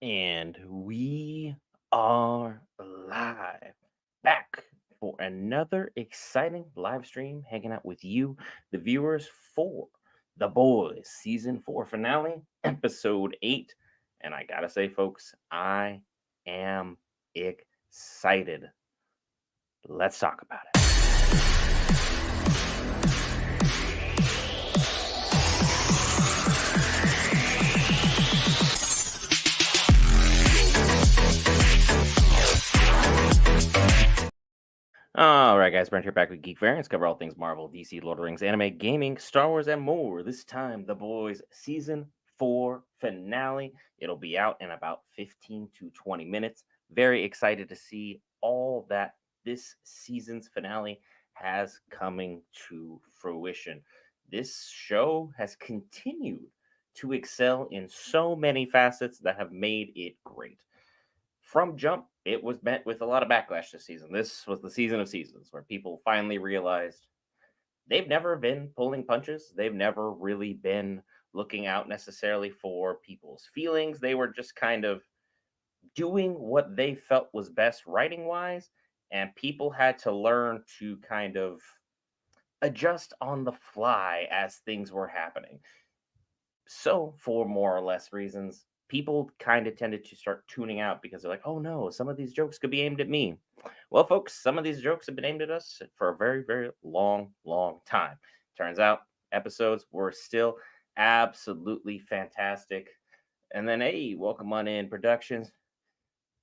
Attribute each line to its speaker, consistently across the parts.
Speaker 1: And we are live back for another exciting live stream, hanging out with you, the viewers, for The Boys Season 4 finale, Episode 8. And I gotta say, folks, I am excited. Let's talk about it. All right, guys, Brent here back with Geek Variants. Cover all things Marvel, DC, Lord of the Rings, anime, gaming, Star Wars, and more. This time, The Boys Season 4 finale. It'll be out in about 15 to 20 minutes. Very excited to see all that this season's finale has coming to fruition. This show has continued to excel in so many facets that have made it great. From jump, it was met with a lot of backlash this season. This was the season of seasons where people finally realized they've never been pulling punches. They've never really been looking out necessarily for people's feelings. They were just kind of doing what they felt was best writing wise. And people had to learn to kind of adjust on the fly as things were happening. So, for more or less reasons, people kind of tended to start tuning out because they're like, oh no, some of these jokes could be aimed at me. Well, folks, some of these jokes have been aimed at us for a very, very long time. Turns out episodes were still absolutely fantastic. And then, hey, welcome on in, productions.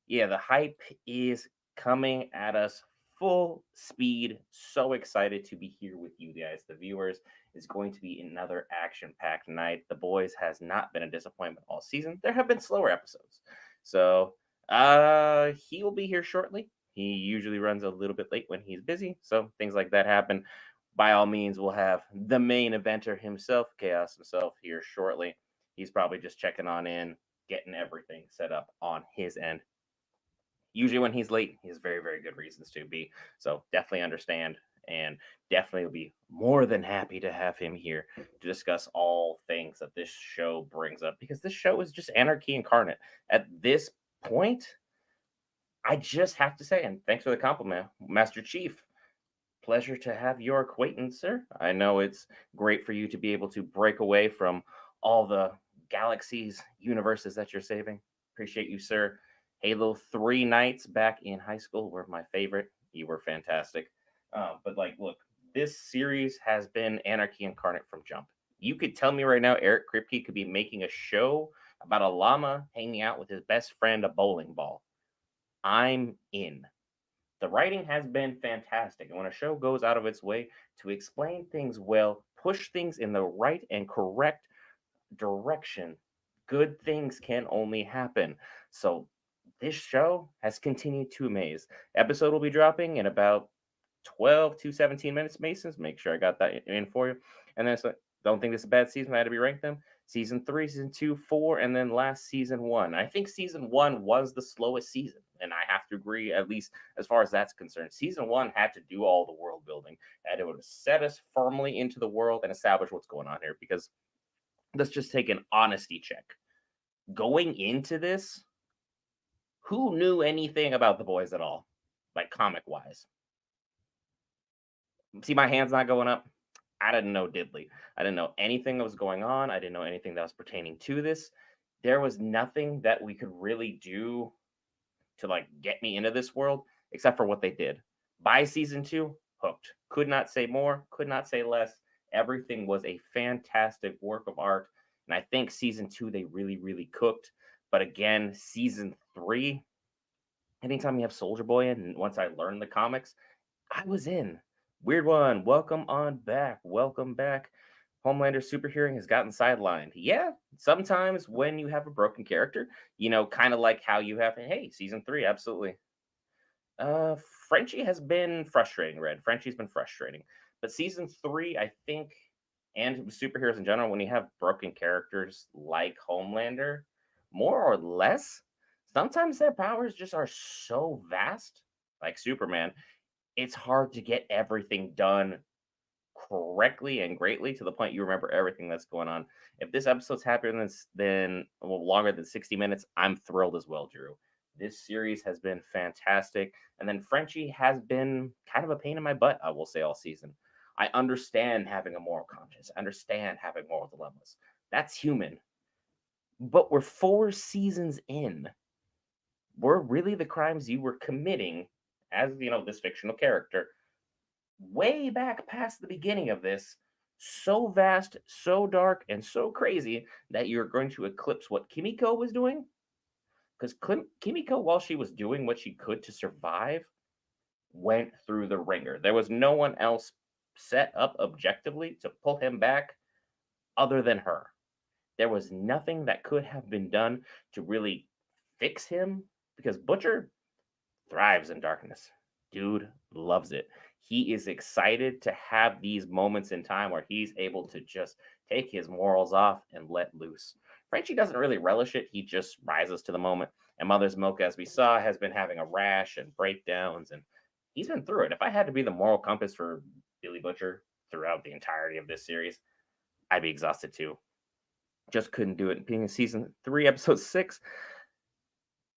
Speaker 1: Yeah, the hype is coming at us full speed. So excited to be here with you guys, the viewers. It's going to be another action-packed night. The Boys has not been a disappointment all season. There have been slower episodes. So, he will be here shortly. He usually runs a little bit late when he's busy, so things like that happen. By all means, we'll have the main eventer himself, Chaos himself, here shortly. He's probably just checking on in, getting everything set up on his end. Usually when he's late, he has very, very good reasons to be. So definitely understand and definitely will be more than happy to have him here to discuss all things that this show brings up because this show is just anarchy incarnate. At this point, I just have to say, and thanks for the compliment, Master Chief. Pleasure to have your acquaintance, sir. I know it's great for you to be able to break away from all the galaxies, universes that you're saving. Appreciate you, sir. Halo 3 nights back in high school were my favorite. You were fantastic. But, like, look, this series has been anarchy incarnate from jump. You could tell me right now Eric Kripke could be making a show about a llama hanging out with his best friend, a bowling ball. I'm in. The writing has been fantastic. And when a show goes out of its way to explain things well, push things in the right and correct direction, good things can only happen. So this show has continued to amaze. Episode will be dropping in about 12 to 17 minutes, Masons. Make sure I got that in for you. And then it's like, don't think this is a bad season. I had to be ranked them. Season 3, season 2, 4, and then last season 1. I think season 1 was the slowest season. And I have to agree, at least as far as that's concerned. Season 1 had to do all the world building. And it would set us firmly into the world and establish what's going on here. Because let's just take an honesty check. Going into this, who knew anything about the boys at all? Like comic wise. See my hands not going up? I didn't know diddly. I didn't know anything that was going on. I didn't know anything that was pertaining to this. There was nothing that we could really do to like get me into this world except for what they did. By season 2, hooked. Could not say more, could not say less. Everything was a fantastic work of art. And I think season 2 they really, really cooked. But again, season 3, anytime you have Soldier Boy in, and once I learned the comics, I was in. Weird one. Welcome on back. Welcome back. Homelander super hearing has gotten sidelined. Yeah, sometimes when you have a broken character, kind of like how you have, hey, season 3, absolutely. Frenchie has been frustrating, Red. Frenchie's been frustrating. But season 3, I think, and superheroes in general, when you have broken characters like Homelander, more or less, sometimes their powers just are so vast, like Superman, it's hard to get everything done correctly and greatly to the point you remember everything that's going on. If this episode's happier than well, longer than 60 minutes, I'm thrilled as well, Drew. This series has been fantastic. And then Frenchie has been kind of a pain in my butt, I will say, all season. I understand having a moral conscience. I understand having moral dilemmas. That's human. But we're 4 seasons in. Were really the crimes you were committing as, this fictional character way back past the beginning of this so vast, so dark, and so crazy that you're going to eclipse what Kimiko was doing? Because Kimiko, while she was doing what she could to survive, went through the ringer. There was no one else set up objectively to pull him back other than her. There was nothing that could have been done to really fix him because Butcher thrives in darkness. Dude loves it. He is excited to have these moments in time where he's able to just take his morals off and let loose. Frenchie doesn't really relish it. He just rises to the moment. And Mother's Milk, as we saw, has been having a rash and breakdowns, and he's been through it. If I had to be the moral compass for Billy Butcher throughout the entirety of this series, I'd be exhausted too. Just couldn't do it. Being in season 3, episode 6,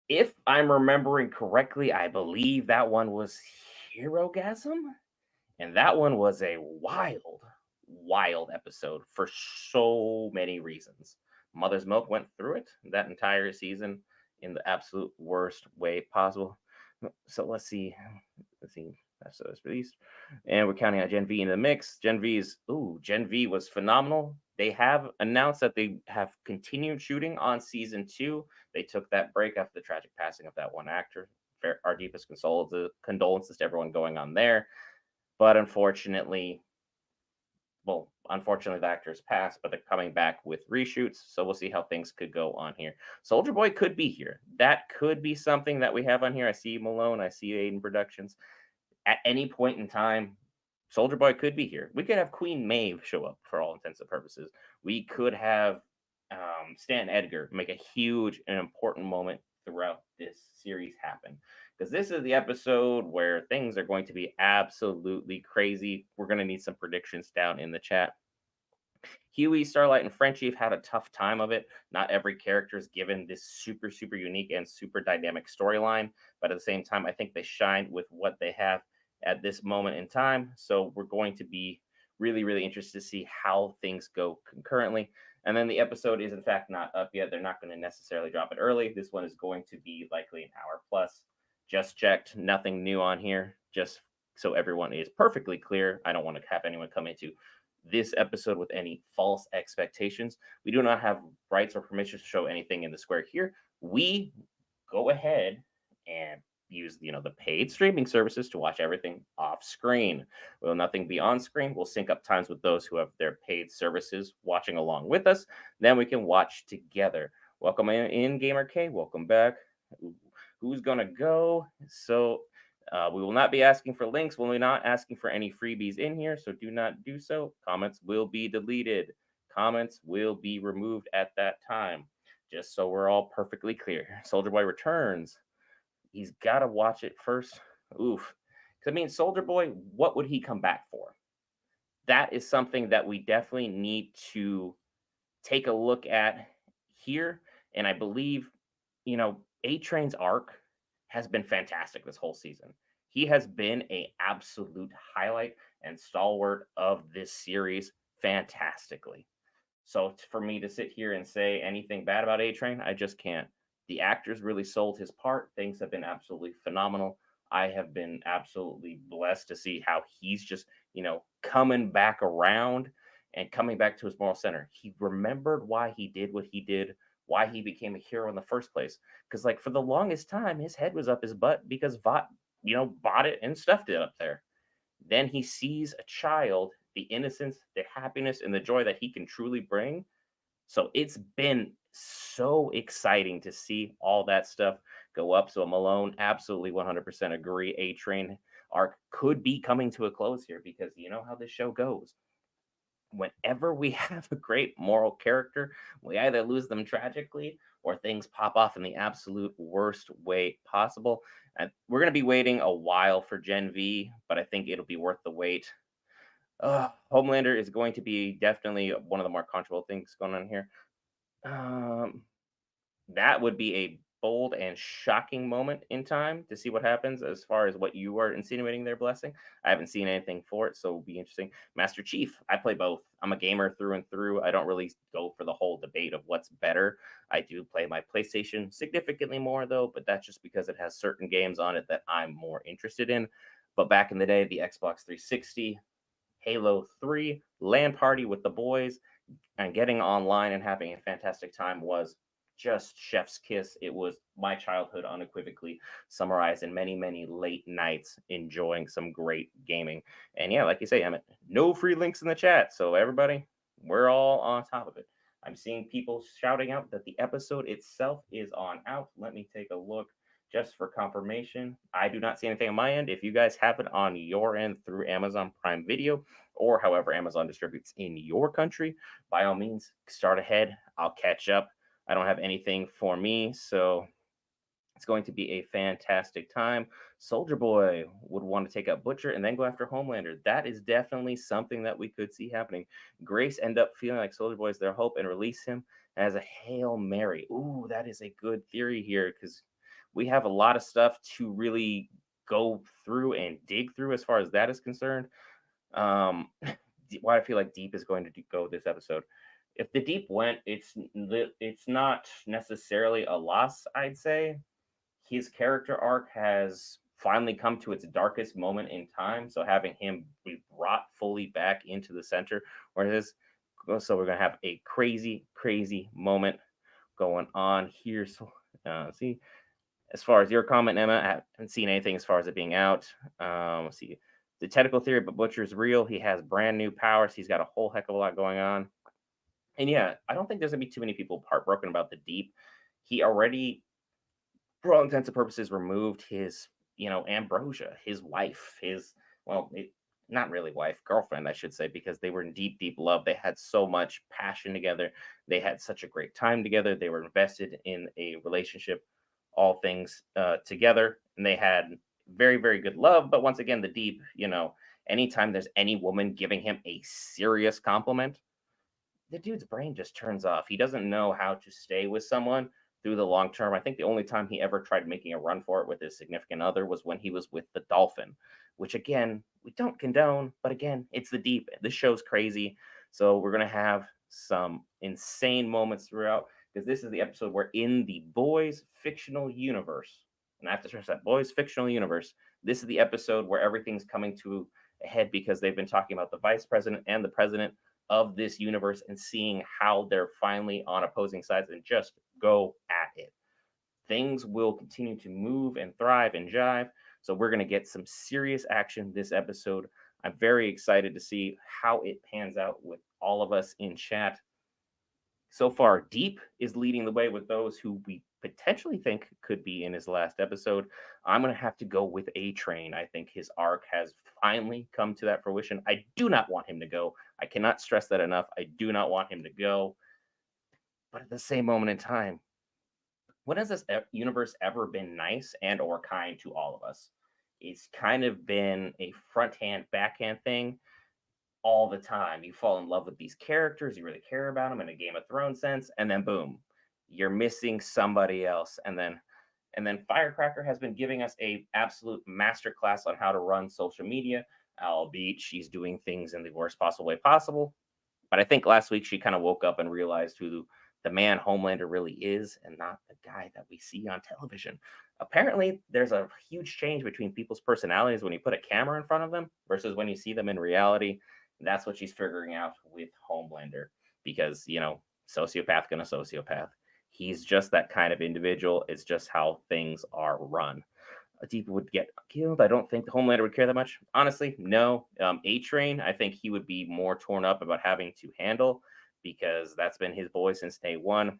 Speaker 1: if I'm remembering correctly, I believe that one was Herogasm. And that one was a wild, wild episode for so many reasons. Mother's Milk went through it that entire season in the absolute worst way possible. So let's see. Episode was released. And we're counting on Gen V in the mix. Gen V was phenomenal. They have announced that they have continued shooting on season 2. They took that break after the tragic passing of that one actor. Our deepest condolences to everyone going on there. But unfortunately, the actors passed, but they're coming back with reshoots. So we'll see how things could go on here. Soldier Boy could be here. That could be something that we have on here. I see Malone. I see Aiden Productions. At any point in time, Soldier Boy could be here. We could have Queen Maeve show up for all intents and purposes. We could have Stan Edgar make a huge and important moment throughout this series happen. Because this is the episode where things are going to be absolutely crazy. We're going to need some predictions down in the chat. Huey, Starlight, and Frenchie have had a tough time of it. Not every character is given this super, super unique and super dynamic storyline. But at the same time, I think they shine with what they have at this moment in time. So we're going to be really, really interested to see how things go concurrently. And then the episode is, in fact, not up yet. They're not going to necessarily drop it early. This one is going to be likely an hour plus. Just checked. Nothing new on here. Just so everyone is perfectly clear. I don't want to have anyone come into this episode with any false expectations. We do not have rights or permission to show anything in the square here. We go ahead and use the paid streaming services to watch everything off screen. Will nothing be on screen? We'll sync up times with those who have their paid services watching along with us. Then we can watch together. Welcome in Gamer K. Welcome back. Who's gonna go? So we will not be asking for links. We'll be not asking for any freebies in here, so do not do so. Comments will be deleted. Comments will be removed at that time, just so we're all perfectly clear. Soldier Boy returns. He's got to watch it first. Oof. Because, I mean, Soldier Boy, what would he come back for? That is something that we definitely need to take a look at here. And I believe, A-Train's arc has been fantastic this whole season. He has been a absolute highlight and stalwart of this series fantastically. So for me to sit here and say anything bad about A-Train, I just can't. The actors really sold his part. Things have been absolutely phenomenal. I have been absolutely blessed to see how he's just, coming back around and coming back to his moral center. He remembered why he did what he did, why he became a hero in the first place. Because, like, for the longest time, his head was up his butt because Vought, bought it and stuffed it up there. Then he sees a child, the innocence, the happiness, and the joy that he can truly bring. So it's been so exciting to see all that stuff go up. So Malone, absolutely 100% agree. A-Train arc could be coming to a close here because you know how this show goes. Whenever we have a great moral character, we either lose them tragically or things pop off in the absolute worst way possible. And we're going to be waiting a while for Gen V, but I think it'll be worth the wait. Homelander is going to be definitely one of the more controversial things going on here. Um, that would be a bold and shocking moment in time to see what happens as far as what you are insinuating there, Blessing. I haven't seen anything for it, so it'll be interesting. Master Chief, I play both. I'm a gamer through and through. I don't really go for the whole debate of what's better. I do play my PlayStation significantly more, though, but that's just because it has certain games on it that I'm more interested in. But back in the day, the Xbox 360, Halo 3, LAN party with the boys, and getting online and having a fantastic time was just chef's kiss. It was my childhood unequivocally summarized in many, many late nights enjoying some great gaming. And yeah, like you say, Emmett, no free links in the chat. So everybody, we're all on top of it. I'm seeing people shouting out that the episode itself is on out. Let me take a look just for confirmation. I do not see anything on my end. If you guys have it on your end through Amazon Prime Video or however Amazon distributes in your country, by all means, start ahead. I'll catch up. I don't have anything for me, so it's going to be a fantastic time. Soldier Boy would want to take out Butcher and then go after Homelander. That is definitely something that we could see happening. Grace end up feeling like Soldier Boy is their hope and release him as a Hail Mary. Ooh, that is a good theory here because we have a lot of stuff to really go through and dig through as far as that is concerned. Um, why I feel like Deep is going to go this episode. If the Deep went, it's not necessarily a loss. I'd say his character arc has finally come to its darkest moment in time. So having him be brought fully back into the center, where it is, so we're gonna have a crazy, crazy moment going on here. So see, as far as your comment, Emma, I haven't seen anything as far as it being out. Let's see. The technical theory, but Butcher's real. He has brand new powers. He's got a whole heck of a lot going on. And yeah, I don't think there's gonna be too many people heartbroken about the Deep. He already, for all intents and purposes, removed his, Ambrosia, his wife, not really wife, girlfriend, I should say, because they were in deep, deep love. They had so much passion together. They had such a great time together. They were invested in a relationship, all things together, and they had very, very good love. But once again, the Deep, anytime there's any woman giving him a serious compliment, the dude's brain just turns off. He doesn't know how to stay with someone through the long term. I think the only time he ever tried making a run for it with his significant other was when he was with the dolphin, which again, we don't condone, but again, it's the Deep. This show's crazy. So we're going to have some insane moments throughout because this is the episode where in the boys' fictional universe, and I have to stress that boys' fictional universe, this is the episode where everything's coming to a head because they've been talking about the vice president and the president of this universe and seeing how they're finally on opposing sides and just go at it. Things will continue to move and thrive and jive. So we're going to get some serious action this episode. I'm very excited to see how it pans out with all of us in chat. So far, Deep is leading the way with those who we potentially think could be in his last episode. I'm going to have to go with A Train. I think his arc has finally come to that fruition. I do not want him to go. I cannot stress that enough. I do not want him to go. But at the same moment in time, when has this universe ever been nice and or kind to all of us? It's kind of been a front hand, backhand thing all the time. You fall in love with these characters, you really care about them in a Game of Thrones sense, and then boom, you're missing somebody else. And then Firecracker has been giving us a absolute masterclass on how to run social media, albeit she's doing things in the worst possible way possible. But I think last week she kind of woke up and realized who the man Homelander really is and not the guy that we see on television. Apparently, there's a huge change between people's personalities when you put a camera in front of them versus when you see them in reality. That's what she's figuring out with Homelander because, sociopath gonna sociopath. He's just that kind of individual. It's just how things are run. A Deep would get killed. I don't think the Homelander would care that much. Honestly, no. A Train, I think he would be more torn up about having to handle because that's been his boy since day one.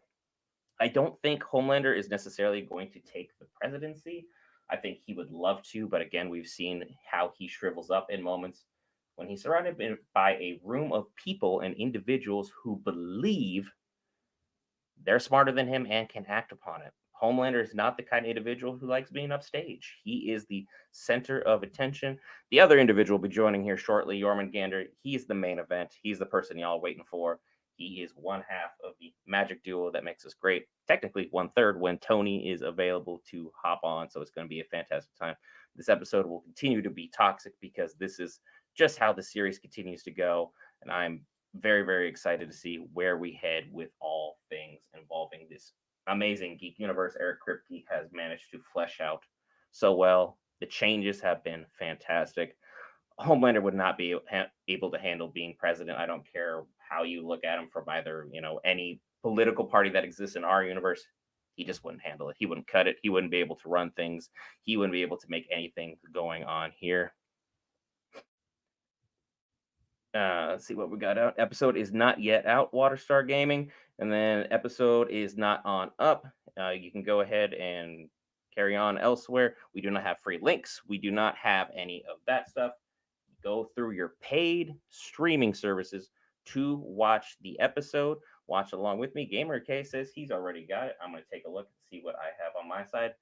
Speaker 1: I don't think Homelander is necessarily going to take the presidency. I think he would love to, but again, we've seen how he shrivels up in moments when he's surrounded by a room of people and individuals who believe they're smarter than him and can act upon it. Homelander is not the kind of individual who likes being upstage. He is the center of attention. The other individual will be joining here shortly, Jormungandr. He's the main event. He's the person y'all waiting for. He is one half of the magic duo that makes us great. Technically, one third when Tony is available to hop on. So it's going to be a fantastic time. This episode will continue to be toxic because this is just how the series continues to go. And I'm very, very excited to see where we head with all things involving this amazing geek universe Eric Kripke has managed to flesh out so well. The changes have been fantastic. Homelander would not be able to handle being president. I don't care how you look at him from either, any political party that exists in our universe. He just wouldn't handle it. He wouldn't cut it. He wouldn't be able to run things. He wouldn't be able to make anything going on here. Let's see what we got out. Episode is not yet out, Waterstar Gaming. And then episode is not on up. You can go ahead and carry on elsewhere. We do not have free links. We do not have any of that stuff. Go through your paid streaming services to watch the episode. Watch along with me. Gamer K says he's already got it. I'm going to take a look and see what I have on my side.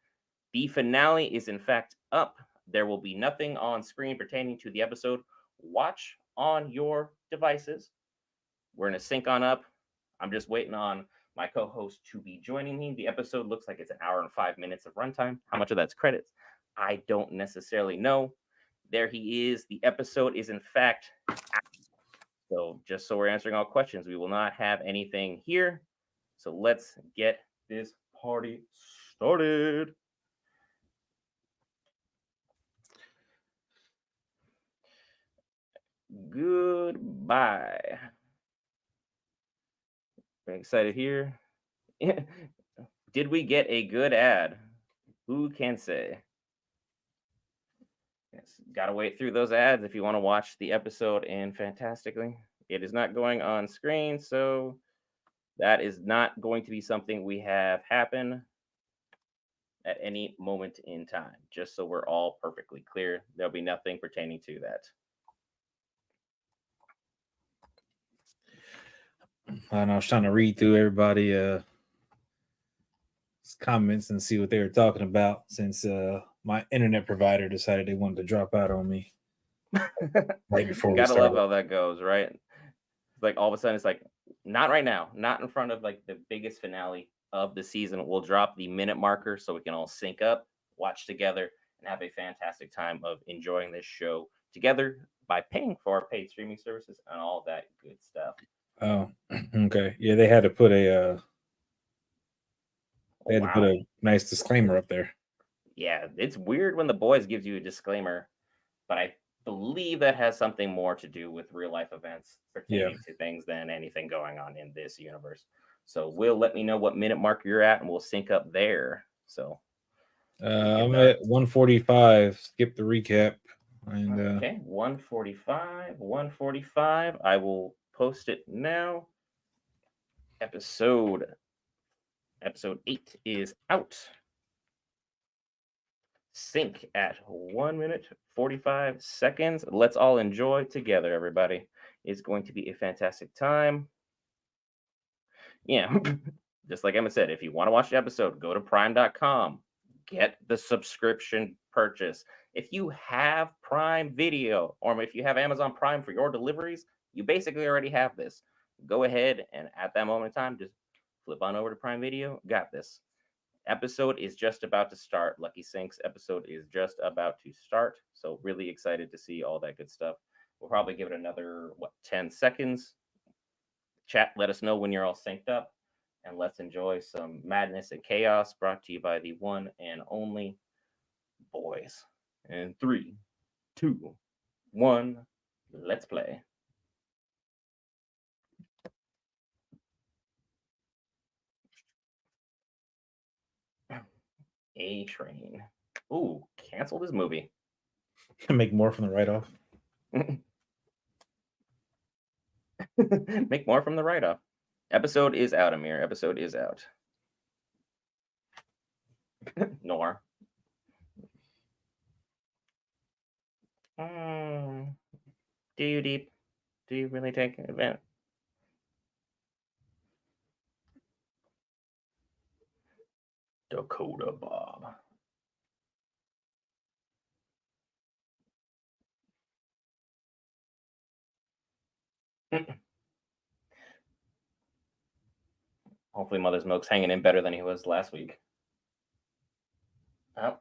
Speaker 1: The finale is in fact up. There will be nothing on screen pertaining to the episode. Watch on your devices. We're going to sync on up. I'm just waiting on my co-host to be joining me. The episode looks like it's an hour and 5 minutes of runtime. How much of that's credits? I don't necessarily know. There he is. The episode is in fact out. So just so we're answering all questions, we will not have anything here. So let's get this party started. Goodbye. Very excited here. Did we get a good ad? Who can say? Yes, gotta wait through those ads if you want to watch the episode in fantastically. It is not going on screen, so that is not going to be something we have happen at any moment in time. Just so we're all perfectly clear, there'll be nothing pertaining to that.
Speaker 2: I was trying to read through everybody comments and see what they were talking about since my internet provider decided they wanted to drop out on me right before we
Speaker 1: Gotta love
Speaker 2: started.
Speaker 1: how that goes, right? Like all of a sudden it's like, not right now, not in front of like the biggest finale of the season. We'll drop the minute marker so we can all sync up, watch together, and have a fantastic time of enjoying this show together by paying for our paid streaming services and all that good stuff.
Speaker 2: Oh, okay. Yeah, they had to put a they had to put a nice disclaimer up there.
Speaker 1: Yeah, it's weird when the boys gives you a disclaimer, but I believe that has something more to do with real life events pertaining to things than anything going on in this universe. So Will, let me know what minute mark you're at, and we'll sync up there. So
Speaker 2: I'm at 145. Skip the recap. And
Speaker 1: okay, 145, 145. I will post it now. Episode 8 is out. Sync at 1 minute 45 seconds. Let's all enjoy together, everybody. It's going to be a fantastic time. Yeah, just like Emma said, if you want to watch the episode, go to prime.com, get the subscription purchase. If you have Prime Video, or if you have Amazon Prime for your deliveries, you basically already have this. Go ahead and at that moment in time, just flip on over to Prime Video. Got this. Episode is just about to start. Lucky Sync's episode is just about to start. So really excited to see all that good stuff. We'll probably give it another 10 seconds. Chat, let us know when you're all synced up, and let's enjoy some madness and chaos brought to you by the one and only boys. And 3, 2, 1, let's play. A Train. Ooh, cancel this movie.
Speaker 2: make more from the write-off.
Speaker 1: Make more from the write-off. Episode is out, Amir. Episode is out. Nor. Do you deep? Do you really take advantage? Dakota Bob. Hopefully Mother's Milk's hanging in better than he was last week. Oh.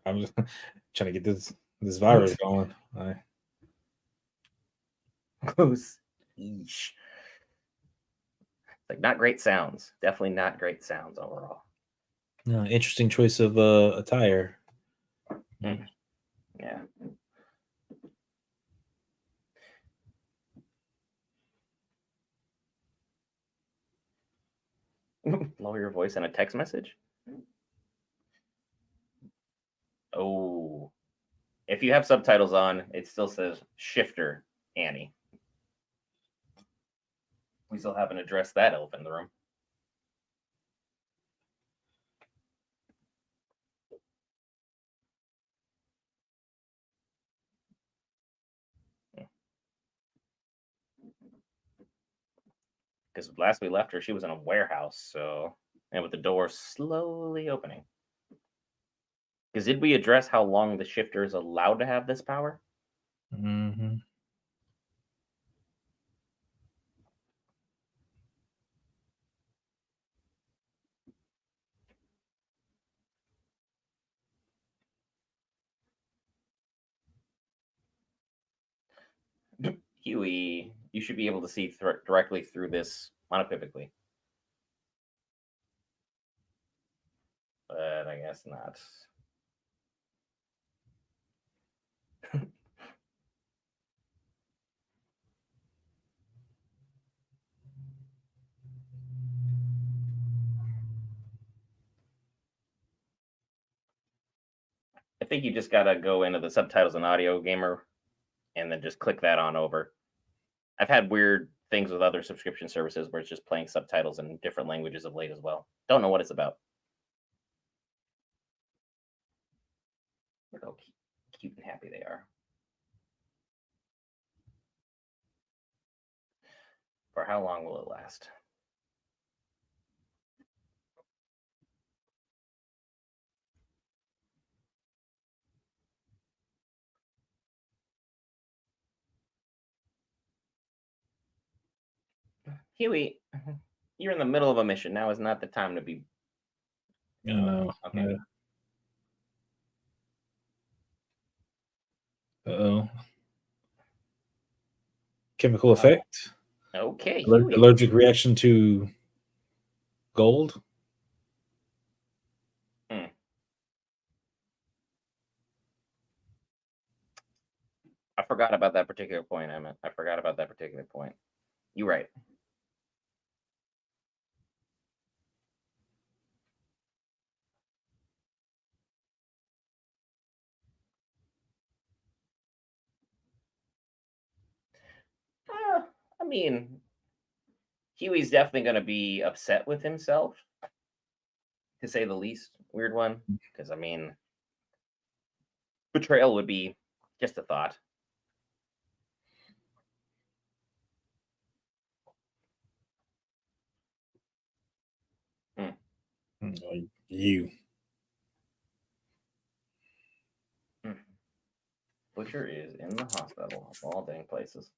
Speaker 2: I'm just trying to get this virus going.
Speaker 1: Close. Eesh. Like, not great sounds. Definitely not great sounds overall.
Speaker 2: Interesting choice of attire.
Speaker 1: Yeah. Lower your voice in a text message? Oh. If you have subtitles on, it still says Shifter Annie. We still haven't addressed that elephant in the room. Because last we left her, she was in a warehouse, and with the door slowly opening. Because did we address how long the shifter is allowed to have this power?
Speaker 2: Mm-hmm.
Speaker 1: Huey, you should be able to see directly through this unequivocally. But I guess not. I think you just gotta go into the subtitles and audio gamer and then just click that on over. I've had weird things with other subscription services where it's just playing subtitles in different languages of late as well. Don't know what it's about. Look how cute and happy they are. For how long will it last? Huey, you're in the middle of a mission. Now is not the time to be. Okay.
Speaker 2: Uh-oh. Chemical effect.
Speaker 1: Okay. Huey.
Speaker 2: Allergic reaction to gold.
Speaker 1: I forgot about that particular point, Emmett. I forgot about that particular point. You're right. I mean, Huey's definitely going to be upset with himself, to say the least. Weird one. Because, I mean, betrayal would be just a thought.
Speaker 2: You.
Speaker 1: Butcher is in the hospital of all dang places.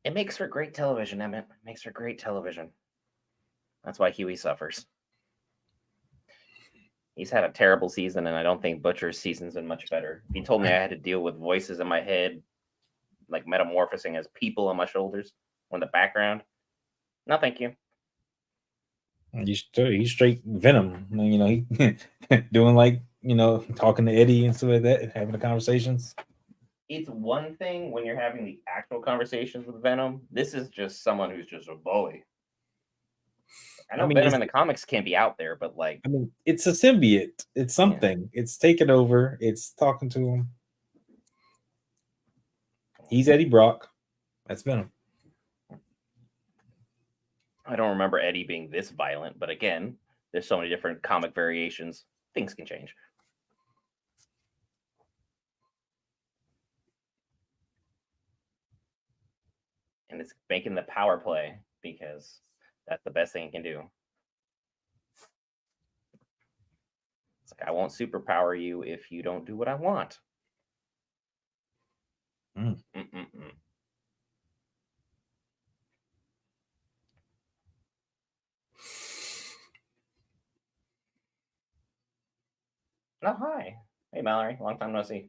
Speaker 1: It makes for great television, Emmett. It makes for great television. That's why Huey suffers. He's had a terrible season, and I don't think Butcher's season's been much better. If he told me I had to deal with voices in my head, like metamorphosing as people on my shoulders or in the background, no, thank you.
Speaker 2: He's straight Venom. You know, he doing like, you know, talking to Eddie and stuff like that, having the conversations.
Speaker 1: It's one thing when you're having the actual conversations with Venom. This is just someone who's just a bully. I know Venom in the comics can't be out there, but like,
Speaker 2: I mean, it's a symbiote. It's something. Yeah. It's taking over. It's talking to him. He's Eddie Brock. That's Venom.
Speaker 1: I don't remember Eddie being this violent, but again, there's so many different comic variations. Things can change. it's making the power play because that's the best thing it can do. It's like I won't superpower you if you don't do what I want. Mm-mm-mm. Oh, hi. Hey, Mallory. Long time no see.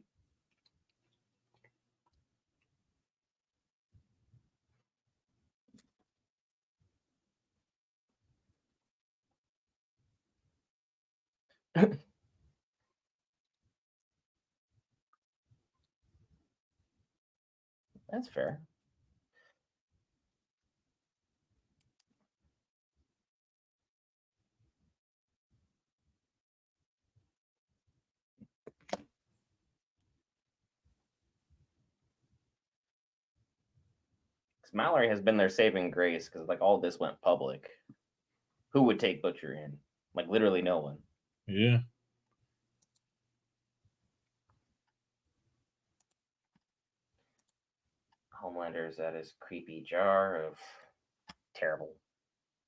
Speaker 1: That's fair. Mallory has been their saving grace because like all this went public. Who would take Butcher in? Like literally no one.
Speaker 2: Yeah.
Speaker 1: Homelander's at his creepy jar of terrible.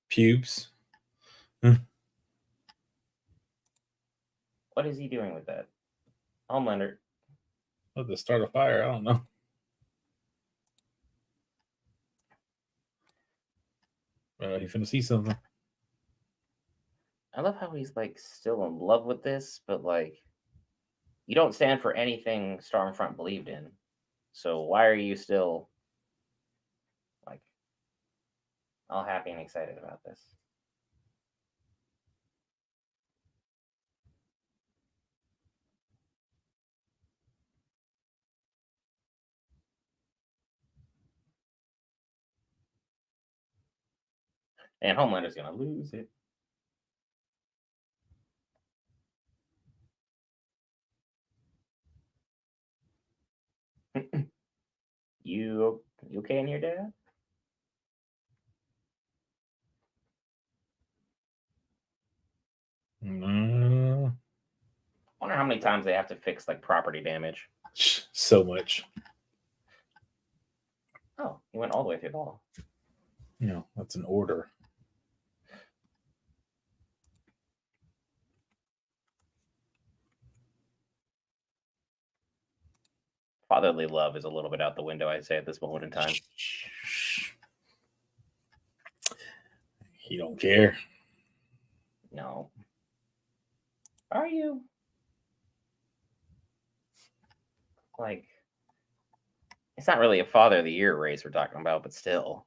Speaker 2: Pubes.
Speaker 1: What is he doing with that? Homelander.
Speaker 2: What, to start a fire? I don't know. You finna see something.
Speaker 1: I love how he's like still in love with this, but like you don't stand for anything Stormfront believed in. So why are you still like all happy and excited about this? And Homelander's gonna lose it. You okay in here, Dad?
Speaker 2: No.
Speaker 1: I wonder how many times they have to fix like property damage.
Speaker 2: So much.
Speaker 1: Oh, he went all the way through the wall.
Speaker 2: That's an order.
Speaker 1: Fatherly love is a little bit out the window, I'd say, at this moment in time.
Speaker 2: He don't care.
Speaker 1: No. Are you? Like, it's not really a Father of the Year race we're talking about, but still.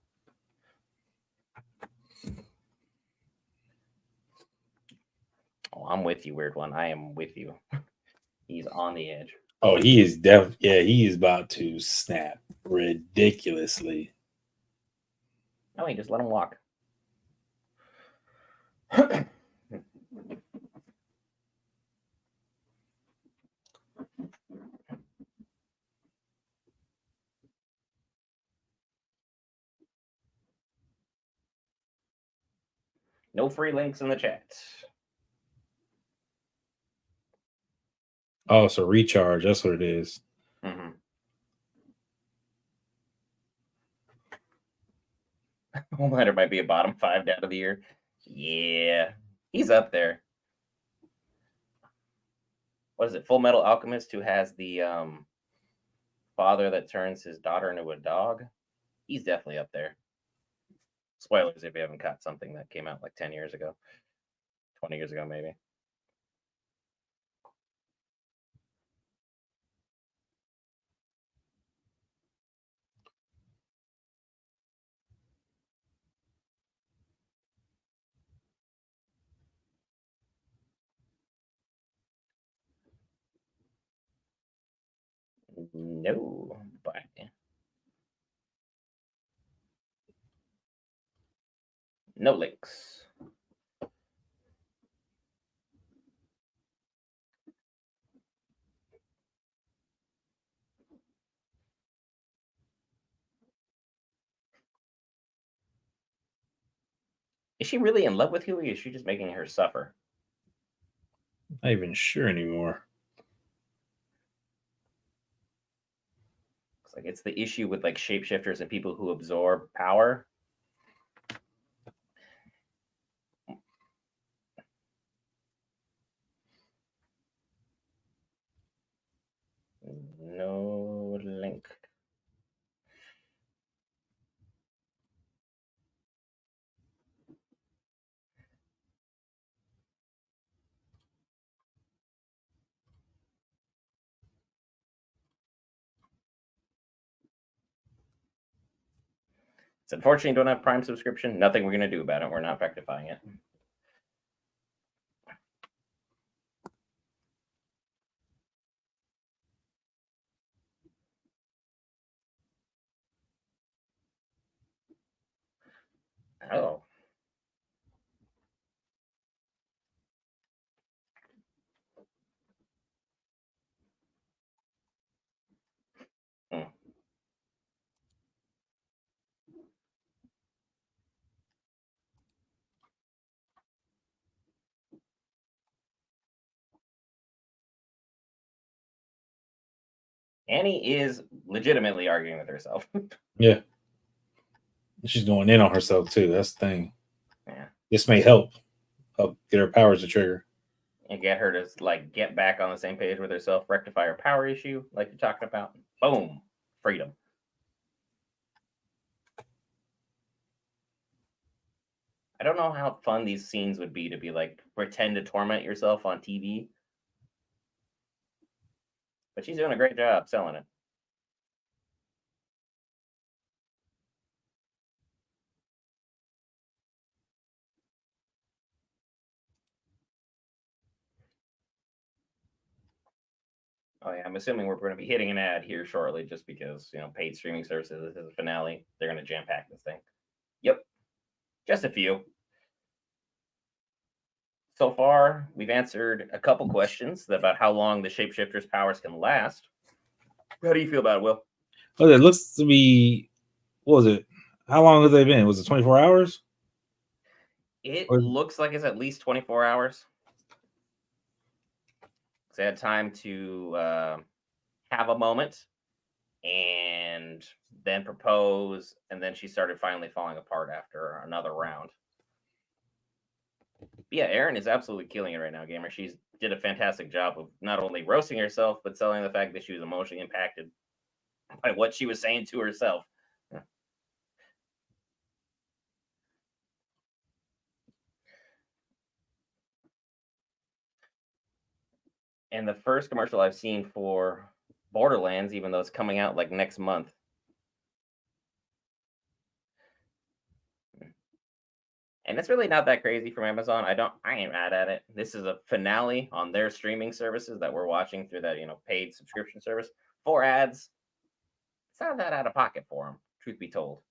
Speaker 1: Oh, I'm with you, weird one. I am with you. He's on the edge.
Speaker 2: Oh, he is he is about to snap ridiculously.
Speaker 1: No, he just let him walk. No free links in the chat.
Speaker 2: Oh, so recharge. That's what it is.
Speaker 1: Mm-hmm. Homelander might be a bottom 5 dad of the year. Yeah, he's up there. What is it? Full Metal Alchemist, who has the father that turns his daughter into a dog. He's definitely up there. Spoilers if you haven't caught something that came out like 10 years ago, 20 years ago, maybe. No, but no links. Is she really in love with Huey? Or is she just making her suffer?
Speaker 2: Not even sure anymore.
Speaker 1: Looks like it's the issue with like shapeshifters and people who absorb power. No link. It's unfortunate you don't have Prime subscription. Nothing we're gonna do about it. We're not rectifying it. Oh. Hmm. Annie is legitimately arguing with herself.
Speaker 2: Yeah. She's going in on herself too. That's the thing.
Speaker 1: Yeah.
Speaker 2: This may help get her powers to trigger.
Speaker 1: And get her to like get back on the same page with herself, rectify her power issue, like you're talking about. Boom. Freedom. I don't know how fun these scenes would be to be like pretend to torment yourself on TV. But she's doing a great job selling it. Oh yeah, I'm assuming we're going to be hitting an ad here shortly, just because paid streaming services. This is a finale. They're going to jam pack this thing. Yep, just a few. So far, we've answered a couple questions about how long the shapeshifter's powers can last. How do you feel about it, Will?
Speaker 2: Oh, it looks to be. What was it? How long have they been? Was it 24 hours?
Speaker 1: It
Speaker 2: Or
Speaker 1: looks like it's at least 24 hours. They had time to have a moment and then propose, and then she started finally falling apart after another round. But yeah, Erin is absolutely killing it right now, gamer. She's did a fantastic job of not only roasting herself, but selling the fact that she was emotionally impacted by what she was saying to herself. And the first commercial I've seen for Borderlands, even though it's coming out like next month. And it's really not that crazy from Amazon. I ain't mad at it. This is a finale on their streaming services that we're watching through that, paid subscription service. 4 ads. It's not that out of pocket for them, truth be told.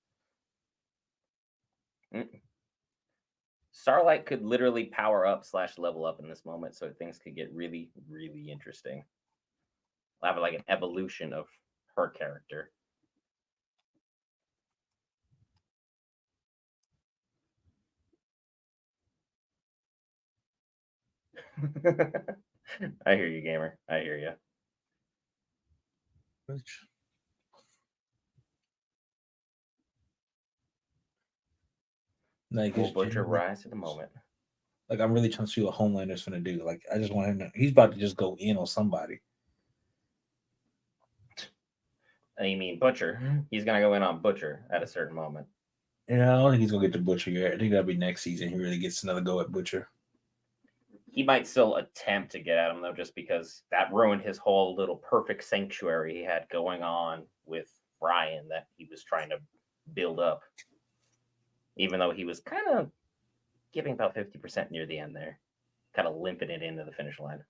Speaker 1: Starlight could literally power up / level up in this moment, so things could get really, really interesting. We'll have like an evolution of her character. I hear you, gamer. I hear you.
Speaker 2: like
Speaker 1: Full butcher rise to the moment.
Speaker 2: Like I'm really trying to see what Homelander's gonna do. Like I just want him to. He's about to just go in on somebody.
Speaker 1: You mean Butcher? He's gonna go in on Butcher at a certain moment.
Speaker 2: Yeah, I don't think he's gonna get to Butcher yet. I think that'll be next season. He really gets another go at Butcher.
Speaker 1: He might still attempt to get at him though, just because that ruined his whole little perfect sanctuary he had going on with Brian that he was trying to build up. Even though he was kind of giving about 50% near the end there, kind of limping it into the finish line.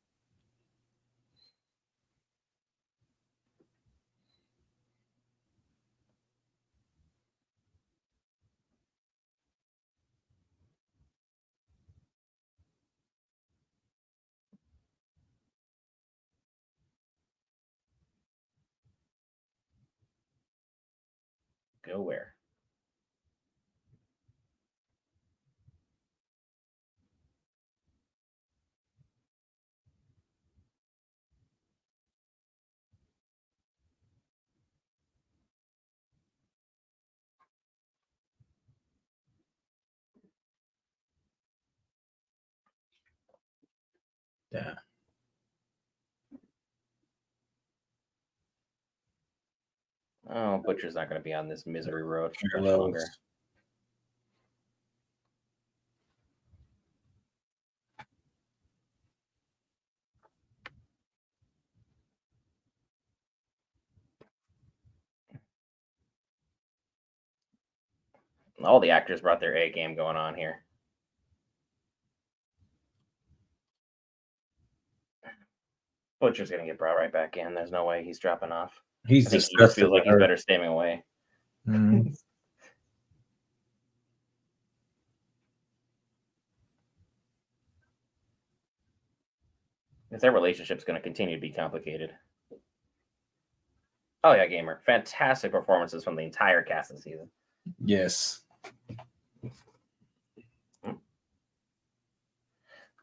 Speaker 1: Go where?
Speaker 2: Yeah.
Speaker 1: Oh, Butcher's not going to be on this misery road for much
Speaker 2: Parallels.
Speaker 1: longer. All the actors brought their A game going on here. Butcher's going to get brought right back in. There's no way he's dropping off.
Speaker 2: He's
Speaker 1: I think he just
Speaker 2: disgusted
Speaker 1: feels like
Speaker 2: with
Speaker 1: he's
Speaker 2: her.
Speaker 1: better staying away.
Speaker 2: Mhm.
Speaker 1: Because their relationship's going to continue to be complicated. Oh yeah, gamer! Fantastic performances from the entire cast this season.
Speaker 2: Yes.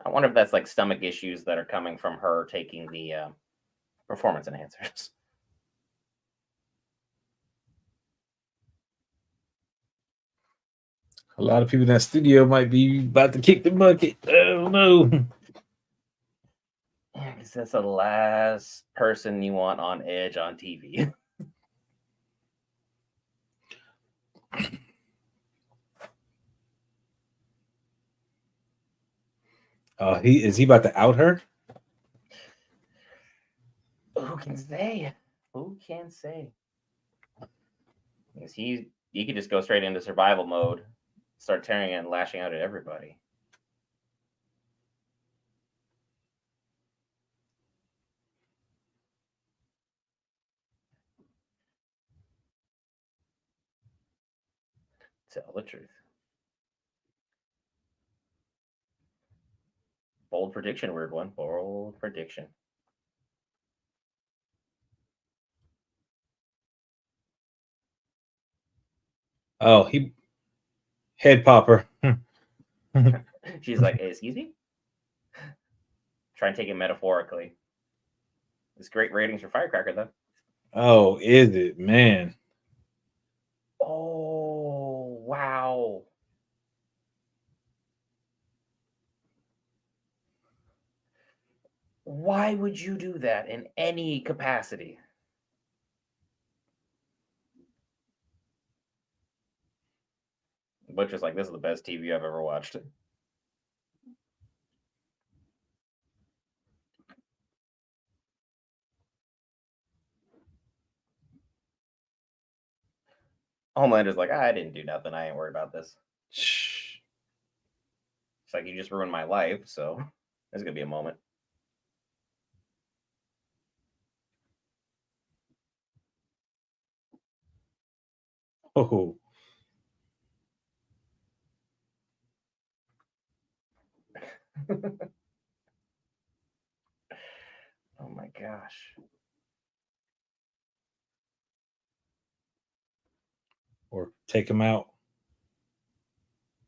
Speaker 1: I wonder if that's like stomach issues that are coming from her taking the performance enhancers.
Speaker 2: A lot of people in that studio might be about to kick the bucket. Oh no.
Speaker 1: Yeah, because that's the last person you want on edge on TV.
Speaker 2: He about to out her?
Speaker 1: Who can say? Who can say? Because he could just go straight into survival mode, start tearing it and lashing out at everybody. Tell the truth. Bold prediction, weird one. Bold prediction.
Speaker 2: Oh, he head popper.
Speaker 1: She's like, hey, excuse me? Try and take it metaphorically. It's great ratings for Firecracker, though.
Speaker 2: Oh, is it, man?
Speaker 1: Oh, wow. Why would you do that in any capacity? Butcher's like, this is the best TV I've ever watched. Homelander's like, I didn't do nothing. I ain't worried about this.
Speaker 2: Shh.
Speaker 1: It's like, you just ruined my life, so there's going to be a moment.
Speaker 2: Oh,
Speaker 1: Oh my gosh.
Speaker 2: or take him out.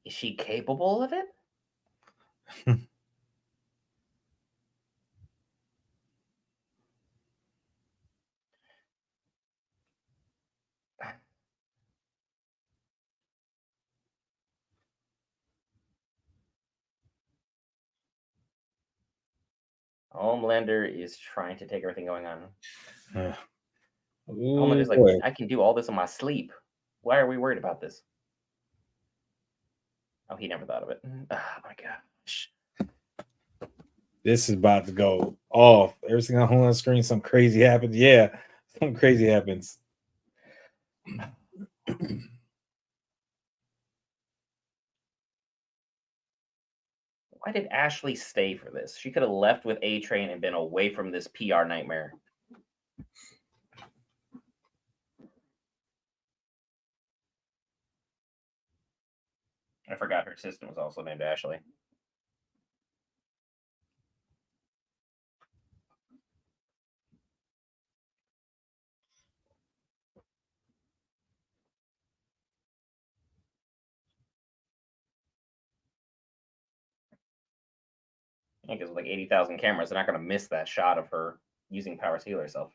Speaker 1: Is she capable of it? Homelander is trying to take everything going on.
Speaker 2: Oh
Speaker 1: Homelander's like,
Speaker 2: boy.
Speaker 1: I can do all this in my sleep. Why are we worried about this? Oh, he never thought of it. Oh my gosh.
Speaker 2: This is about to go off. Everything on the screen, something crazy happens. Yeah, something crazy happens.
Speaker 1: Why did Ashley stay for this? She could have left with A Train and been away from this PR nightmare. I forgot her sister was also named Ashley. Yeah, because with like 80,000 cameras, they're not going to miss that shot of her using powers to heal herself.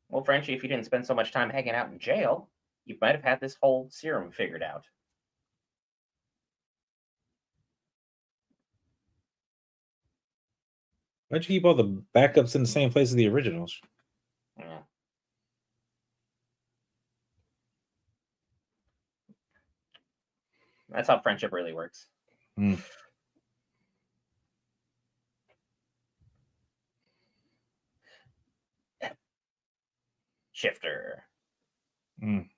Speaker 1: Well, Frenchie, if you didn't spend so much time hanging out in jail, You might have had this whole serum figured out.
Speaker 2: Why'd you keep all the backups in the same place as the originals?
Speaker 1: Yeah. That's how friendship really works.
Speaker 2: Mm.
Speaker 1: Shifter.
Speaker 2: Mm.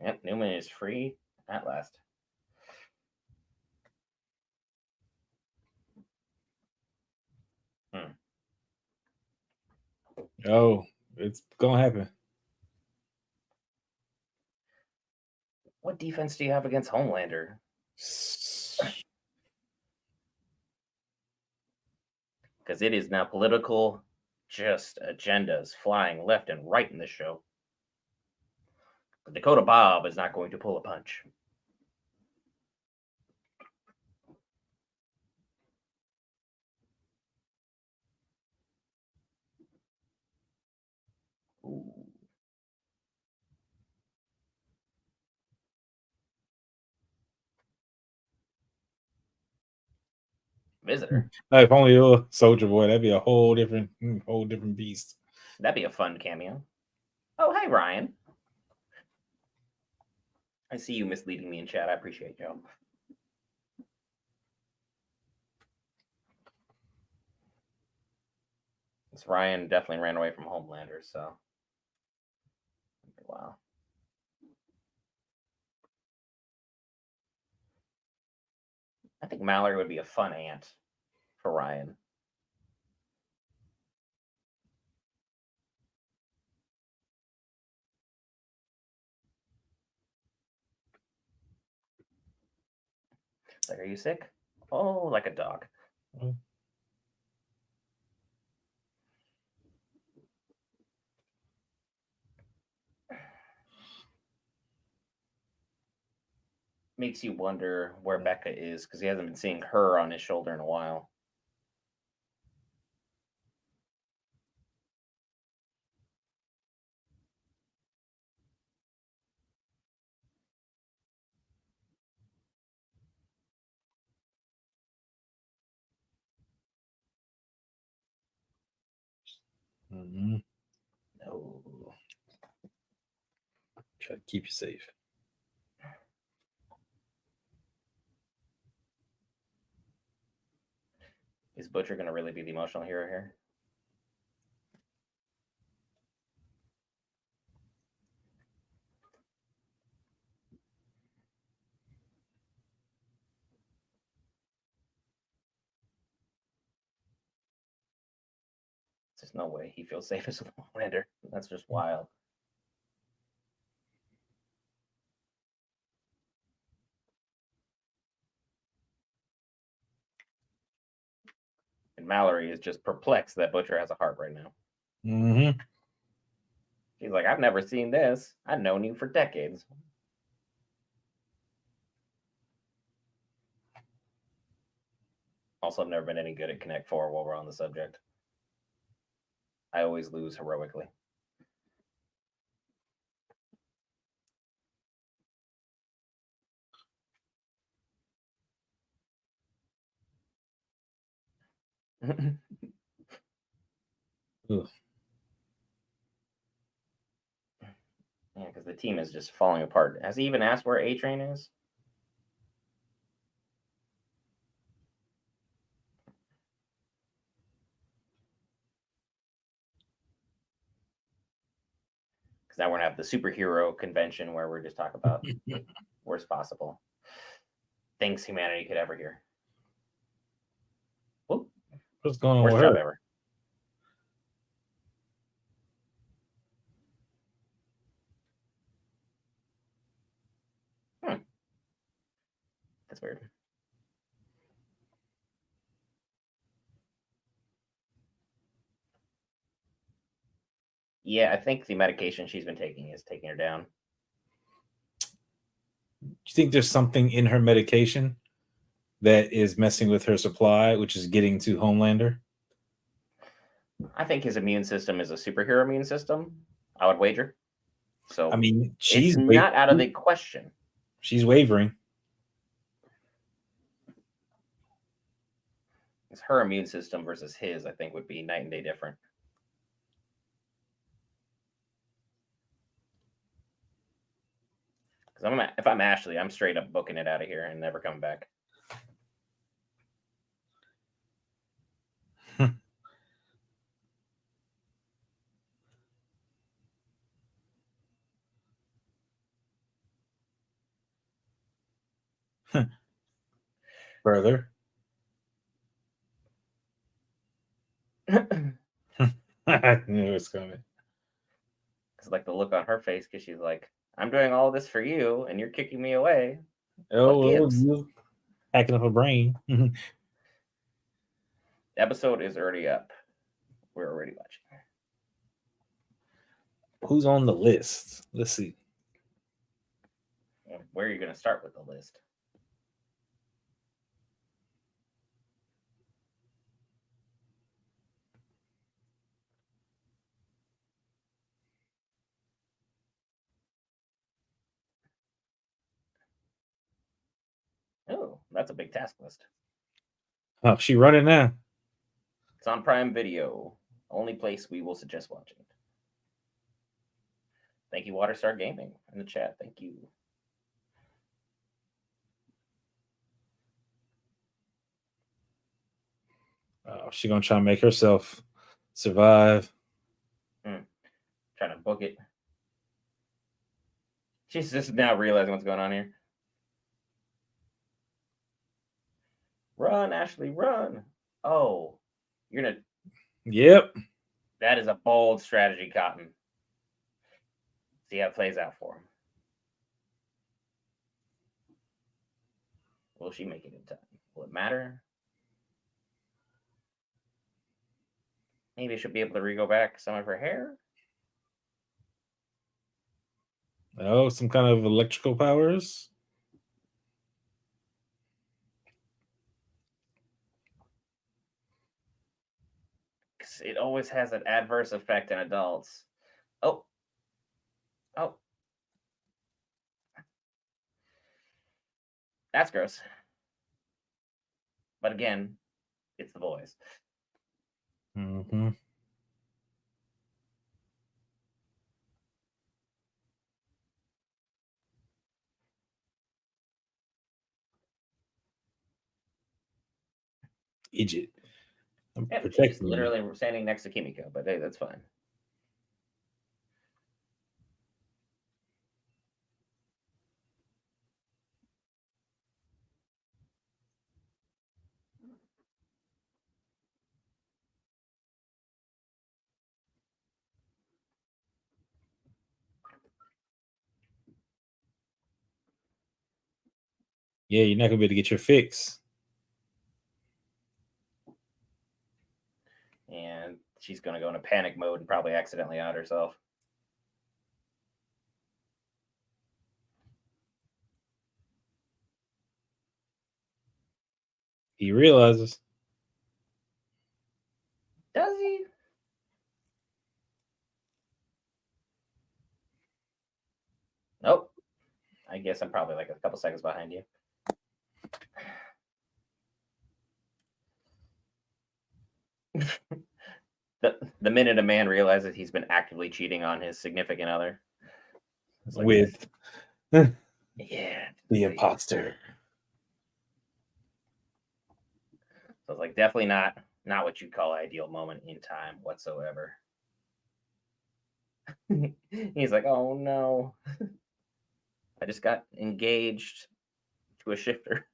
Speaker 1: Yep, Newman is free at last.
Speaker 2: Oh, it's gonna happen.
Speaker 1: What defense do you have against Homelander? Because it is now political, just agendas flying left and right in this show. But Dakota Bob is not going to pull a punch. Ooh. Visitor.
Speaker 2: If only it was Soldier Boy, that'd be a whole different beast.
Speaker 1: That'd be a fun cameo. Oh, hey, Ryan. I see you misleading me in chat. I appreciate you. This Ryan definitely ran away from Homelander, so. Wow. I think Mallory would be a fun aunt for Ryan. Like, are you sick? Oh, like a dog. Makes you wonder where Becca is because he hasn't been seeing her on his shoulder in a while.
Speaker 2: Mm-hmm.
Speaker 1: No.
Speaker 2: Try to keep you safe.
Speaker 1: Is Butcher going to really be the emotional hero here? There's no way he feels safe as a Homelander. That's just wild. And Mallory is just perplexed that Butcher has a heart right now.
Speaker 2: Mm-hmm.
Speaker 1: She's like, I've never seen this. I've known you for decades. Also, I've never been any good at Connect Four while we're on the subject. I always lose heroically. Yeah, because the team is just falling apart. Has he even asked where A Train is? Because now we're gonna have the superhero convention where we're just talking about worst possible things humanity could ever hear. Whoop.
Speaker 2: What's going on
Speaker 1: Worst
Speaker 2: with
Speaker 1: job
Speaker 2: her?
Speaker 1: ever. That's weird. Yeah, I think the medication she's been taking is taking her down.
Speaker 2: Do you think there's something in her medication that is messing with her supply, which is getting to Homelander?
Speaker 1: I think his immune system is a superhero immune system. I would wager.
Speaker 2: I
Speaker 1: So
Speaker 2: mean,
Speaker 1: it's not out of the question.
Speaker 2: she's wavering.
Speaker 1: It's her immune system versus his, I think, would be night and day different. Because if I'm Ashley, I'm straight up booking it out of here and never coming back.
Speaker 2: Further. I knew it was coming.
Speaker 1: It's like the look on her face because she's like, I'm doing all this for you and you're kicking me away.
Speaker 2: Oh,
Speaker 1: What
Speaker 2: well,
Speaker 1: gives?
Speaker 2: you hacking up a brain.
Speaker 1: The episode is already up. We're already watching.
Speaker 2: Who's on the list? Let's see.
Speaker 1: Where are you going to start with the list? Oh, that's a big task list.
Speaker 2: Oh, she running now.
Speaker 1: It's on Prime Video. Only place we will suggest watching it. Thank you, Waterstar Gaming, in the chat. Thank you.
Speaker 2: Oh, she gonna try to make herself survive.
Speaker 1: Trying to book it. She's just now realizing what's going on here. Run, Ashley, run. Oh, you're going to.
Speaker 2: Yep.
Speaker 1: That is a bold strategy, Cotton. See how it plays out for him. Will she make it in time? Will it matter? Maybe she'll be able to re-go back some of her hair.
Speaker 2: Oh, some kind of electrical powers.
Speaker 1: It always has an adverse effect in adults. Oh. Oh. That's gross. But again, it's the boys.
Speaker 2: Mm-hmm. Idiot. I'm
Speaker 1: Yep, she's
Speaker 2: protecting you.
Speaker 1: literally standing next to Kimiko, but hey, that's fine.
Speaker 2: Yeah, you're not gonna be able to get your fix.
Speaker 1: And she's going to go into panic mode and probably accidentally out herself.
Speaker 2: He realizes.
Speaker 1: Does he? Nope. I guess I'm probably like a couple seconds behind you. the minute a man realizes he's been actively cheating on his significant other, it's like,
Speaker 2: With
Speaker 1: yeah,
Speaker 2: the imposter.
Speaker 1: So it's like definitely not what you'd call ideal moment in time whatsoever. He's like, oh no, I just got engaged to a shifter.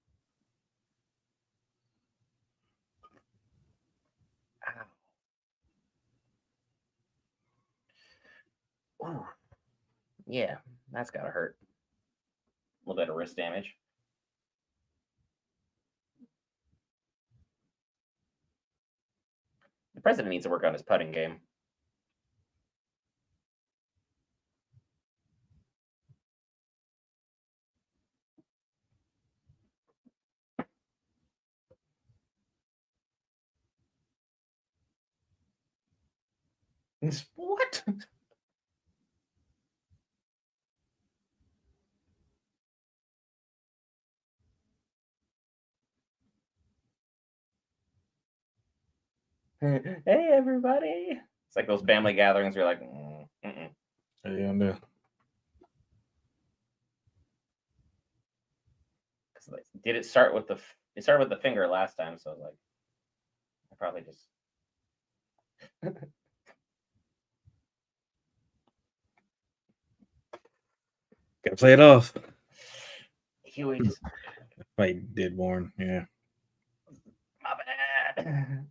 Speaker 1: Ow. Ooh. Yeah, that's gotta hurt. A little bit of wrist damage. The president needs to work on his putting game. What? Hey, everybody. It's like those family gatherings where you're like, mm-mm.
Speaker 2: Yeah,
Speaker 1: 'Cause, like, did it start with it started with the finger last time, so like I probably just
Speaker 2: gotta play it off.
Speaker 1: Huey just
Speaker 2: Fight did warn, yeah.
Speaker 1: my bad.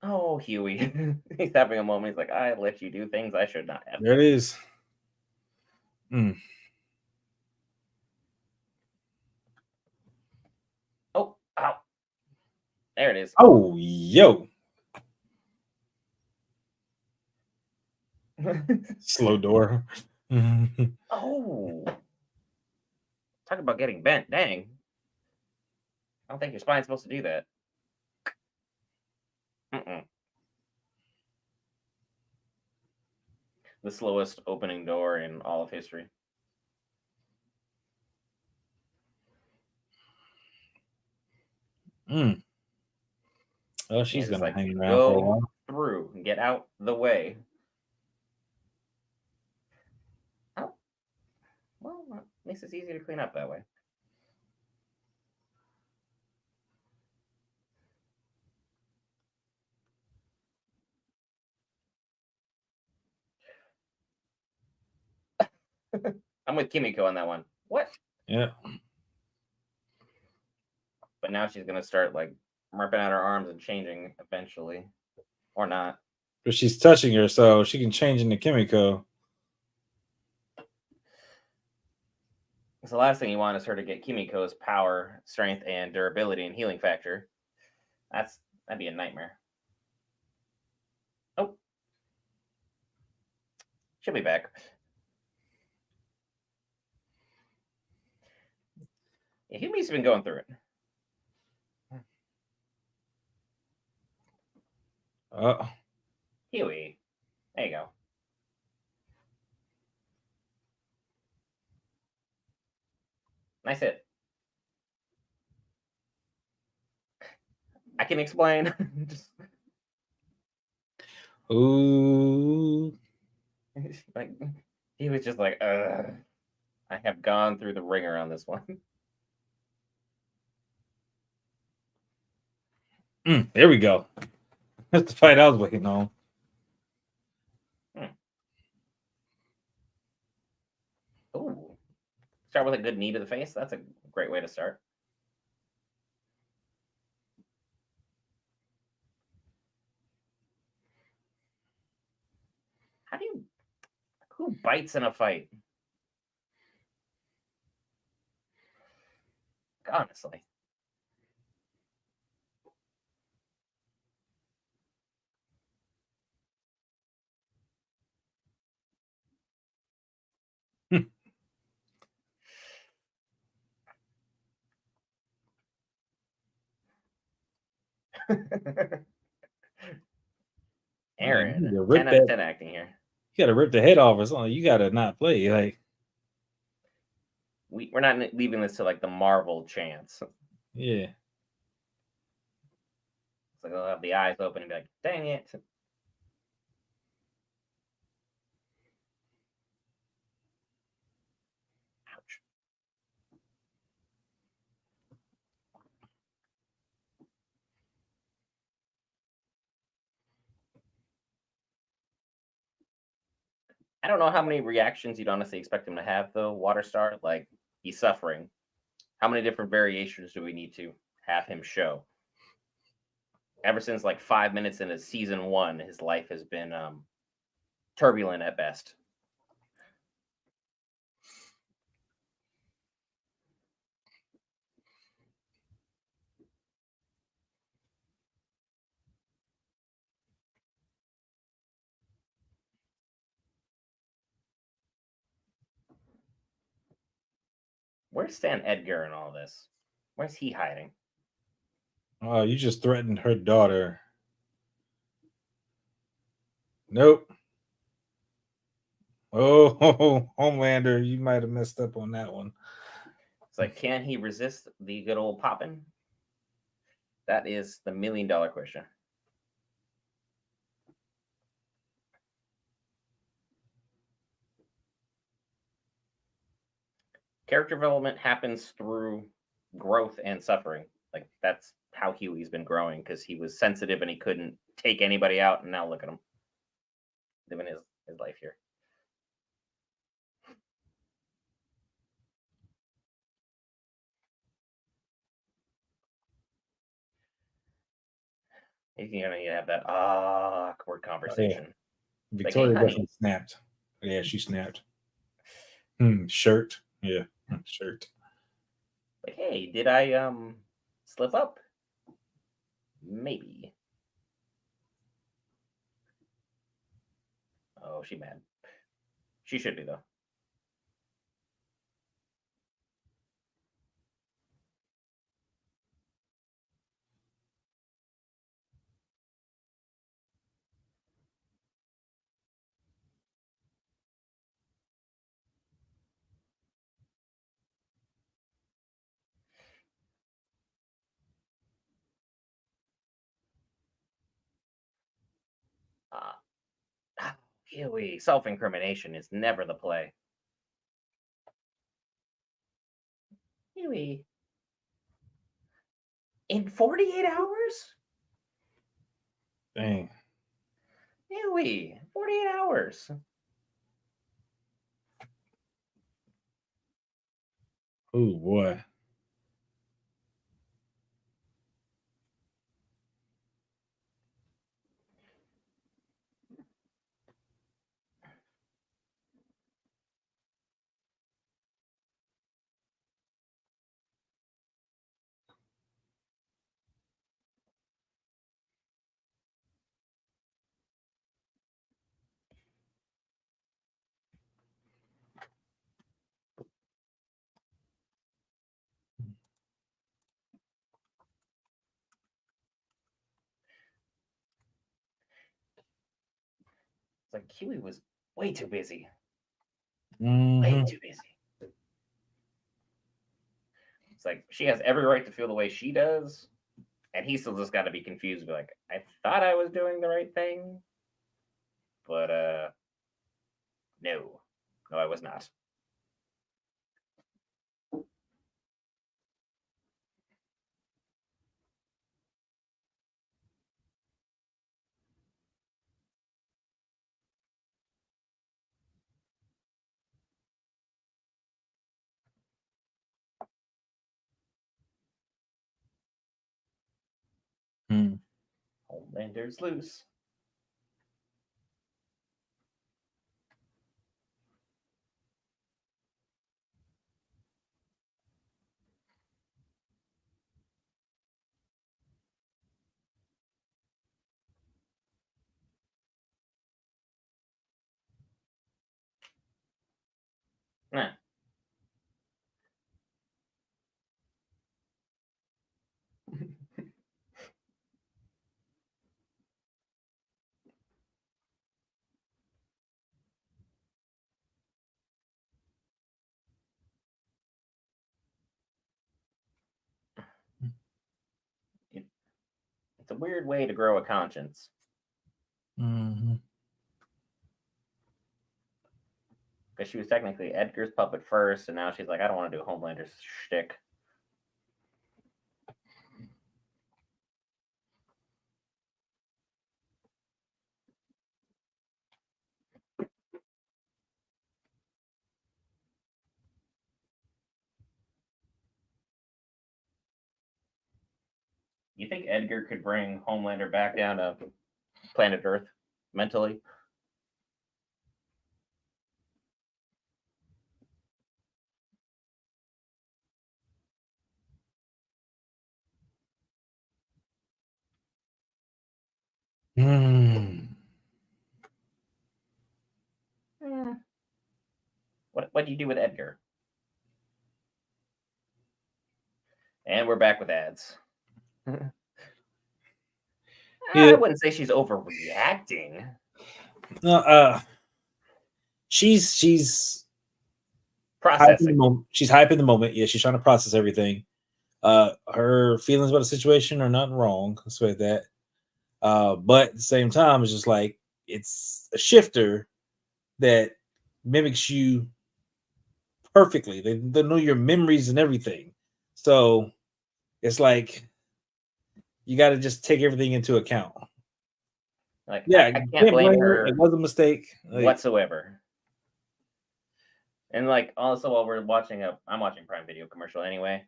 Speaker 1: Oh, Huey. He's having a moment. He's like, I let you do things I should not have
Speaker 2: There it
Speaker 1: done.
Speaker 2: is. Mm.
Speaker 1: Oh, ow. There it is.
Speaker 2: Oh, yo. Slow door.
Speaker 1: Oh, talk about getting bent. Dang. I don't think your spine's supposed to do that. Mm-mm. The slowest opening door in all of history.
Speaker 2: Mm. Oh,
Speaker 1: Yeah,
Speaker 2: she's
Speaker 1: just
Speaker 2: gonna
Speaker 1: like
Speaker 2: hang around for a
Speaker 1: go
Speaker 2: while.
Speaker 1: through and get out the way. Oh, well, at least it's easy to clean up that way. I'm with Kimiko on that one. What?
Speaker 2: Yeah.
Speaker 1: But now she's gonna start like ripping out her arms and changing eventually, or not.
Speaker 2: But she's touching her, so she can change into Kimiko.
Speaker 1: So the last thing you want is her to get Kimiko's power, strength, and durability and healing factor. That'd be a nightmare. Oh, she'll be back. Yeah, Humi's been going through it.
Speaker 2: Oh.
Speaker 1: Huey, there you go. Nice hit. I can explain. Just,
Speaker 2: Ooh.
Speaker 1: like he was just like, ugh. I have gone through the ringer on this one.
Speaker 2: There we go. That's the fight I was waiting on.
Speaker 1: Hmm. Ooh. Start with a good knee to the face. That's a great way to start. How do you who bites in a fight? Honestly.
Speaker 2: Man,
Speaker 1: Aaron,
Speaker 2: you
Speaker 1: 10
Speaker 2: rip
Speaker 1: out of
Speaker 2: that.
Speaker 1: 10 acting here.
Speaker 2: You gotta rip the head off or something. You gotta not play. Like,
Speaker 1: We're not leaving this to like the Marvel chance.
Speaker 2: yeah.
Speaker 1: It's like they'll have the eyes open and be like, dang it. Ouch. I don't know how many reactions you'd honestly expect him to have, though, Water Star. Like, he's suffering. How many different variations do we need to have him show? Ever since like 5 minutes into season one, his life has been turbulent at best. Where's Stan Edgar in all this? Where's he hiding?
Speaker 2: Oh, you just threatened her daughter. Nope. Oh, Homelander, you might have messed up on that one.
Speaker 1: It's like, can he resist the good old poppin'? That is the $1,000,000 question. Character development happens through growth and suffering. Like that's how Huey's been growing because he was sensitive and he couldn't take anybody out, and now look at him living his life here. He's gonna need to have that awkward conversation. Like, hey,
Speaker 2: Victoria
Speaker 1: honey.
Speaker 2: definitely snapped. Yeah, she snapped. Shirt. Yeah, shirt.
Speaker 1: Like, hey, did I slip up? Maybe. Oh, she mad. She should be though. Huey, self-incrimination is never the play. Huey, in 48 hours?
Speaker 2: Dang.
Speaker 1: Huey, 48 hours.
Speaker 2: Oh boy.
Speaker 1: It's like Huey was way too busy. Way
Speaker 2: Mm-hmm.
Speaker 1: too busy. It's like she has every right to feel the way she does, and he still just got to be confused. Be like, I thought I was doing the right thing, but no, no, I was not.
Speaker 2: Mm.
Speaker 1: Homelander's loose. Nah. It, it's a weird way to grow a conscience.
Speaker 2: Mm-hmm.
Speaker 1: Because she was technically Edgar's puppet first, and now she's like, I don't want to do Homelander's shtick. You think Edgar could bring Homelander back down to planet Earth mentally?
Speaker 2: Mm.
Speaker 1: Eh. What do you do with Edgar? And we're back with ads.
Speaker 2: Yeah.
Speaker 1: I wouldn't say she's overreacting.
Speaker 2: She's hyping the
Speaker 1: Processing.
Speaker 2: moment. She's hyping the moment. Yeah, she's trying to process everything. Her feelings about the situation are not wrong. Let's say that. But at the same time, it's just like it's a shifter that mimics you perfectly. They know your memories and everything. So it's like you got to just take everything into account.
Speaker 1: Like
Speaker 2: Yeah,
Speaker 1: I
Speaker 2: you
Speaker 1: can't
Speaker 2: can't
Speaker 1: blame
Speaker 2: blame her. It
Speaker 1: her
Speaker 2: was a mistake. Like,
Speaker 1: whatsoever. And like also while we're watching I'm watching Prime Video commercial anyway.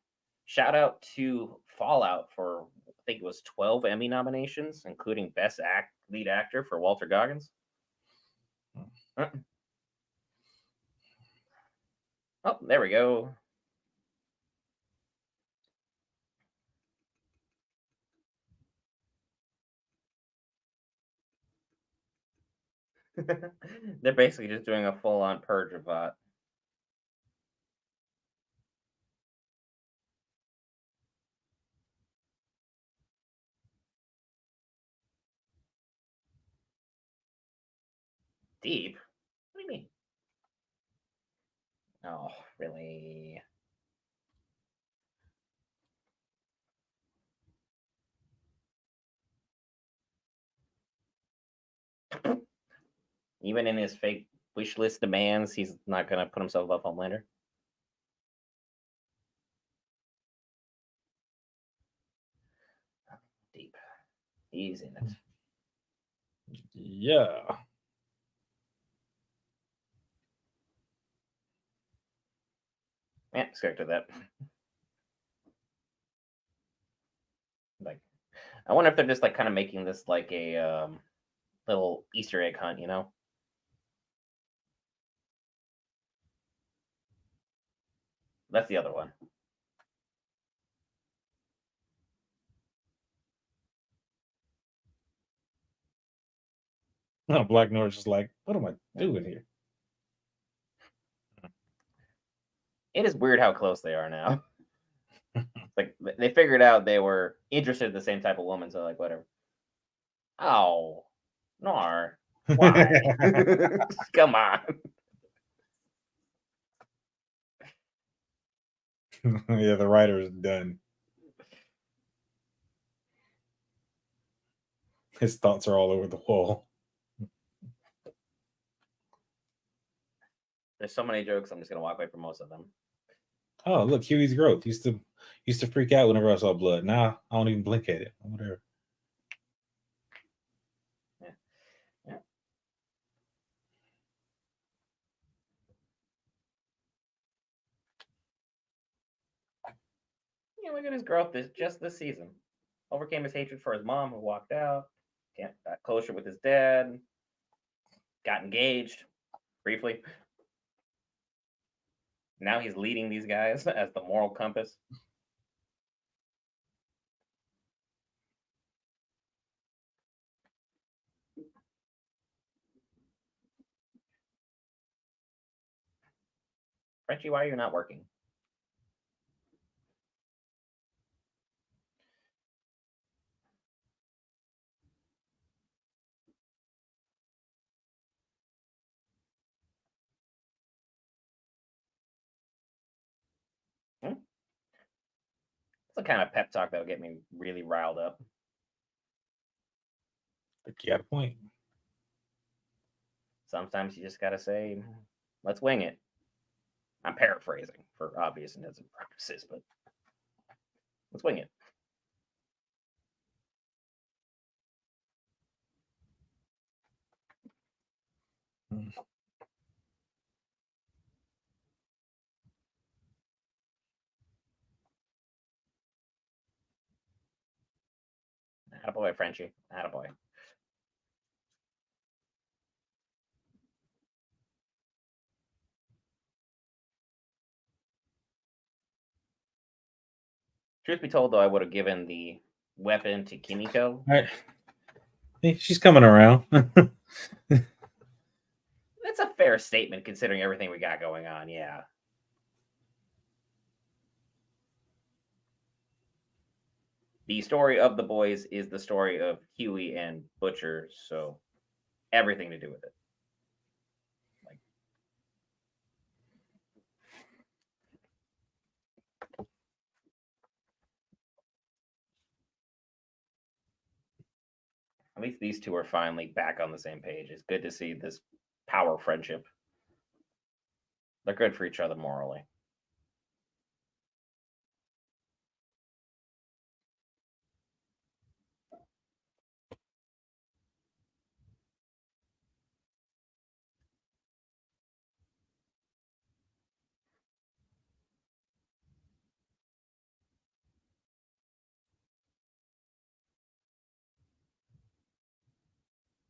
Speaker 1: Shout out to Fallout for I think it was 12 Emmy nominations, including Best Lead Actor for Walter Goggins. Oh, there we go. They're basically just doing a full-on purge of bot. Deep? What do you mean? Oh, really? Even in his fake wish list demands, he's not gonna put himself above Homelander. Deep. He's in it.
Speaker 2: yeah.
Speaker 1: Yeah, scared to that. Like, I wonder if they're just like kind of making this like a little Easter egg hunt, you know? That's the other one.
Speaker 2: No, Black Noir's just like, what am I doing here?
Speaker 1: It is weird how close they are now. Like they figured out they were interested in the same type of woman, so like whatever. Oh, Nar, why? Come on.
Speaker 2: Yeah, the writer is done. His thoughts are all over the wall.
Speaker 1: There's so many jokes. I'm just gonna walk away from most of them.
Speaker 2: Oh, look, Huey's growth. Used to freak out whenever I saw blood. Now I don't even blink at it. Whatever.
Speaker 1: Yeah. Yeah. Yeah, look at his growth just this season. Overcame his hatred for his mom, who walked out. Got closer with his dad. Got engaged briefly. Now he's leading these guys as the moral compass. Frenchie, why are you not working? Hmm? It's the kind of pep talk that would get me really riled up.
Speaker 2: But you got a point.
Speaker 1: Sometimes you just gotta say, let's wing it. I'm paraphrasing for obvious and innocent purposes, but let's wing it. Attaboy, Frenchie. Attaboy. Truth be told, though, I would have given the weapon to Kimiko.
Speaker 2: All right. Hey, she's coming around.
Speaker 1: That's a fair statement considering everything we got going on, yeah. The story of the boys is the story of Huey and Butcher, so everything to do with it. Like, at least these two are finally back on the same page. It's good to see this power friendship. They're good for each other morally.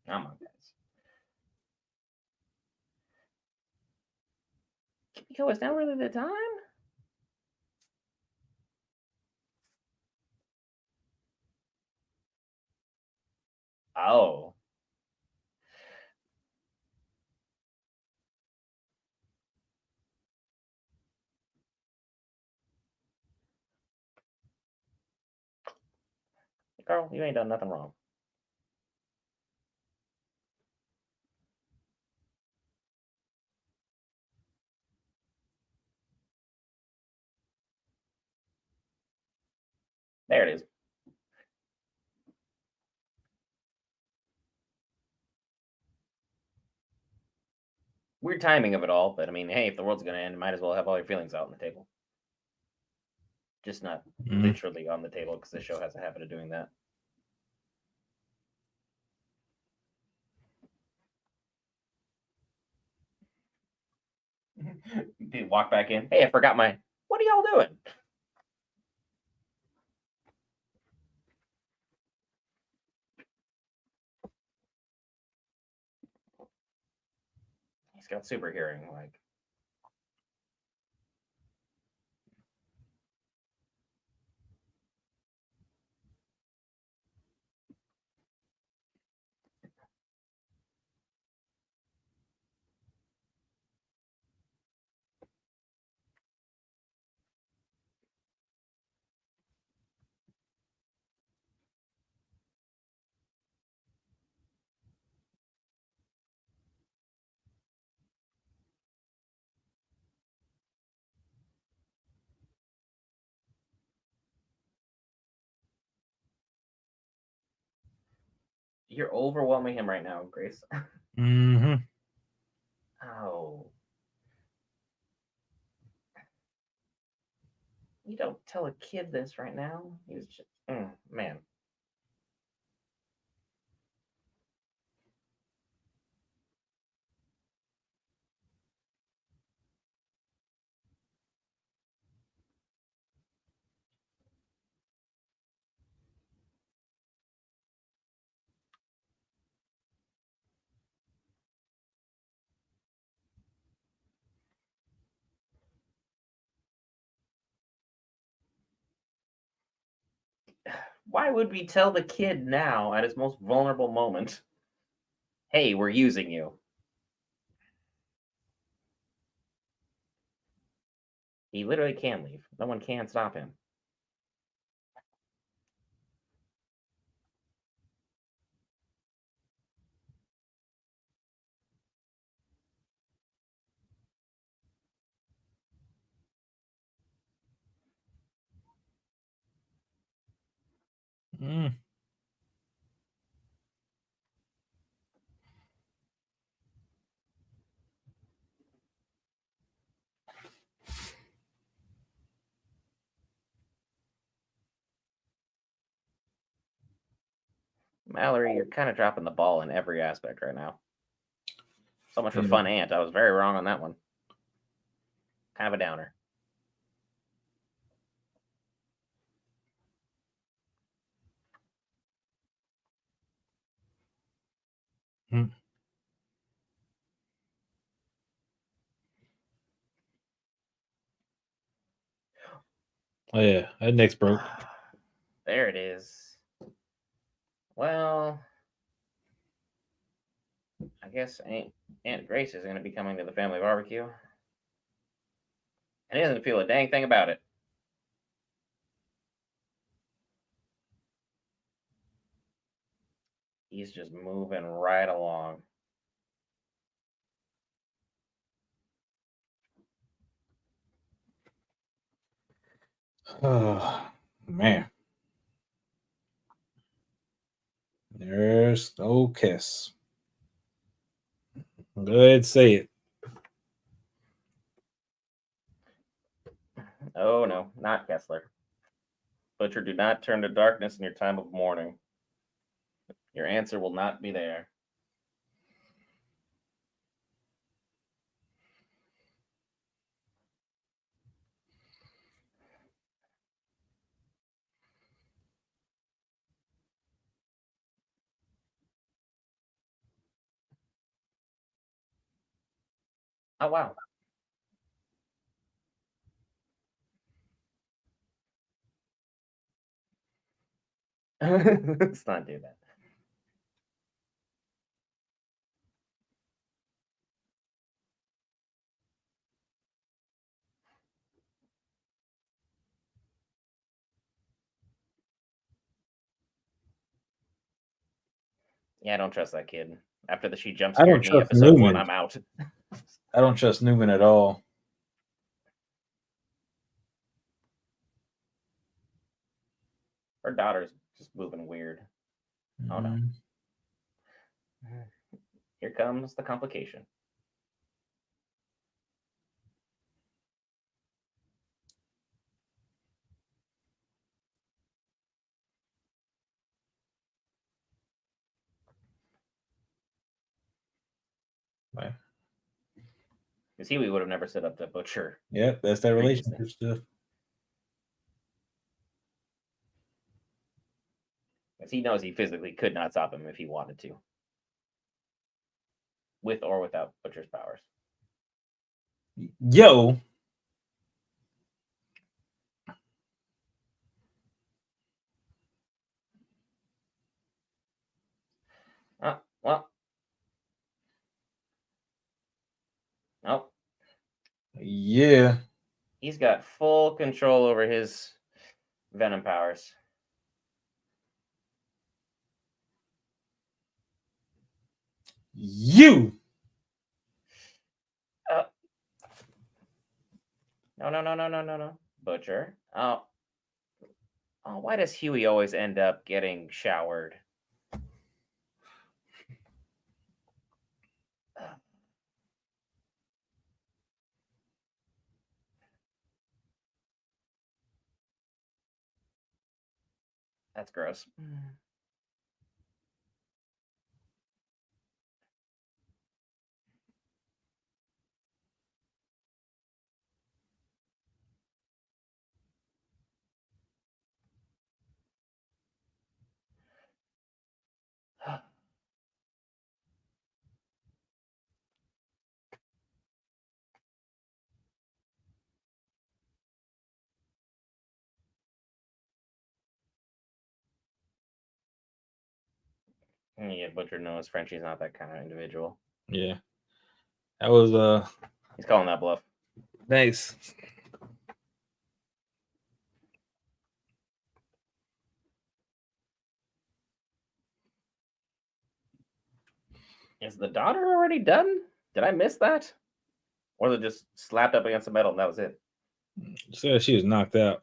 Speaker 1: Come on, guys. Kimiko, is now really the time? Oh. Girl, you ain't done nothing wrong. There it is. Weird timing of it all, but I mean, hey, if the world's gonna end, you might as well have all your feelings out on the table. Just not literally on the table, because the show has a habit of doing that. They walk back in. Hey, I forgot my. What are y'all doing? He's got super hearing. Like, you're overwhelming him right now, Grace.
Speaker 2: Mm-hmm.
Speaker 1: Oh. You don't tell a kid this right now. He's just, man. Why would we tell the kid now at his most vulnerable moment, hey, we're using you? He literally can leave. No one can stop him.
Speaker 2: Mm.
Speaker 1: Mallory, you're kind of dropping the ball in every aspect right now. So much for
Speaker 2: Yeah.
Speaker 1: Fun Ant. I was very wrong on that one. Kind of a downer.
Speaker 2: Mm. Oh yeah, that neck's broke.
Speaker 1: There it is. Well, I guess Aunt Grace is going to be coming to the family barbecue. And he doesn't feel a dang thing about it. He's just moving right along.
Speaker 2: Oh man. There's no kiss. Go ahead, say it.
Speaker 1: Oh no, not Kessler. Butcher, do not turn to darkness in your time of mourning. Your answer will not be there. Oh wow. Let's not do that. Yeah, I don't trust that kid. After she jump
Speaker 2: I don't
Speaker 1: scared me
Speaker 2: trust
Speaker 1: episode one,
Speaker 2: Newman.
Speaker 1: I'm out.
Speaker 2: I don't trust Newman at all.
Speaker 1: Her daughter's just moving weird. Oh no.
Speaker 2: Mhm.
Speaker 1: Here comes the complication.
Speaker 2: Right.
Speaker 1: Because he would have never set up to Butcher
Speaker 2: Yeah, that's that
Speaker 1: previously.
Speaker 2: relationship stuff.
Speaker 1: Because he knows he physically could not stop him if he wanted to. With or without Butcher's powers.
Speaker 2: Yo,
Speaker 1: Well. Nope.
Speaker 2: yeah,
Speaker 1: He's got full control over his venom powers.
Speaker 2: you.
Speaker 1: Uh, no. Butcher. Oh, why does Huey always end up getting showered? Uh, That's gross. Yeah, Butcher knows Frenchie's not that kind of individual.
Speaker 2: Yeah, that was
Speaker 1: He's calling that bluff.
Speaker 2: nice.
Speaker 1: Is the daughter already done? Did I miss that? Or they just slapped up against the metal and that was it?
Speaker 2: Said she was knocked out.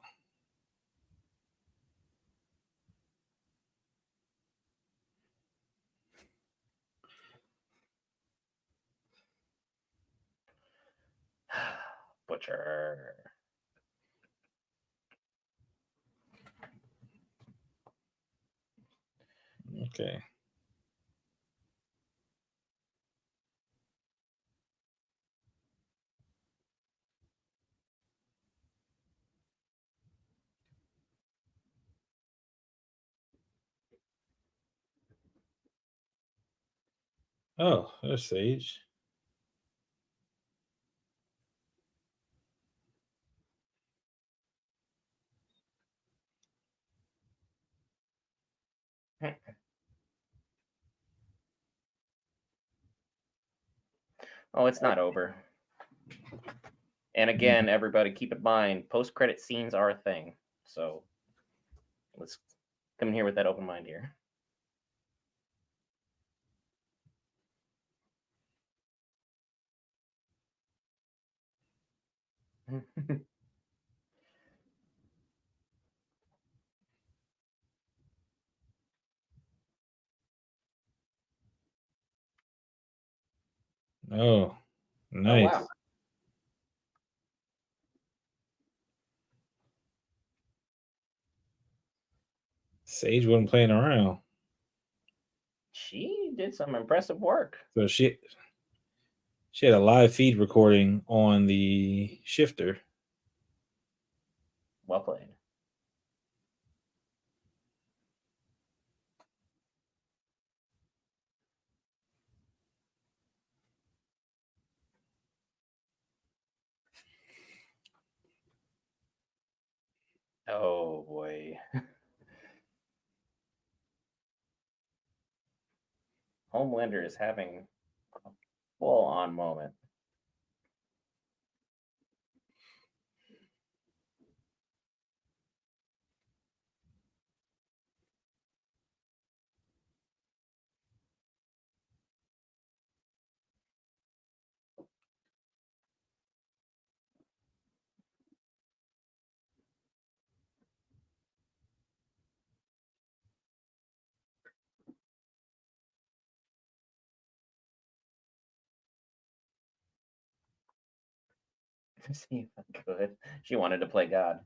Speaker 1: Butcher.
Speaker 2: Okay. Oh, there's Sage.
Speaker 1: Oh, it's not over. And again, everybody keep in mind, post-credit scenes are a thing. So let's come in here with that open mind here.
Speaker 2: Oh,
Speaker 1: Oh
Speaker 2: nice.
Speaker 1: wow.
Speaker 2: Sage wasn't playing around.
Speaker 1: She did some impressive work.
Speaker 2: So she had a live feed recording on the shifter.
Speaker 1: Well played. Oh boy. Homelander is having a full on moment. To see if I could. She wanted to play God.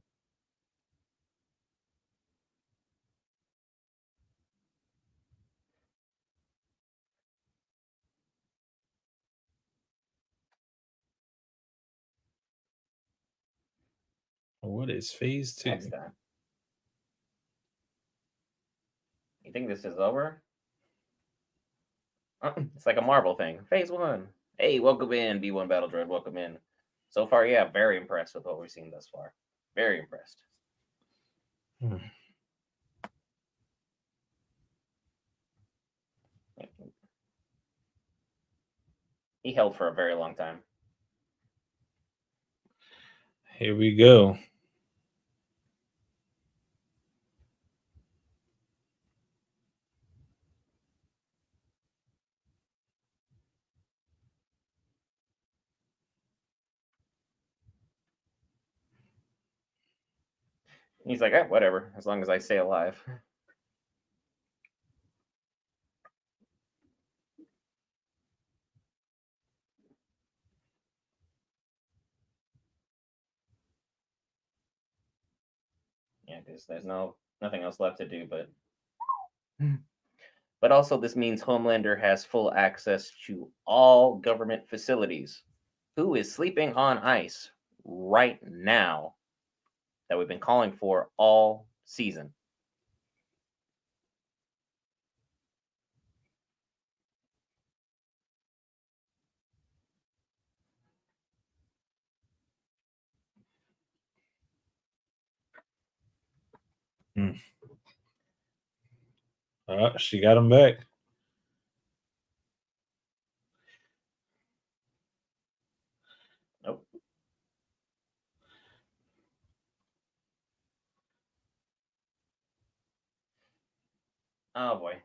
Speaker 2: What is phase 2?
Speaker 1: Next time. You think this is over? It's like a Marvel thing. Phase 1. Hey, welcome in, B1 Battle Droid. Welcome in. So far, yeah, very impressed with what we've seen thus far. Very impressed.
Speaker 2: Hmm.
Speaker 1: He held for a very long time.
Speaker 2: Here we go.
Speaker 1: He's like, whatever, as long as I stay alive. Yeah, because there's nothing else left to do, but also this means Homelander has full access to all government facilities. Who is sleeping on ice right now that we've been calling for all season?
Speaker 2: Hmm. She got him back.
Speaker 1: Nope. Oh boy.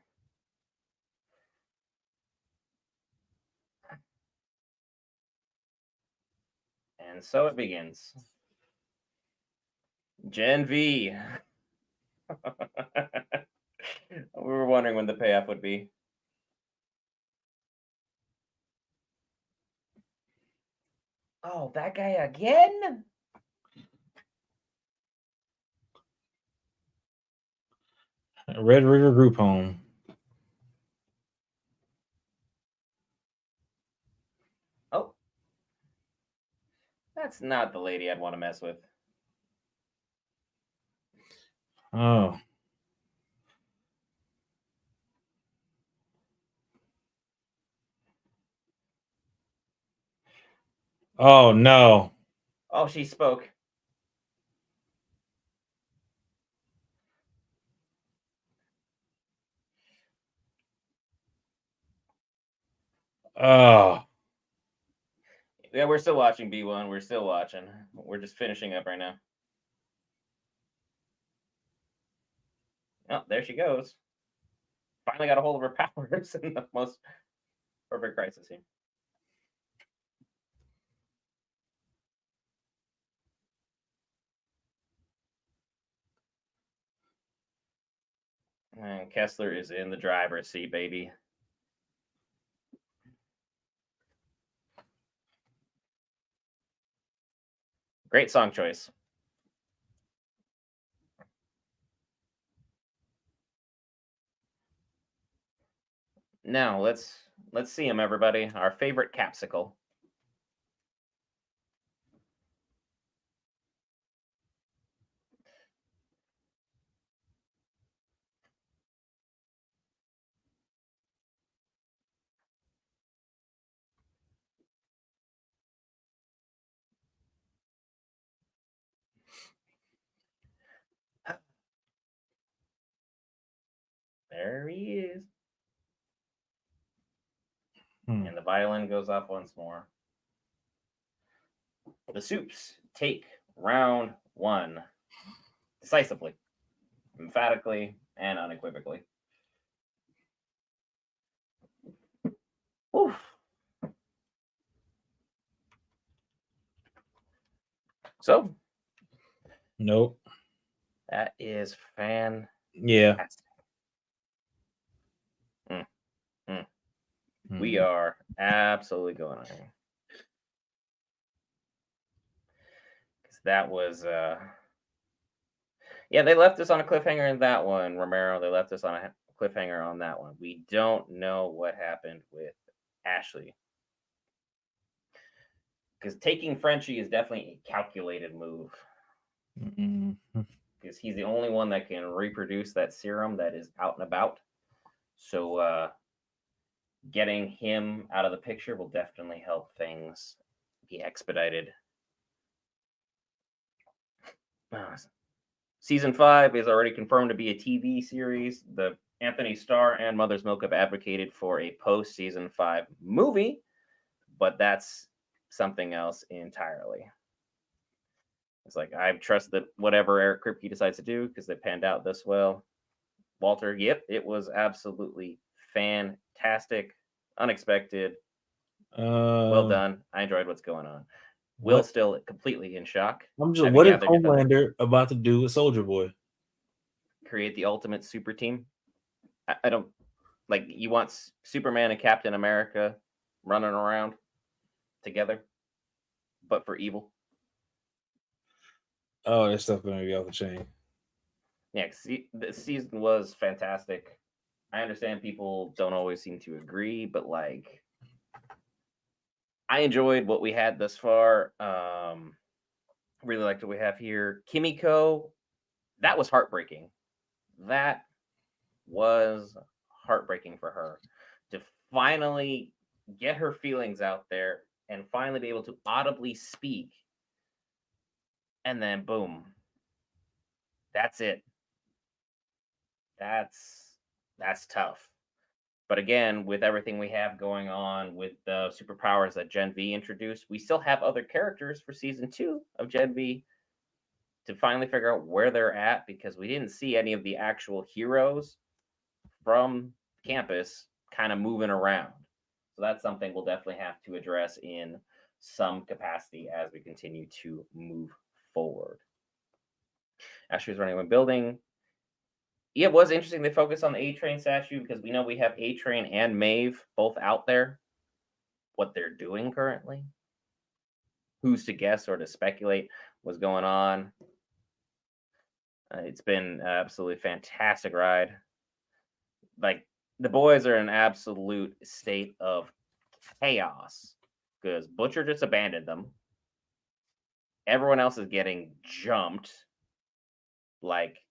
Speaker 1: And so it begins. Gen V. We were wondering when the payoff would be. Oh, that guy again?
Speaker 2: Red River Group Home.
Speaker 1: Oh, that's not the lady I'd want to mess with.
Speaker 2: Oh. Oh no.
Speaker 1: Oh, she spoke.
Speaker 2: Oh.
Speaker 1: Yeah, we're still watching B1. We're still watching. We're just finishing up right now. Oh, there she goes. Finally got a hold of her powers in the most perfect crisis here. And Kessler is in the driver's seat, baby. Great song choice. Now let's see him, everybody. Our favorite capsicle. There he is. And the violin goes off once more. The Soups take round 1 decisively, emphatically, and unequivocally. Oof. So,
Speaker 2: nope.
Speaker 1: That is fan.
Speaker 2: Yeah.
Speaker 1: We are absolutely going on here. Because that was, yeah, they left us on a cliffhanger in that one, Romero. They left us on a cliffhanger on that one. We don't know what happened with Ashley. Because taking Frenchie is definitely a calculated move. Because he's the only one that can reproduce that serum that is out and about. So getting him out of the picture will definitely help things be expedited. Season 5 is already confirmed to be a TV series. The Anthony Starr and Mother's Milk have advocated for a post-season 5 movie, but that's something else entirely. It's like, I trust that whatever Eric Kripke decides to do, because they panned out this well. Walter, yep, it was absolutely fantastic, unexpected, well done. I enjoyed what's going on. Will still completely in shock.
Speaker 2: What is Homelander about to do with Soldier Boy?
Speaker 1: Create the ultimate super team. I don't like. You want Superman and Captain America running around together, but for evil.
Speaker 2: Oh, that stuff gonna be off the chain.
Speaker 1: Yeah, the season was fantastic. I understand people don't always seem to agree, but like, I enjoyed what we had thus far. Really liked what we have here. Kimiko, that was heartbreaking. That was heartbreaking for her to finally get her feelings out there and finally be able to audibly speak. And then boom. That's it. That's tough. But again, with everything we have going on with the superpowers that Gen V introduced, we still have other characters for season 2 of Gen V to finally figure out where they're at, because we didn't see any of the actual heroes from campus kind of moving around. So that's something we'll definitely have to address in some capacity as we continue to move forward. Ashley's running one building. Yeah, it was interesting they focused on the A-Train statue, because we know we have A-Train and Maeve both out there. What they're doing currently. Who's to guess or to speculate what's going on? It's been an absolutely fantastic ride. Like, the boys are in absolute state of chaos because Butcher just abandoned them. Everyone else is getting jumped. Like,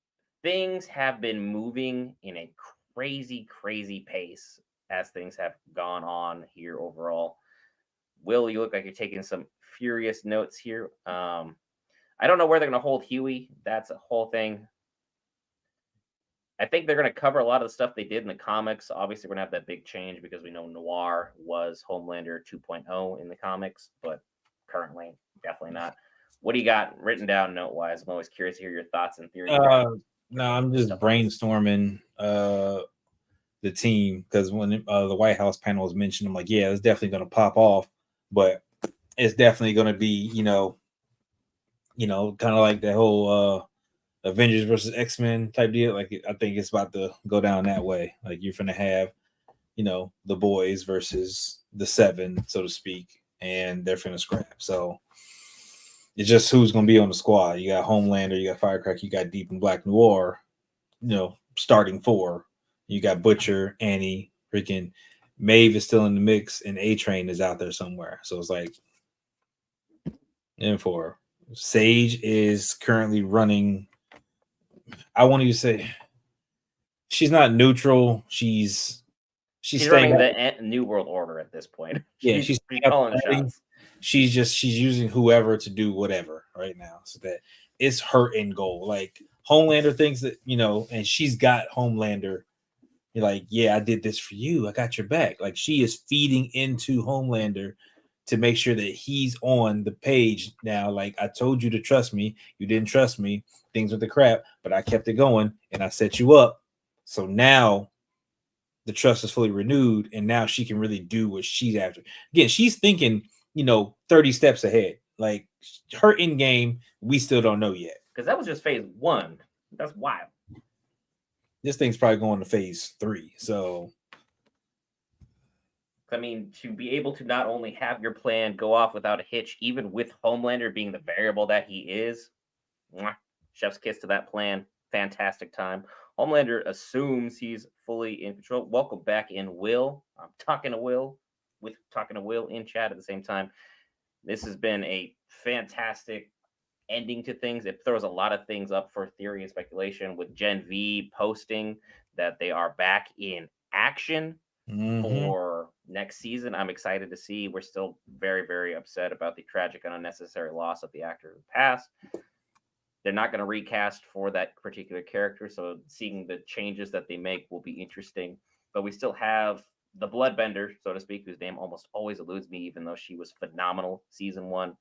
Speaker 1: things have been moving in a crazy, crazy pace as things have gone on here overall. Will, you look like you're taking some furious notes here. I don't know where they're going to hold Huey. That's a whole thing. I think they're going to cover a lot of the stuff they did in the comics. Obviously, we're going to have that big change because we know Noir was Homelander 2.0 in the comics, but currently, definitely not. What do you got written down note-wise? I'm always curious to hear your thoughts and theories.
Speaker 2: No, I'm just brainstorming the team, because when the White House panel was mentioned, I'm like, yeah, it's definitely going to pop off, but it's definitely going to be, kind of like that whole Avengers versus X-Men type deal. Like I think it's about to go down that way. Like you're gonna have, the boys versus the seven, so to speak, and they're finna scrap. So it's just who's gonna be on the squad. You got Homelander, you got Firecracker, you got Deep and Black Noir, starting four. You got Butcher, Annie, freaking Maeve is still in the mix, and A Train is out there somewhere. So it's like, and for Sage is currently running. I wanted to say she's not neutral. She's
Speaker 1: She's
Speaker 2: staying
Speaker 1: running
Speaker 2: out.
Speaker 1: the New World Order at this point.
Speaker 2: Yeah,
Speaker 1: she's
Speaker 2: she's
Speaker 1: she's
Speaker 2: staying out
Speaker 1: calling
Speaker 2: the
Speaker 1: the
Speaker 2: fighting.
Speaker 1: shots.
Speaker 2: She's using whoever to do whatever right now, so that it's her end goal. Like Homelander thinks that and she's got Homelander. You're like, yeah, I did this for you. I got your back. Like she is feeding into Homelander to make sure that he's on the page now. Like I told you to trust me, you didn't trust me. Things with the crap, but I kept it going and I set you up. So now the trust is fully renewed, and now she can really do what she's after. Again, she's thinking, 30 steps ahead. Like her end game, we still don't know yet.
Speaker 1: Because that was just phase 1. That's wild.
Speaker 2: This thing's probably going to phase 3. So
Speaker 1: I mean, to be able to not only have your plan go off without a hitch, even with Homelander being the variable that he is, chef's kiss to that plan. Fantastic time. Homelander assumes he's fully in control. Welcome back in, Will. I'm talking to Will, in chat at the same time. This has been a fantastic ending to things. It throws a lot of things up for theory and speculation, with Gen V posting that they are back in action for next season. I'm excited to see. We're still very, very upset about the tragic and unnecessary loss of the actor who passed. They're not going to recast for that particular character, so seeing the changes that they make will be interesting. But we still have the Bloodbender, so to speak, whose name almost always eludes me, even though she was phenomenal season 1.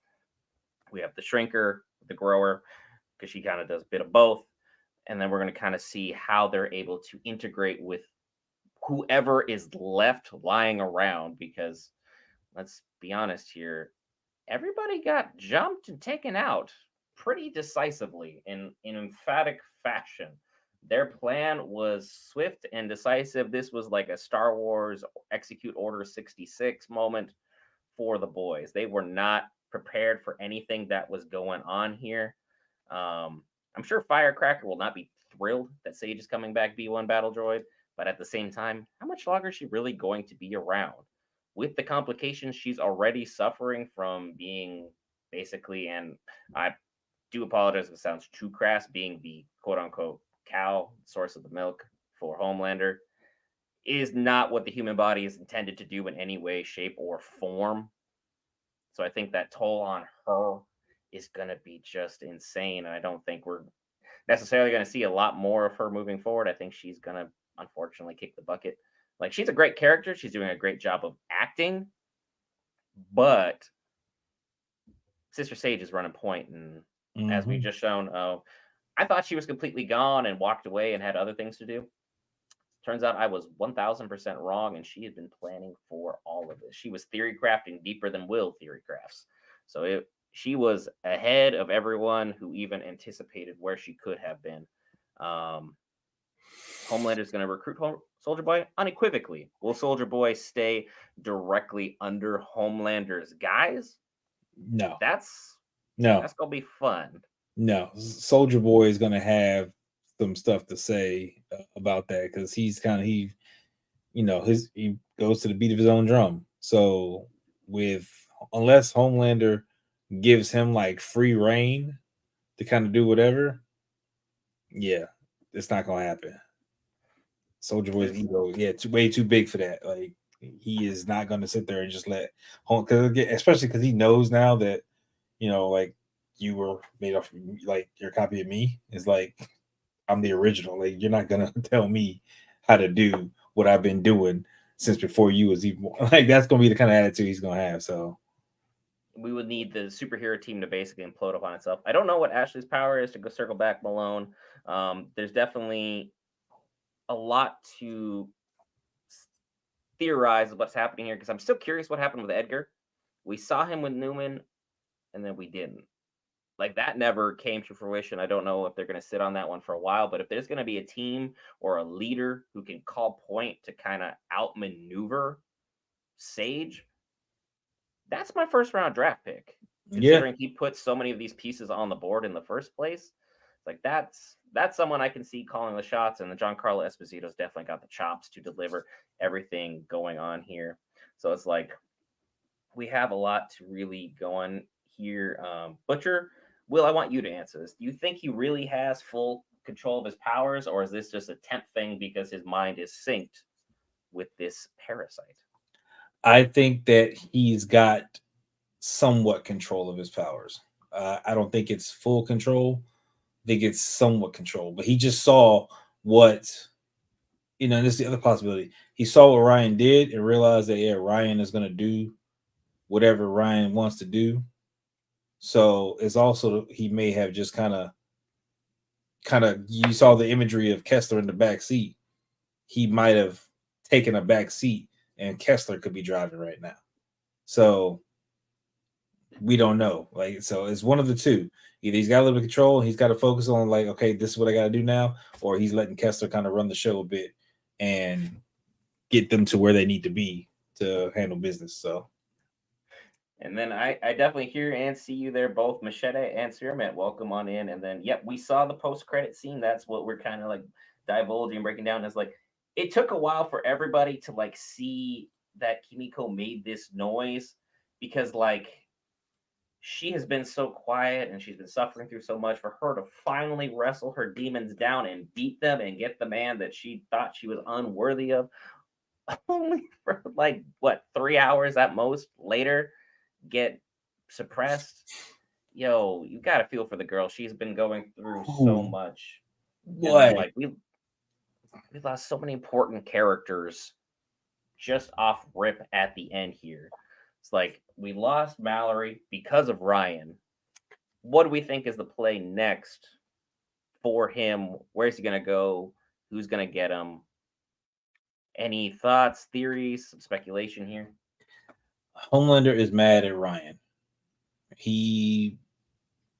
Speaker 1: We have the Shrinker, the Grower, because she kind of does a bit of both. And then we're going to kind of see how they're able to integrate with whoever is left lying around, because let's be honest here, everybody got jumped and taken out pretty decisively in emphatic fashion. Their plan was swift and decisive. This was like a Star Wars execute order 66 moment for the boys. They were not prepared for anything that was going on here. I'm sure Firecracker will not be thrilled that Sage is coming back B1 Battle Droid, but at the same time, how much longer is she really going to be around? With the complications she's already suffering from being basically, and I do apologize if it sounds too crass, being the quote unquote cow, source of the milk for Homelander, is not what the human body is intended to do in any way, shape, or form. So I think that toll on her is going to be just insane. And I don't think we're necessarily going to see a lot more of her moving forward. I think she's going to unfortunately kick the bucket. Like, she's a great character. She's doing a great job of acting, but Sister Sage is running point. And as we've just shown, I thought she was completely gone and walked away and had other things to do. Turns out I was 1000% wrong, and she had been planning for all of this. She was theory crafting deeper than Will theory crafts. So she was ahead of everyone who even anticipated where she could have been. Homelander is going to recruit Soldier Boy unequivocally. Will Soldier Boy stay directly under Homelander's guise?
Speaker 2: No.
Speaker 1: That's
Speaker 2: No.
Speaker 1: going to be fun.
Speaker 2: No. Soldier Boy is going to have some stuff to say about that, because he's kind of he goes to the beat of his own drum. So unless Homelander gives him like free reign to kind of do whatever, yeah, it's not gonna happen. Soldier Boy's ego, way too big for that. Like he is not gonna sit there and just let especially because he knows now that like you were made off, like your copy of me is like I'm the original. Like you're not gonna tell me how to do what I've been doing since before you was even like. That's gonna be the kind of attitude he's gonna have. So
Speaker 1: we would need the superhero team to basically implode upon itself. I don't know what Ashley's power is, to go circle back, Malone. There's definitely a lot to theorize of what's happening here, because I'm still curious what happened with Edgar. We saw him with Newman, and then we didn't. like that never came to fruition. I don't know if they're going to sit on that one for a while, but if there's going to be a team or a leader who can call point to kind of outmaneuver Sage, that's my first round draft pick.
Speaker 2: Yeah,
Speaker 1: Considering he put so many of these pieces on the board in the first place, like that's someone I can see calling the shots. And the Giancarlo Esposito's definitely got the chops to deliver everything going on here. So it's like we have a lot to really go on here. Butcher, Will, I want you to answer this. Do you think he really has full control of his powers, or is this just a temp thing because his mind is synced with this parasite?
Speaker 2: I think that he's got somewhat control of his powers. I don't think it's full control. I think it's somewhat control, but he just saw what this is the other possibility. He saw what Ryan did and realized that Ryan is going to do whatever Ryan wants to do. So it's also he may have just kind of you saw the imagery of Kessler in the back seat. He might have taken a back seat and Kessler could be driving right now. So we don't know. Like, so it's one of the two. Either he's got a little bit of control and he's got to focus on like, okay, this is what I got to do now, or he's letting Kessler kind of run the show a bit and get them to where they need to be to handle business. So
Speaker 1: And then I definitely hear and see you there, both Machete and Spearmint. Welcome on in. And then, yep, we saw the post credit scene. That's what we're kind of like divulging, breaking down. Is like it took a while for everybody to like see that Kimiko made this noise because like she has been so quiet and she's been suffering through so much. For her to finally wrestle her demons down and beat them and get the man that she thought she was unworthy of, only for like what 3 hours at most later get suppressed. Yo, you gotta feel for the girl. She's been going through so
Speaker 2: ooh,
Speaker 1: much. And then
Speaker 2: what?
Speaker 1: like we lost so many important characters just off rip at the end here. It's like we lost Mallory because of Ryan. What do we think is the play next for him? Where's he gonna go? Who's gonna get him? Any thoughts, theories, some speculation here?
Speaker 2: Homelander is mad at Ryan. He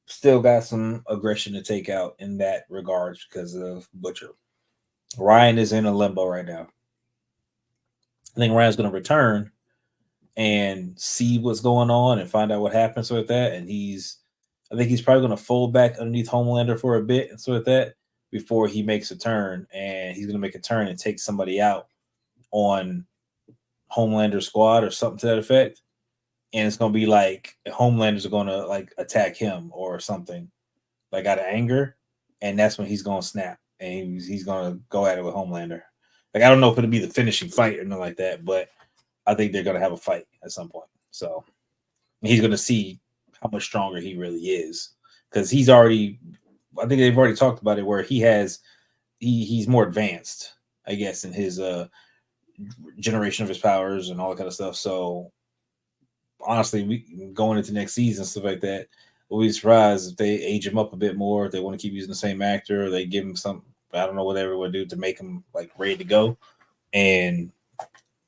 Speaker 2: still got some aggression to take out in that regards because of Butcher. Ryan is in a limbo right now. I think Ryan's going to return and see what's going on and find out what happens with that. And I think he's probably going to fold back underneath Homelander for a bit and sort of that before he makes a turn. And he's going to make a turn and take somebody out on Homelander squad or something to that effect. And it's going to be like Homelanders are going to like attack him or something, like out of anger. And that's when he's going to snap and he's going to go at it with Homelander. Like, I don't know if it'll be the finishing fight or nothing like that, but I think they're going to have a fight at some point. So he's going to see how much stronger he really is because I think they've already talked about it where he's more advanced, I guess, in his generation of his powers and all that kind of stuff. So honestly, we going into next season, stuff like that, we'll be surprised if they age him up a bit more, if they want to keep using the same actor, or they give him some, I don't know what everyone do to make him like ready to go. And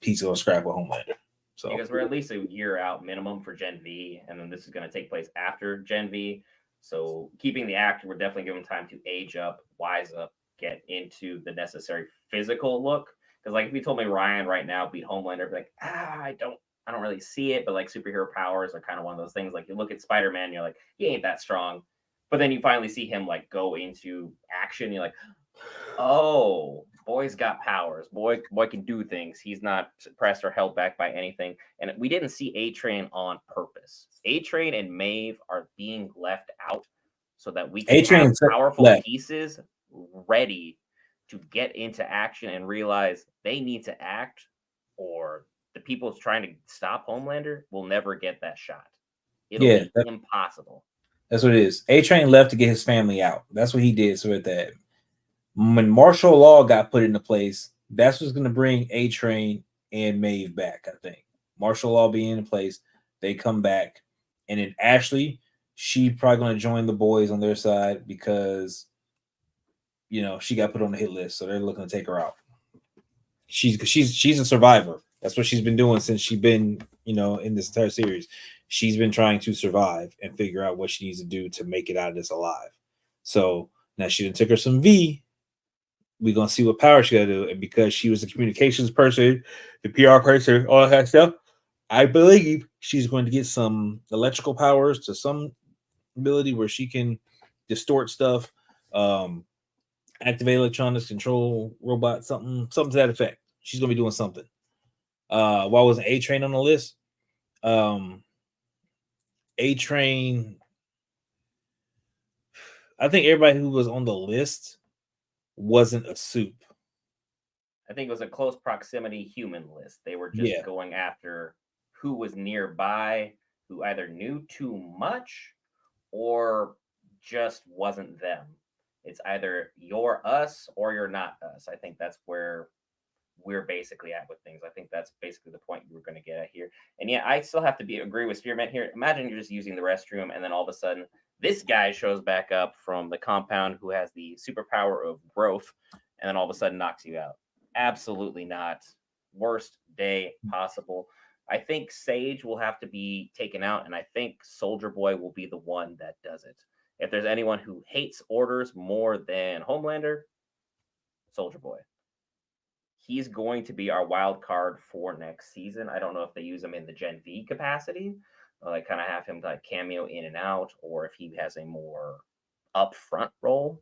Speaker 2: he's gonna scrap with Homelander. So
Speaker 1: Because we're at least a year out minimum for Gen V, and then this is going to take place after Gen V. So keeping the actor, we're definitely giving time to age up, wise up, get into the necessary physical look. Because like if you told me Ryan right now beat Homelander, I'd be like, I don't really see it. But like superhero powers are kind of one of those things. Like you look at Spider-Man, you're like, he ain't that strong. But then you finally see him like go into action. You're like, oh, boy's got powers. Boy can do things. He's not suppressed or held back by anything. And we didn't see A Train on purpose. A Train and Maeve are being left out so that we can
Speaker 2: A
Speaker 1: have
Speaker 2: Train
Speaker 1: powerful
Speaker 2: left.
Speaker 1: pieces ready to get into action and realize they need to act, or the people trying to stop Homelander will never get that shot. It'll
Speaker 2: Yeah,
Speaker 1: be impossible.
Speaker 2: that's what it is. A Train left to get his family out. That's what he did. So with that, when martial law got put into place, that's what's going to bring A Train and Maeve back. I think martial law being in place, they come back, and then Ashley, she probably going to join the boys on their side because she got put on the hit list, so they're looking to take her out. She's a survivor. That's what she's been doing since she's been in this entire series. she's been trying to survive and figure out what she needs to do to make it out of this alive. So now she done took her some V. We're gonna see what power she gotta do. And because she was the communications person, the PR person, all that stuff, I believe she's going to get some electrical powers to some ability where she can distort stuff, um, activate electronics, control robots, something to that effect. She's gonna be doing something. Why wasn't A Train on the list? Um, A Train. I think everybody who was on the list wasn't a soup.
Speaker 1: I think it was a close proximity human list. They were just
Speaker 2: Yeah,
Speaker 1: going after who was nearby, who either knew too much or just wasn't them. It's either you're us or you're not us. I think that's where we're basically at with things. I think that's basically the point you were going to get at here. And yeah, I still have to agree with Spearman here. Imagine you're just using the restroom, and then all of a sudden, this guy shows back up from the compound who has the superpower of growth, and then all of a sudden knocks you out. Absolutely not. Worst day possible. I think Sage will have to be taken out, and I think Soldier Boy will be the one that does it. If there's anyone who hates orders more than Homelander, Soldier Boy. He's going to be our wild card for next season. I don't know if they use him in the Gen V capacity, like kind of have him like cameo in and out, or if he has a more upfront role.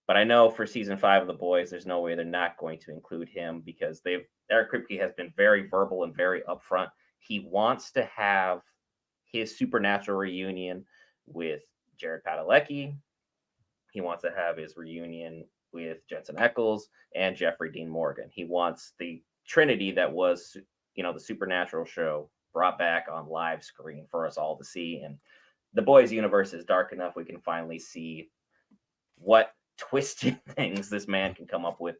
Speaker 1: But I know for season 5 of The Boys, there's no way they're not going to include him because Eric Kripke has been very verbal and very upfront. He wants to have his supernatural reunion with Jared Padalecki. He wants to have his reunion with Jensen Ackles and Jeffrey Dean Morgan. He wants the trinity that was, the Supernatural show brought back on live screen for us all to see. And the Boys universe is dark enough we can finally see what twisted things this man can come up with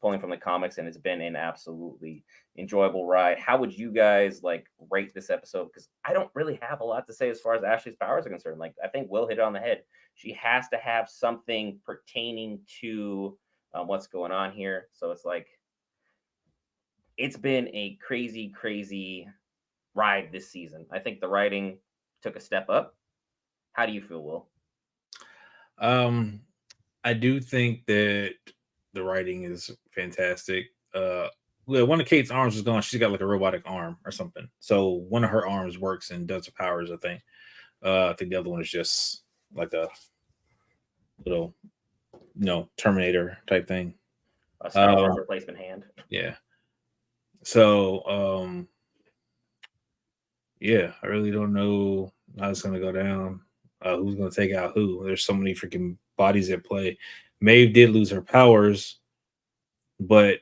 Speaker 1: pulling from the comics, and it's been an absolutely enjoyable ride. How would you guys rate this episode? Because I don't really have a lot to say as far as Ashley's powers are concerned. I think Will hit it on the head. She has to have something pertaining to what's going on here. So it's been a crazy, crazy ride this season. I think the writing took a step up. How do you feel, Will?
Speaker 2: I do think that the writing is fantastic. One of Kate's arms was gone. She's got like a robotic arm or something. So one of her arms works and does her powers, I think. I think the other one is just like a little, Terminator type thing.
Speaker 1: A Star Wars replacement hand.
Speaker 2: Yeah. So, yeah, I really don't know how it's gonna go down. Who's gonna take out who? There's so many freaking bodies at play. Maeve did lose her powers, but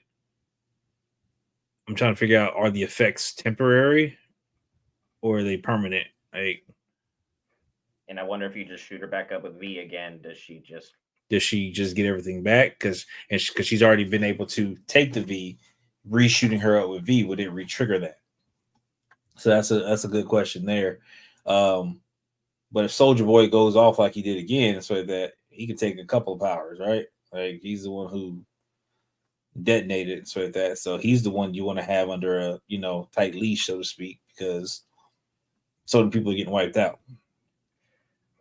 Speaker 2: I'm trying to figure out, are the effects temporary or are they permanent?
Speaker 1: And I wonder if you just shoot her back up with V again, does she
Speaker 2: just get everything back? Because she's already been able to take the V, reshooting her up with V, would it re-trigger that? So that's a good question there. But if Soldier Boy goes off like he did again, so that he can take a couple of powers, right? Like he's the one who detonated, so that. So he's the one you want to have under a tight leash, so to speak, because so many people are getting wiped out.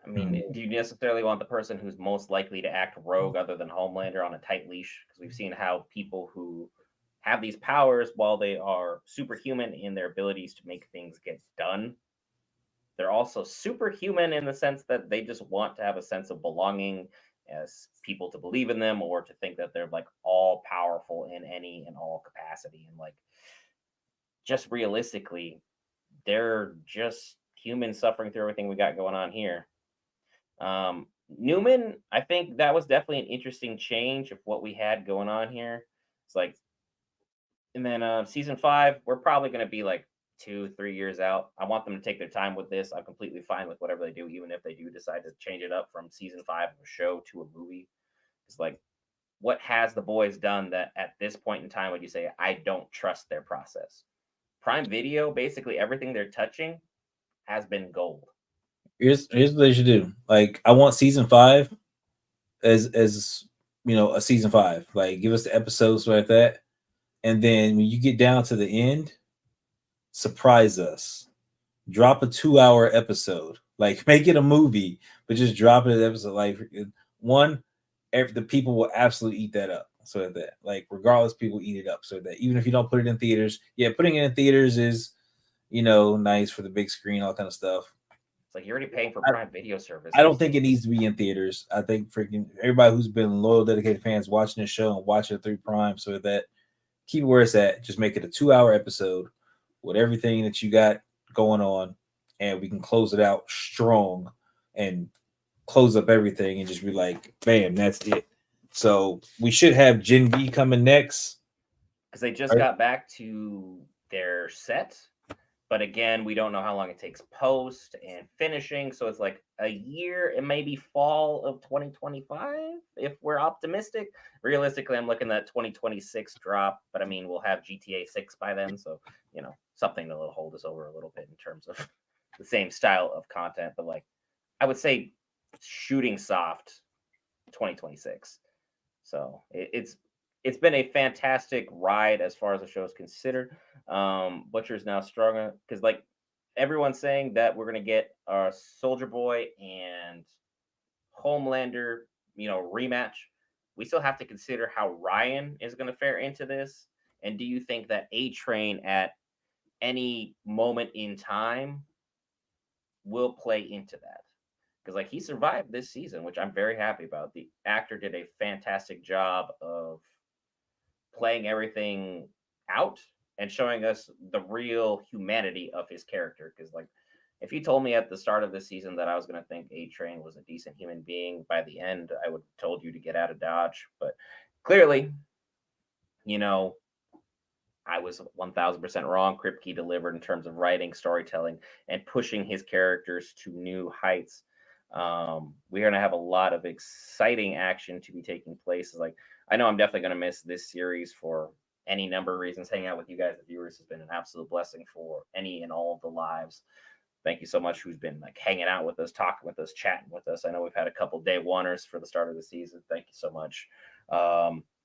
Speaker 1: I mean, do you necessarily want the person who's most likely to act rogue other than Homelander on a tight leash? Because we've seen how people who have these powers, while they are superhuman in their abilities to make things get done, they're also superhuman in the sense that they just want to have a sense of belonging, as people to believe in them or to think that they're all powerful in any and all capacity. And just realistically, they're just humans suffering through everything we got going on here. Newman, I think that was definitely an interesting change of what we had going on here. It's and then season 5, we're probably going to be 2-3 years out. I want them to take their time with this. I'm completely fine with whatever they do, even if they do decide to change it up from season 5 of a show to a movie. It's what has the Boys done that at this point in time would you say I don't trust their process? Prime Video, basically everything they're touching has been gold.
Speaker 2: Here's what they should do. I want season 5 as a season 5. Give us the episodes like that, and then when you get down to the end, surprise us drop a 2 hour episode. Like make it a movie, but just drop it as an episode. Like one, the people will absolutely eat that up. So that like regardless, people eat it up. So that even if you don't put it in theaters, yeah, putting it in theaters is nice for the big screen, all kind of stuff.
Speaker 1: It's like you're already paying for
Speaker 2: I,
Speaker 1: Prime Video
Speaker 2: I don't
Speaker 1: services.
Speaker 2: think it needs to be in theaters. I think freaking everybody who's been loyal, dedicated fans watching the show and watching it through Prime, so that keep it where it's at. Just make it a 2 hour episode with everything that you got going on, and we can close it out strong and close up everything and just be like, bam, that's it. So we should have Gen V coming next.
Speaker 1: Because they just
Speaker 2: Right?
Speaker 1: got back to their set. But again, we don't know how long it takes post and finishing. So it's like a year, it may be fall of 2025 if we're optimistic. Realistically, I'm looking at 2026 drop, but I mean, we'll have GTA 6 by then. So, something that'll hold us over a little bit in terms of the same style of content. But like, I would say shooting soft 2026. So it's been a fantastic ride as far as the show is considered. Butcher's now stronger because like everyone's saying that we're gonna get our Soldier Boy and Homelander, rematch. We still have to consider how Ryan is gonna fare into this. And do you think that A Train at any moment in time will play into that? Because like he survived this season, which I'm very happy about. The actor did a fantastic job of playing everything out and showing us the real humanity of his character. Because like, if you told me at the start of the season that I was going to think A Train was a decent human being, by the end, I would have told you to get out of Dodge. But clearly, you know, I was 1000% wrong. Kripke delivered in terms of writing, storytelling, and pushing his characters to new heights. We're going to have a lot of exciting action to be taking place. Like, I know I'm definitely going to miss this series for any number of reasons. Hanging out with you guys, the viewers, has been an absolute blessing for any and all of the lives. Thank you so much who's been like hanging out with us, talking with us, chatting with us. I know we've had a couple day oneers for the start of the season. Thank you so much.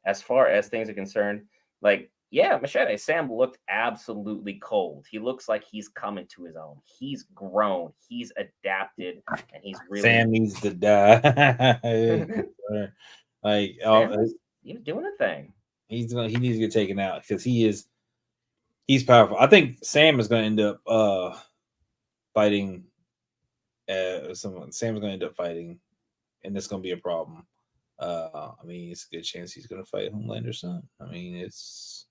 Speaker 1: As far as things are concerned, like, yeah, Machete, Sam looked absolutely cold. He looks like he's coming to his own. He's grown, he's adapted, and he's really
Speaker 2: Sam needs to die. Like
Speaker 1: Sam was he was doing a thing.
Speaker 2: he needs to get taken out because he's powerful. I think Sam is going to end up fighting. Sam's going to end up fighting, and it's going to be a problem. I mean, it's a good chance he's going to fight Homelander's son. I mean, it's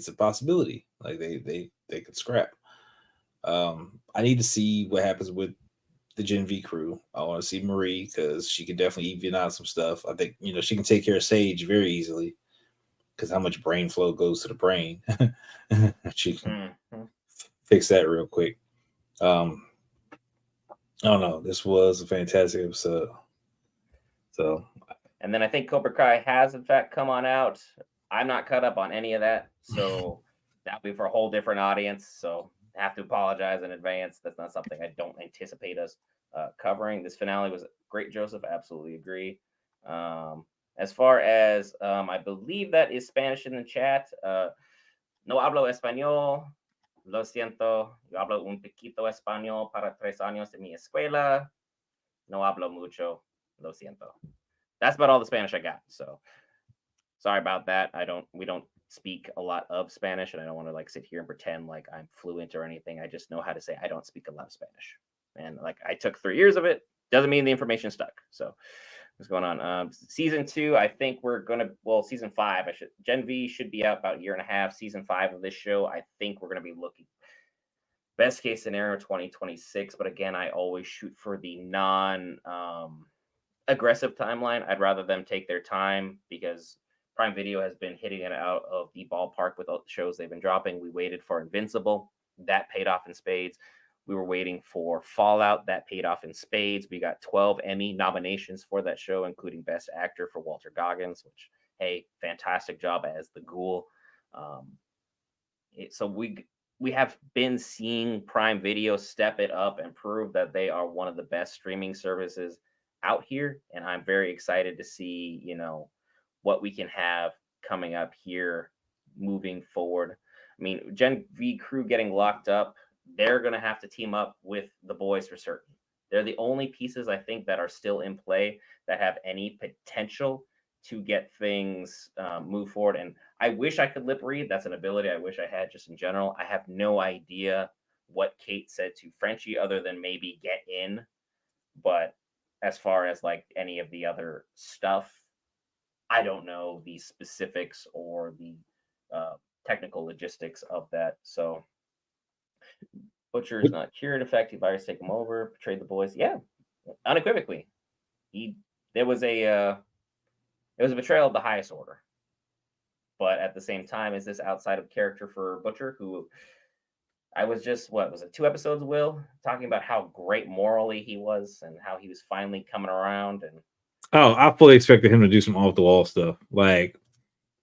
Speaker 2: a possibility. Like they could scrap. I need to see what happens with the Gen V crew. I want to see Marie because she can definitely even out some stuff. I think she can take care of Sage very easily because how much brain flow goes to the brain. She can
Speaker 1: Mm-hmm.
Speaker 2: fix that real quick. I don't know. This was a fantastic episode. So
Speaker 1: And then I think Cobra Kai has in fact come on out. I'm not caught up on any of that, so that'll be for a whole different audience. So I have to apologize in advance. That's not something I don't anticipate us covering. This finale was great, Joseph. Absolutely agree. As far as I believe that is Spanish in the chat. No hablo español. Lo siento. Yo hablo un poquito español para 3 años en mi escuela. No hablo mucho. Lo siento. That's about all the Spanish I got. So sorry about that. We don't speak a lot of Spanish, and I don't want to like sit here and pretend like I'm fluent or anything. I just know how to say I don't speak a lot of Spanish. And like I took 3 years of it. Doesn't mean the information stuck. So what's going on? Season 2, I think we're gonna season 5. Gen V should be out about a year and a half. Season 5 of this show, I think we're gonna be looking best case scenario 2026. But again, I always shoot for the non aggressive timeline. I'd rather them take their time because Prime Video has been hitting it out of the ballpark with all the shows they've been dropping. We waited for Invincible. That paid off in spades. We were waiting for Fallout. That paid off in spades. We got 12 Emmy nominations for that show, including Best Actor for Walter Goggins, which, hey, fantastic job as the Ghoul. So we have been seeing Prime Video step it up and prove that they are one of the best streaming services out here, and I'm very excited to see what we can have coming up here moving forward. I mean, Gen V crew getting locked up, they're going to have to team up with the boys for certain. They're the only pieces I think that are still in play that have any potential to get things move forward. And I wish I could lip read. That's an ability I wish I had just in general. I have no idea what Kate said to Frenchie other than maybe get in. But as far as like any of the other stuff, I don't know the specifics or the uh, technical logistics of that. So Butcher is not cured. Effective virus take him over. Betrayed the boys. Yeah, unequivocally, he there was a it was a betrayal of the highest order. But at the same time, is this outside of character for Butcher, who I was just what was it 2 episodes, Will, talking about how great morally he was and how he was finally coming around and
Speaker 2: Oh, I fully expected him to do some off the wall stuff. Like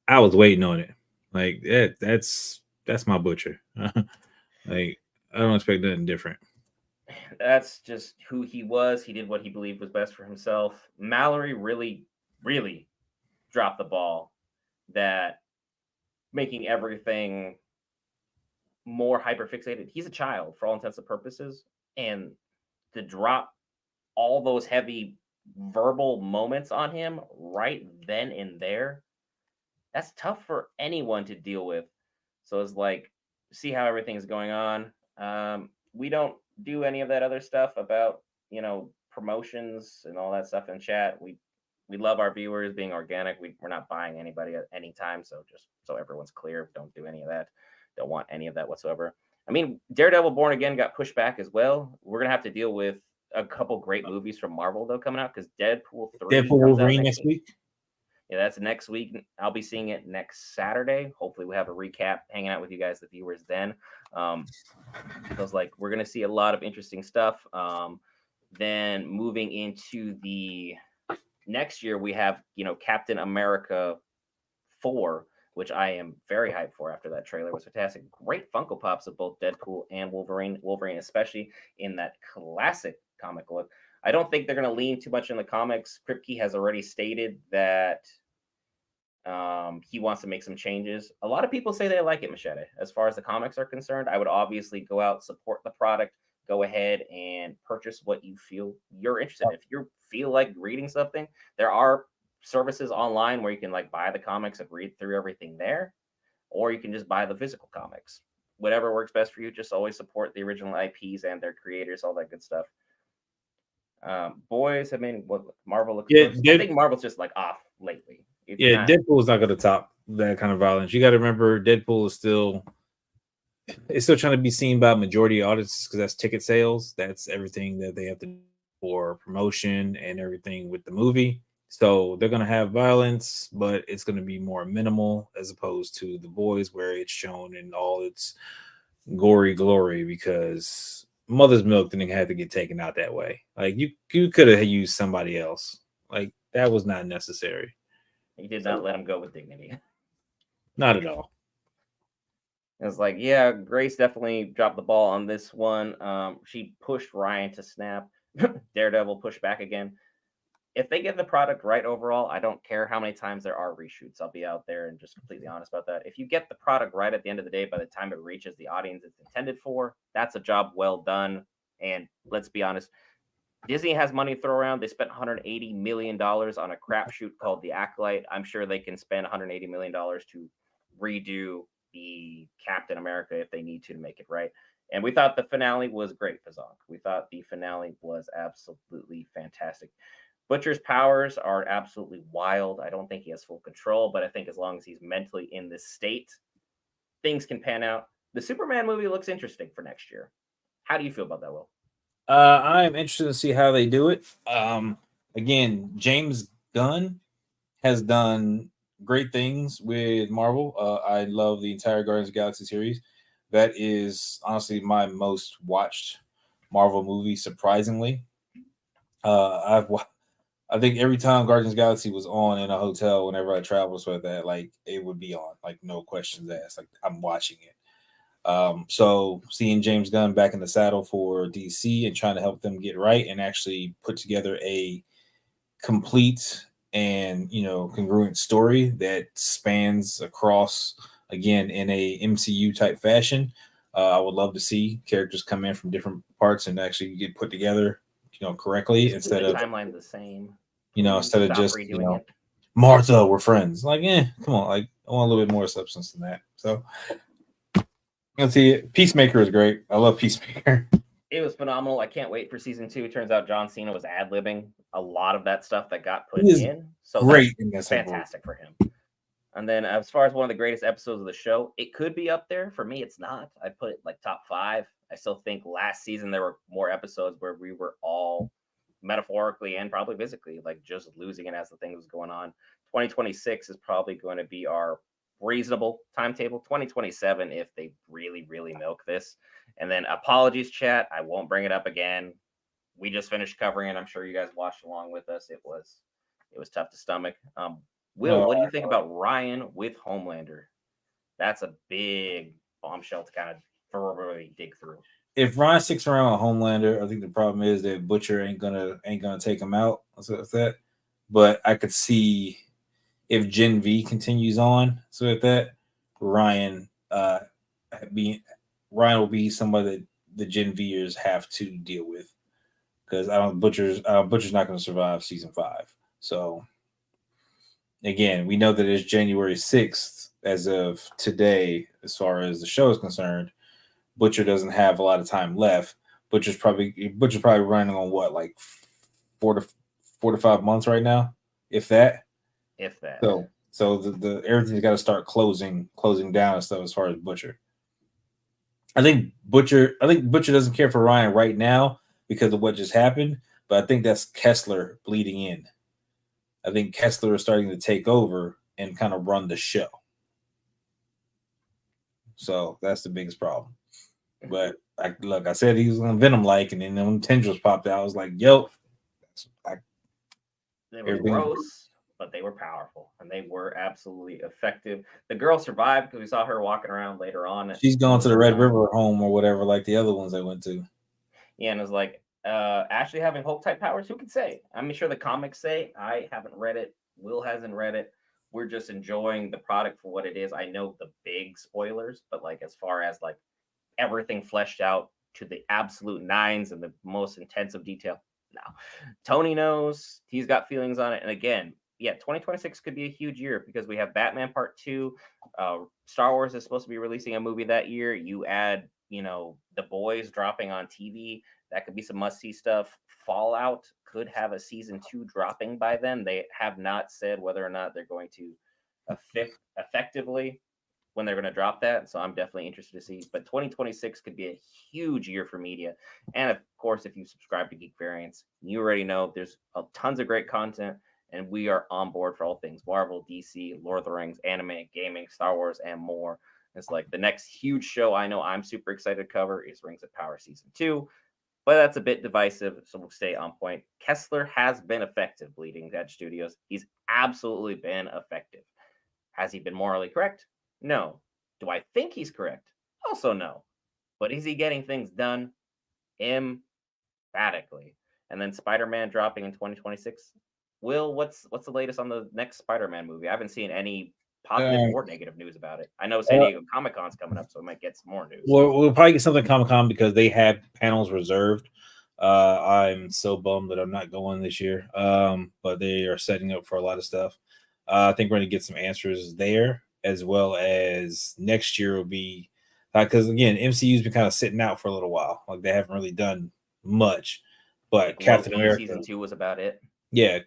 Speaker 2: I was waiting on it. Like that's my Butcher. Like I don't expect nothing different.
Speaker 1: that's just who he was. He did what he believed was best for himself. Mallory really, really dropped the ball that making everything more hyperfixated. He's a child for all intents and purposes. And to drop all those heavy verbal moments on him right then and there, that's tough for anyone to deal with. So it's like, see how everything's going on. We don't do any of that other stuff about, promotions and all that stuff in chat. We love our viewers being organic. We're not buying anybody at any time. So just so everyone's clear, don't do any of that. Don't want any of that whatsoever. I mean, Daredevil Born Again got pushed back as well. We're gonna have to deal with a couple great movies from Marvel though coming out because Deadpool 3
Speaker 2: Deadpool
Speaker 1: comes out
Speaker 2: Wolverine
Speaker 1: next
Speaker 2: next
Speaker 1: week.
Speaker 2: week.
Speaker 1: Yeah, that's next week. I'll be seeing it next Saturday. Hopefully, we have a recap, hanging out with you guys, the viewers. Then, because like we're gonna see a lot of interesting stuff. Then moving into the next year, we have Captain America 4, which I am very hyped for. After that trailer was fantastic, great Funko Pops of both Deadpool and Wolverine. Wolverine, especially in that classic comic look. I don't think they're going to lean too much in the comics. Kripke has already stated that he wants to make some changes. A lot of people say they like it, Machete. As far as the comics are concerned, I would obviously go out, support the product, go ahead and purchase what you feel you're interested in. If you feel like reading something, there are services online where you can like buy the comics and read through everything there, or you can just buy the physical comics. Whatever works best for you. Just always support the original IPs and their creators, all that good stuff. Boys, I mean, what Marvel looks
Speaker 2: Yeah,
Speaker 1: first. I think Marvel's just like off lately. It's
Speaker 2: yeah,
Speaker 1: not.
Speaker 2: Deadpool's not going to top that kind of violence. You got to remember, Deadpool is still it's still trying to be seen by majority audiences because that's ticket sales. That's everything that they have to do for promotion and everything with the movie. So they're going to have violence, but it's going to be more minimal as opposed to the boys, where it's shown in all its gory glory. Because Mother's Milk didn't have to get taken out that way. Like you could have used somebody else. Like that was not necessary.
Speaker 1: He did not let him go with dignity.
Speaker 2: Not at all.
Speaker 1: It's like, yeah, Grace definitely dropped the ball on this one. She pushed Ryan to snap. Daredevil pushed back again. If they get the product right overall, I don't care how many times there are reshoots. I'll be out there and just completely honest about that. If you get the product right at the end of the day, by the time it reaches the audience it's intended for, that's a job well done. And let's be honest, Disney has money to throw around. They spent $180 million on a crapshoot called The Acolyte. I'm sure they can spend $180 million to redo the Captain America if they need to make it right. And we thought the finale was great, Fazonk. We thought the finale was absolutely fantastic. Butcher's powers are absolutely wild. I don't think he has full control, but I think as long as he's mentally in this state, things can pan out. The Superman movie looks interesting for next year. How do you feel about that, Will?
Speaker 2: I'm interested to see how they do it. Again, James Gunn has done great things with Marvel. I love the entire Guardians of the Galaxy series. That is honestly my most watched Marvel movie, surprisingly. I think every time Guardians of the Galaxy was on in a hotel, whenever I traveled, so like that, like it would be on, like no questions asked. Like I'm watching it. So seeing James Gunn back in the saddle for DC and trying to help them get right and actually put together a complete and congruent story that spans across again in a MCU type fashion. I would love to see characters come in from different parts and actually get put together, correctly
Speaker 1: Just keep
Speaker 2: instead
Speaker 1: the
Speaker 2: of
Speaker 1: timeline the same. Stop
Speaker 2: just
Speaker 1: redoing it.
Speaker 2: Martha, we're friends. Like, come on, like I want a little bit more substance than that. So let's see. Peacemaker is great. I love Peacemaker.
Speaker 1: It was phenomenal. I can't wait for season 2. It turns out John Cena was ad libbing a lot of that stuff that got put
Speaker 2: He is
Speaker 1: in. So
Speaker 2: great
Speaker 1: that's
Speaker 2: in this
Speaker 1: fantastic for him. And then as far as one of the greatest episodes of the show, it could be up there. For me, it's not. I put it like top 5. I still think last season there were more episodes where we were all metaphorically and probably physically like just losing it as the thing was going on. 2026 is probably going to be our reasonable timetable. 2027 if they really, really milk this. And then apologies, chat. I won't bring it up again. We just finished covering it. I'm sure you guys watched along with us. It was tough to stomach. Will, what do you think about Ryan with Homelander? That's a big bombshell to kind of thoroughly dig through.
Speaker 2: If Ryan sticks around with Homelander, I think the problem is that Butcher ain't gonna take him out. So with that, but I could see if Gen V continues on. So with that, Ryan being Ryan will be somebody that the Gen Vers have to deal with because I don't Butcher's not going to survive season 5. So again, we know that it's January 6th as of today, as far as the show is concerned. Butcher doesn't have a lot of time left. Butcher's probably running on what, like 4 to 5 months right now, if that.
Speaker 1: If that.
Speaker 2: So the everything's got to start closing down and stuff as far as Butcher. I think Butcher doesn't care for Ryan right now because of what just happened, but I think that's Kessler bleeding in. I think Kessler is starting to take over and kind of run the show. So that's the biggest problem. But I said he was on Venom like, and then when tendrils popped out, I was like, yo.
Speaker 1: They were gross, but they were powerful, and they were absolutely effective. The girl survived because we saw her walking around later on.
Speaker 2: She's going to the Red River home or whatever, like the other ones I went to.
Speaker 1: Yeah, and it was like, Ashley having Hulk type powers, who can say? I'm sure the comics say. I haven't read it. Will hasn't read it. We're just enjoying the product for what it is. I know the big spoilers, but like as far as like everything fleshed out to the absolute nines and the most intensive detail, no. Tony knows. He's got feelings on it. And again, yeah, 2026 could be a huge year because we have Batman Part 2. Star Wars is supposed to be releasing a movie that year. You add, The Boys dropping on TV. That could be some must-see stuff. Fallout could have a season 2 dropping by then. They have not said whether or not they're going to effectively when they're going to drop that. So I'm definitely interested to see. But 2026 could be a huge year for media. And of course, if you subscribe to Geek Variants, you already know there's tons of great content. And we are on board for all things Marvel, DC, Lord of the Rings, anime, gaming, Star Wars, and more. It's like the next huge show I know I'm super excited to cover is Rings of Power Season 2. But that's a bit divisive, so we'll stay on point. Kessler has been effective bleeding Edge Studios. He's absolutely been effective. Has he been morally correct? No. Do I think he's correct? Also no. But is he getting things done? Emphatically. And then Spider-Man dropping in 2026. Will, what's the latest on the next Spider-Man movie? I haven't seen any positive or negative news about it. I know San Diego Comic-Con's coming up, so we might get some more news.
Speaker 2: We'll probably get something Comic-Con because they have panels reserved. I'm so bummed that I'm not going this year. But they are setting up for a lot of stuff. I think we're going to get some answers there, as well as next year will be because again, MCU's been kind of sitting out for a little while. Like they haven't really done much. But Captain America
Speaker 1: season 2 was about it.
Speaker 2: Yeah,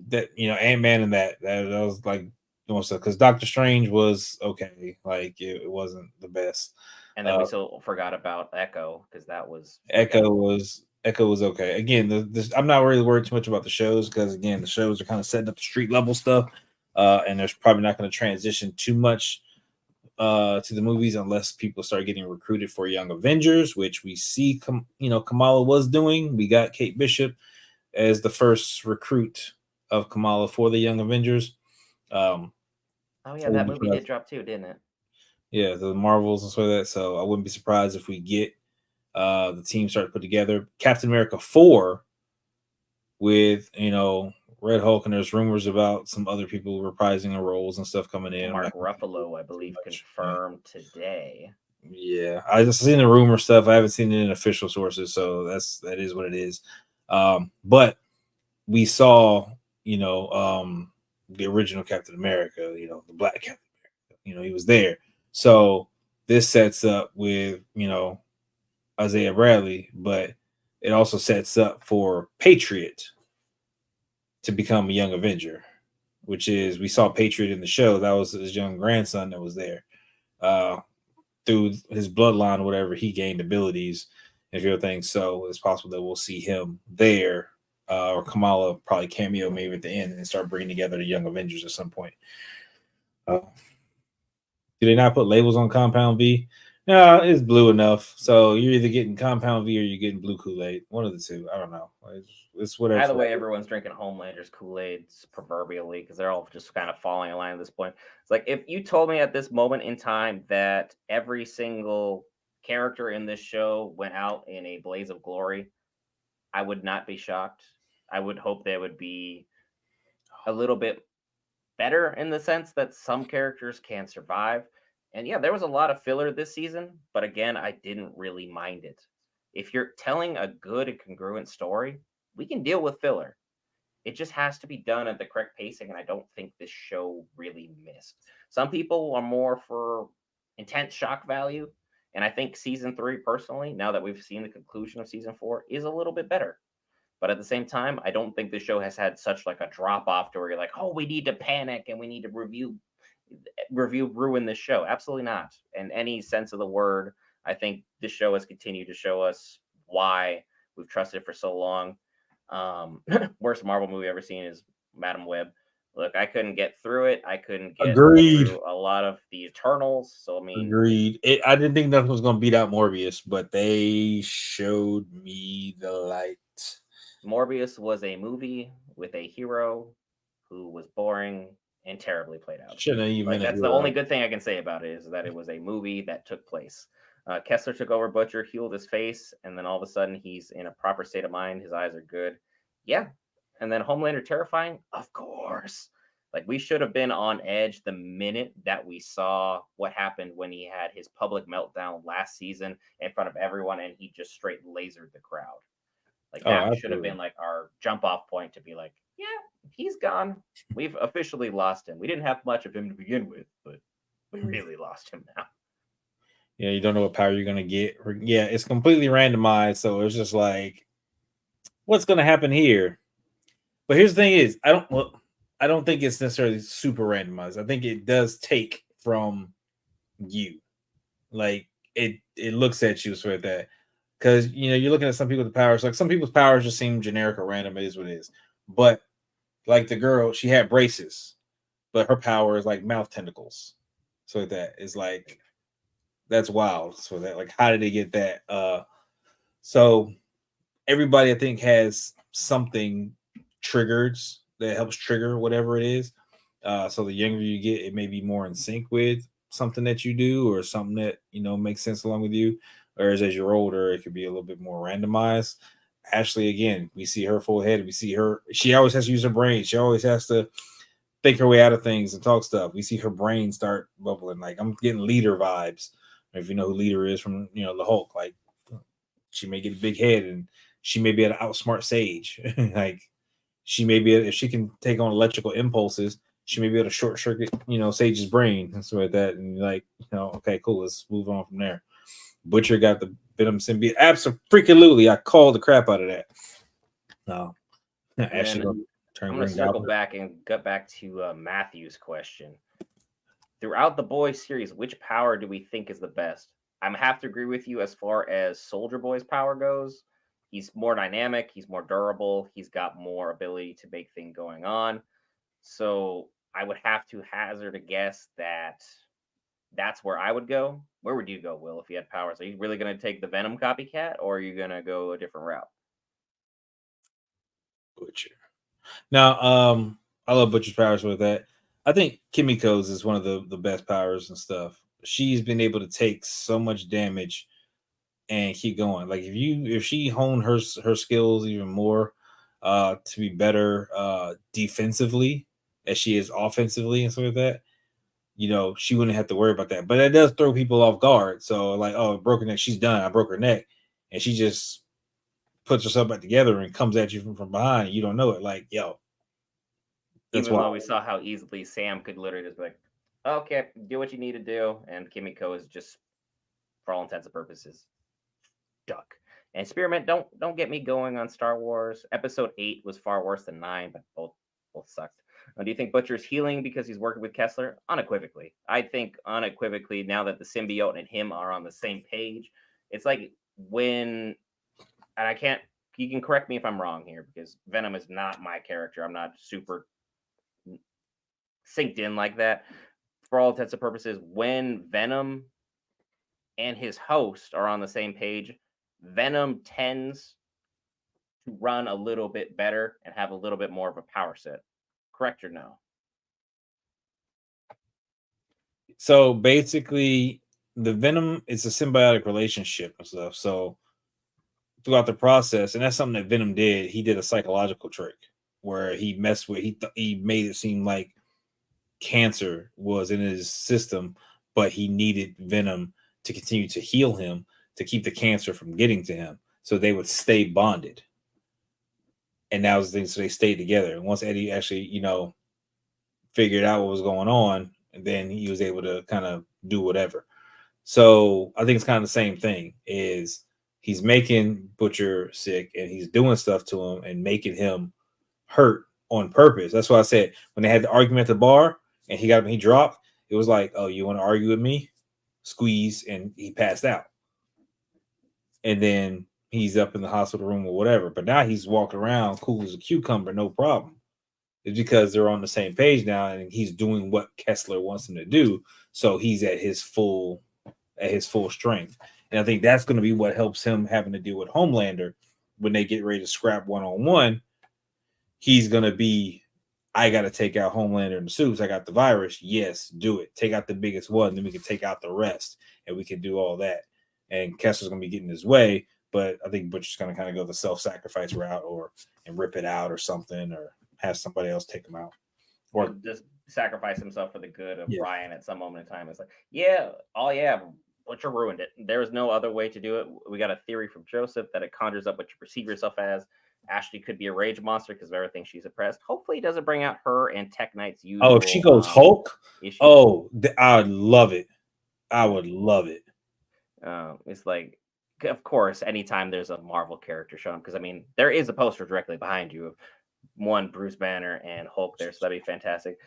Speaker 2: that Ant-Man and that was like doing stuff because Doctor Strange was okay. Like it wasn't the best.
Speaker 1: And then we still forgot about Echo because that was
Speaker 2: Echo was okay. Again, I'm not really worried too much about the shows because again, the shows are kind of setting up the street level stuff, and there's probably not going to transition too much to the movies unless people start getting recruited for Young Avengers, which we see Kamala was doing. We got Kate Bishop as the first recruit of Kamala for the Young Avengers.
Speaker 1: Oh yeah, that movie did drop too, didn't it?
Speaker 2: Yeah, the Marvels and so that. So I wouldn't be surprised if we get the team start to put together Captain America 4 with Red Hulk, and there's rumors about some other people reprising the roles and stuff coming in. I'm
Speaker 1: Mark
Speaker 2: not gonna get
Speaker 1: Ruffalo, I
Speaker 2: too
Speaker 1: believe,
Speaker 2: much. Yeah.
Speaker 1: confirmed today.
Speaker 2: Yeah, I just seen the rumor stuff. I haven't seen it in official sources, so that is what it is. But we saw, the original Captain America, the Black Captain America. He was there. So this sets up with Isaiah Bradley, but it also sets up for Patriot to become a young Avenger, which is we saw Patriot in the show. That was his young grandson that was there. Uh, Through his bloodline or whatever, he gained abilities and everything. So it's possible that we'll see him there, or Kamala probably cameo maybe at the end and start bringing together the Young Avengers at some point. Uh, do they not put labels on Compound V? No, it's blue enough. So you're either getting Compound V or you're getting blue Kool-Aid. One of the two. I don't know. It's whatever.
Speaker 1: Either way, everyone's drinking Homelander's Kool-Aid proverbially because they're all just kind of falling in line at this point. It's like if you told me at this moment in time that every single character in this show went out in a blaze of glory, I would not be shocked. I would hope they would be a little bit better in the sense that some characters can survive. And yeah, there was a lot of filler this season, but again, I didn't really mind it. If you're telling a good and congruent story, we can deal with filler. It just has to be done at the correct pacing, and I don't think this show really missed. Some people are more for intense shock value, and I think season 3, personally, now that we've seen the conclusion of season 4, is a little bit better. But at the same time, I don't think the show has had such like a drop off to where you're like, oh, we need to panic and we need to ruin this show. Absolutely not. In any sense of the word, I think this show has continued to show us why we've trusted it for so long. Worst Marvel movie I've ever seen is Madam Web. Look, I couldn't get through it. I couldn't get
Speaker 2: Agreed.
Speaker 1: through a lot of the Eternals. So I mean,
Speaker 2: Agreed. I didn't think nothing was going to beat out Morbius, but they showed me the light.
Speaker 1: Morbius was a movie with a hero who was boring and terribly played out.
Speaker 2: Shouldn't have even
Speaker 1: Like
Speaker 2: been a
Speaker 1: that's the only
Speaker 2: hero.
Speaker 1: good thing I can say about it is that it was a movie that took place. Kessler took over Butcher, healed his face, and then all of a sudden he's in a proper state of mind. His eyes are good. Yeah. And then Homelander terrifying? Of course. Like we should have been on edge the minute that we saw what happened when he had his public meltdown last season in front of everyone and he just straight lasered the crowd. Like
Speaker 2: Oh,
Speaker 1: that should have
Speaker 2: absolutely.
Speaker 1: been like our jump off point to be like, yeah, he's gone. We've officially lost him. We didn't have much of him to begin with, but we really lost him now.
Speaker 2: Yeah, you don't know what power you're going to get. Yeah, it's completely randomized. So it's just like, what's going to happen here? But here's the thing is, I don't think it's necessarily super randomized. I think it does take from you. Like it looks at you so like that. Because you're looking at some people with the powers. Like some people's powers just seem generic or random. It is what it is. But like the girl, she had braces, but her power is like mouth tentacles. So that is like that's wild. So that like how did they get that? So everybody I think has something triggers that helps trigger whatever it is. So the younger you get, it may be more in sync with something that you do or something that makes sense along with you. Whereas as you're older, it could be a little bit more randomized. Ashley, again, we see her full head. We see her. She always has to use her brain. She always has to think her way out of things and talk stuff. We see her brain start bubbling. Like I'm getting leader vibes. If you know who leader is from the Hulk, like she may get a big head and she may be able to outsmart Sage. Like she may be if she can take on electrical impulses, she may be able to short circuit, Sage's brain and stuff like that. And like, okay, cool, let's move on from there. Butcher got the Venom symbiote. Absolutely, I called the crap out of that. No, Ashley gonna turn
Speaker 1: I'm going
Speaker 2: Green
Speaker 1: to circle
Speaker 2: Goblin.
Speaker 1: back and get back to Matthew's question. Throughout the Boys series, which power do we think is the best? I'm have to agree with you as far as Soldier Boy's power goes. He's more dynamic, he's more durable, he's got more ability to make things going on. So I would have to hazard a guess that that's where I would go. Where would you go, Will, if you had powers? Are you really going to take the Venom copycat, or are you going to go a different route?
Speaker 2: Butcher. Now, I love Butcher's powers with that. I think Kimiko's is one of the best powers and stuff. She's been able to take so much damage and keep going. Like if she honed her skills even more, to be better defensively as she is offensively and stuff like that, she wouldn't have to worry about that. But that does throw people off guard. So like, oh, broken neck, she's done. I broke her neck, and she just puts herself back together and comes at you from behind. You don't know it. Like, yo, that's
Speaker 1: Even
Speaker 2: why.
Speaker 1: though we saw how easily Sam could literally just be like, okay, do what you need to do. And Kimiko is just, for all intents and purposes, duck. And Spearmint, don't get me going on Star Wars. Episode 8 was far worse than 9, but both sucked. Do you think Butcher's healing because he's working with Kessler? Unequivocally. I think unequivocally, now that the symbiote and him are on the same page, it's like when, and I can't, you can correct me if I'm wrong here, because Venom is not my character. I'm not super synced in like that. For all intents and purposes, when Venom and his host are on the same page, Venom tends to run a little bit better and have a little bit more of a power set. Correct or no?
Speaker 2: So basically, the Venom is a symbiotic relationship and stuff. So throughout the process, and that's something that Venom did. He did a psychological trick where he messed with. He made it seem like cancer was in his system, but he needed Venom to continue to heal him to keep the cancer from getting to him, so they would stay bonded. And that was the thing. So they stayed together. And once Eddie actually, figured out what was going on, and then he was able to kind of do whatever. So I think it's kind of the same thing. Is he's making Butcher sick and he's doing stuff to him and making him hurt on purpose. That's why I said when they had the argument at the bar and he dropped, it was like, oh, you want to argue with me? Squeeze, and he passed out. And then he's up in the hospital room or whatever. But now he's walking around cool as a cucumber, no problem. It's because they're on the same page now, and he's doing what Kessler wants him to do. So he's at his full strength. And I think that's going to be what helps him having to deal with Homelander when they get ready to scrap one-on-one. He's going to be, I got to take out Homelander and the suits. I got the virus. Yes, do it. Take out the biggest one. Then we can take out the rest, and we can do all that. And Kessler's going to be getting his way, but I think Butcher's going to kind of go the self-sacrifice route and rip it out or something, or have somebody else take him out.
Speaker 1: Or just sacrifice himself for the good of
Speaker 2: Yeah.
Speaker 1: Ryan at some moment in time. It's like, yeah, Butcher ruined it. There is no other way to do it. We got a theory from Joseph that it conjures up what you perceive yourself as. Ashley could be a rage monster because of everything she's oppressed. Hopefully, it doesn't bring out her and Tech Knight's usual.
Speaker 2: Oh, if she goes Hulk, issues. I would love it. I would love it.
Speaker 1: It's like, of course, anytime there's a Marvel character shown, because I mean, there is a poster directly behind you of one Bruce Banner and Hulk there, so that'd be fantastic.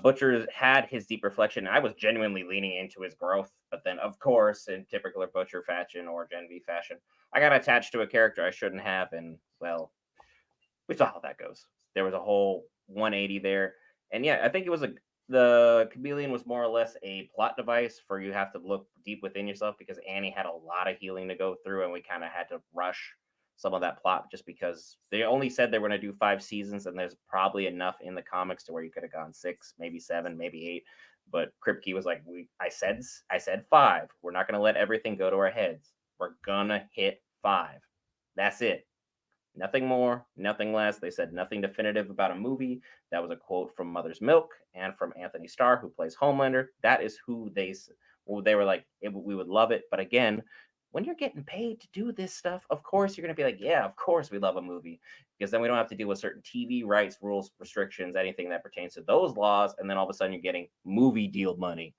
Speaker 1: Butcher had his deep reflection. I was genuinely leaning into his growth, but then, of course, in typical Butcher fashion or Gen V fashion, I got attached to a character I shouldn't have, and well, we saw how that goes. There was a whole 180 there, and yeah, I think it was the chameleon was more or less a plot device for you have to look deep within yourself because Annie had a lot of healing to go through, and we kind of had to rush some of that plot just because they only said they were going to do 5 seasons, and there's probably enough in the comics to where you could have gone 6, maybe 7, maybe 8. But Kripke was like, I said 5. We're not going to let everything go to our heads. We're gonna hit 5. That's it. Nothing more, nothing less. They said nothing definitive about a movie. That was a quote from Mother's Milk and from Anthony Starr, who plays Homelander. That is who they were like, we would love it. But again, when you're getting paid to do this stuff, of course you're going to be like, yeah, of course we love a movie, because then we don't have to deal with certain TV rights, rules, restrictions, anything that pertains to those laws. And then all of a sudden you're getting movie deal money,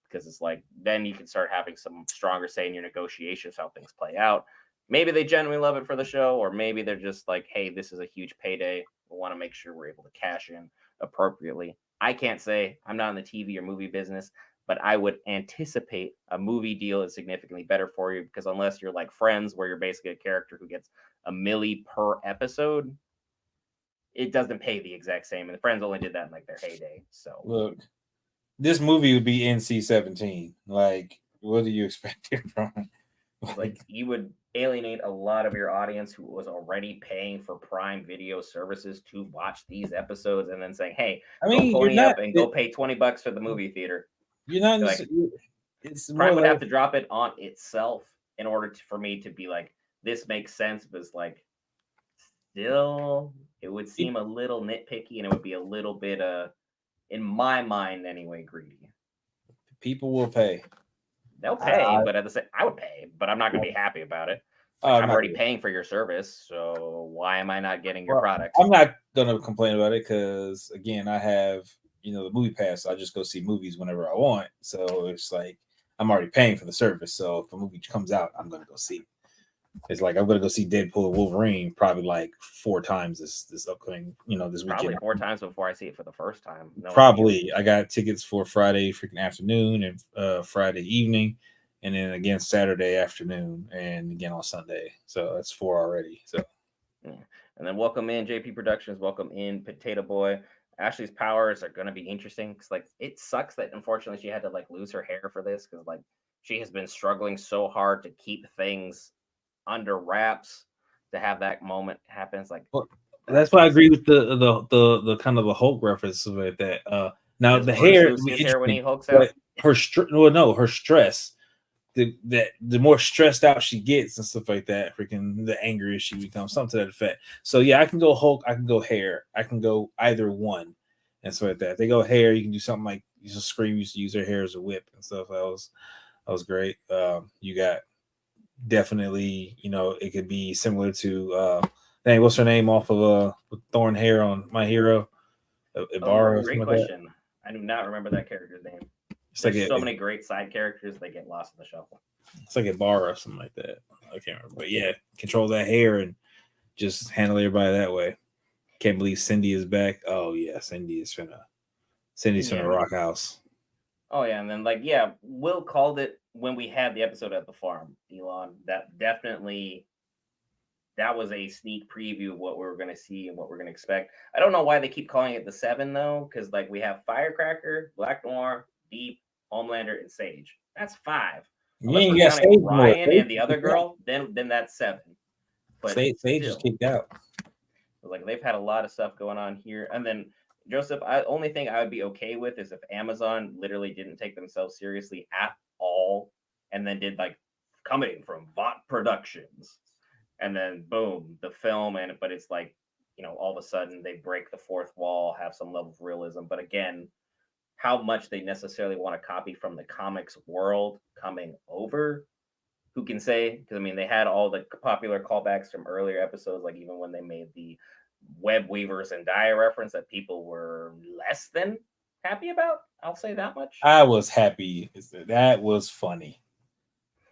Speaker 1: because it's like, then you can start having some stronger say in your negotiations, how things play out. Maybe they genuinely love it for the show, or maybe they're just like, hey, this is a huge payday. We want to make sure we're able to cash in appropriately. I can't say. I'm not in the TV or movie business, but I would anticipate a movie deal is significantly better for you, because unless you're like Friends, where you're basically a character who gets a milli per episode, it doesn't pay the exact same. And Friends only did that in like their heyday. So
Speaker 2: look, this movie would be NC-17. Like, what do you expect it from?
Speaker 1: Like, you would alienate a lot of your audience who was already paying for Prime Video services to watch these episodes, and then saying, "Hey, go pony up and go pay $20 for the movie theater."
Speaker 2: You're not
Speaker 1: like,
Speaker 2: it's
Speaker 1: Prime would have to drop it on itself in order for me to be like, this makes sense, but it's like, still, it would seem a little nitpicky, and it would be a little bit, in my mind anyway, greedy.
Speaker 2: People will pay.
Speaker 1: They'll
Speaker 2: I,
Speaker 1: pay,
Speaker 2: I
Speaker 1: but at the same, I would pay, but I'm not going to be happy about it. Like,
Speaker 2: I'm
Speaker 1: I'm
Speaker 2: not.
Speaker 1: already paying for your service, so why am I not getting your
Speaker 2: Well,
Speaker 1: product?
Speaker 2: I'm not gonna complain about it because again, I have the movie pass. So I just go see movies whenever I want. So it's like I'm already paying for the service. So if a movie comes out, I'm gonna go see it. It's like I'm gonna go see Deadpool and Wolverine probably like 4 times this upcoming this
Speaker 1: Probably
Speaker 2: weekend.
Speaker 1: 4 times before I see it for the first time. Knowing you,
Speaker 2: Probably I got tickets for Friday freaking afternoon and Friday evening, and then again Saturday afternoon, and again on Sunday. So that's 4 already. So
Speaker 1: yeah. And then welcome in JP Productions. Welcome in Potato Boy. Ashley's powers are going to be interesting because, like, it sucks that unfortunately she had to like lose her hair for this because, like, she has been struggling so hard to keep things under wraps to have that moment happen. It's like
Speaker 2: well,
Speaker 1: that
Speaker 2: that's why I
Speaker 1: sucks.
Speaker 2: agree with the kind of the Hulk reference like that. Now
Speaker 1: Does
Speaker 2: the
Speaker 1: Bruce
Speaker 2: hair
Speaker 1: lose
Speaker 2: would be
Speaker 1: his hair when he
Speaker 2: interesting,
Speaker 1: hulks
Speaker 2: but
Speaker 1: out?
Speaker 2: her stress. The more stressed out she gets and stuff like that, freaking the angrier she becomes, something to that effect. So yeah, I can go Hulk, I can go hair, I can go either one, and stuff like that. If they go hair, you can do something like Scream used to use her hair as a whip and stuff. That was great. You got definitely, it could be similar to dang, what's her name off of with Thorn hair on My Hero,
Speaker 1: Oh,
Speaker 2: Ibarra or something
Speaker 1: great
Speaker 2: like that.
Speaker 1: question. I do not remember that character's name.
Speaker 2: It's like
Speaker 1: There's
Speaker 2: a,
Speaker 1: so many great side characters they get lost in the shuffle.
Speaker 2: it's like Ibarra or something like that. I can't remember, but yeah, control that hair and just handle everybody that way. Can't believe Cindy is back. Oh yeah, Cindy's
Speaker 1: Yeah,
Speaker 2: finna rock house.
Speaker 1: oh yeah, and then like yeah, Will called it when we had the episode at the farm, Elon. That was a sneak preview of what we were gonna see and what we're gonna expect. I don't know why they keep calling it the seven though, because like we have Firecracker, Black Noir, Deep, Homelander, and Sage. That's five.
Speaker 2: You
Speaker 1: Unless
Speaker 2: ain't
Speaker 1: we're
Speaker 2: got
Speaker 1: counting
Speaker 2: Sage more.
Speaker 1: Ryan and the other girl, then that's seven. But
Speaker 2: Sage is
Speaker 1: still,
Speaker 2: kicked out.
Speaker 1: like they've had a lot of stuff going on here. And then Joseph, I only thing I would be okay with is if Amazon literally didn't take themselves seriously at all, and then did like coming from Bot Productions, and then boom, the film, and but it's like all of a sudden they break the fourth wall, have some level of realism. But again, how much they necessarily want to copy from the comics world coming over, who can say? Because I mean, they had all the popular callbacks from earlier episodes, like even when they made the web weavers and dye reference that people were less than happy about. I'll say that much.
Speaker 2: I was happy. That was funny.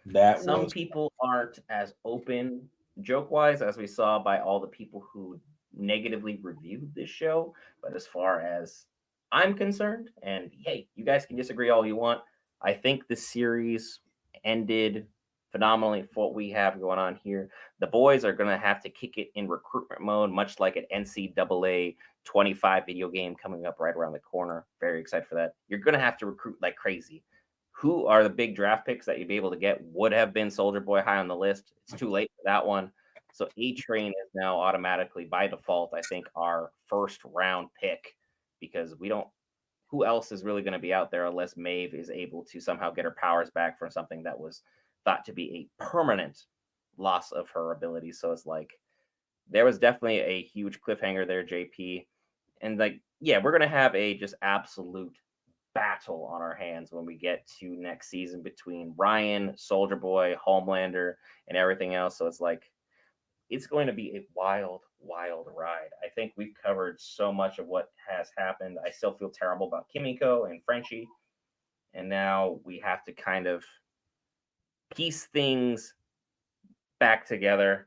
Speaker 2: That
Speaker 1: Some
Speaker 2: was
Speaker 1: people aren't as open joke wise as we saw by all the people who negatively reviewed this show. But as far as I'm concerned, and hey, you guys can disagree all you want, I think the series ended phenomenally for what we have going on here. The boys are going to have to kick it in recruitment mode, much like an NCAA 25 video game coming up right around the corner. Very excited for that. You're going to have to recruit like crazy. Who are the big draft picks that you'd be able to get? Would have been Soldier Boy high on the list. It's too late for that one. So A Train is now automatically by default, I think, our first round pick because we don't. Who else is really going to be out there unless Maeve is able to somehow get her powers back from something that was thought to be a permanent loss of her abilities? So it's like there was definitely a huge cliffhanger there, JP. And like, yeah, we're gonna have a just absolute battle on our hands when we get to next season between Ryan, Soldier Boy, Homelander, and everything else. So it's like it's going to be a wild, wild ride. I think we've covered so much of what has happened. I still feel terrible about Kimiko and Frenchie. And now we have to kind of piece things back together.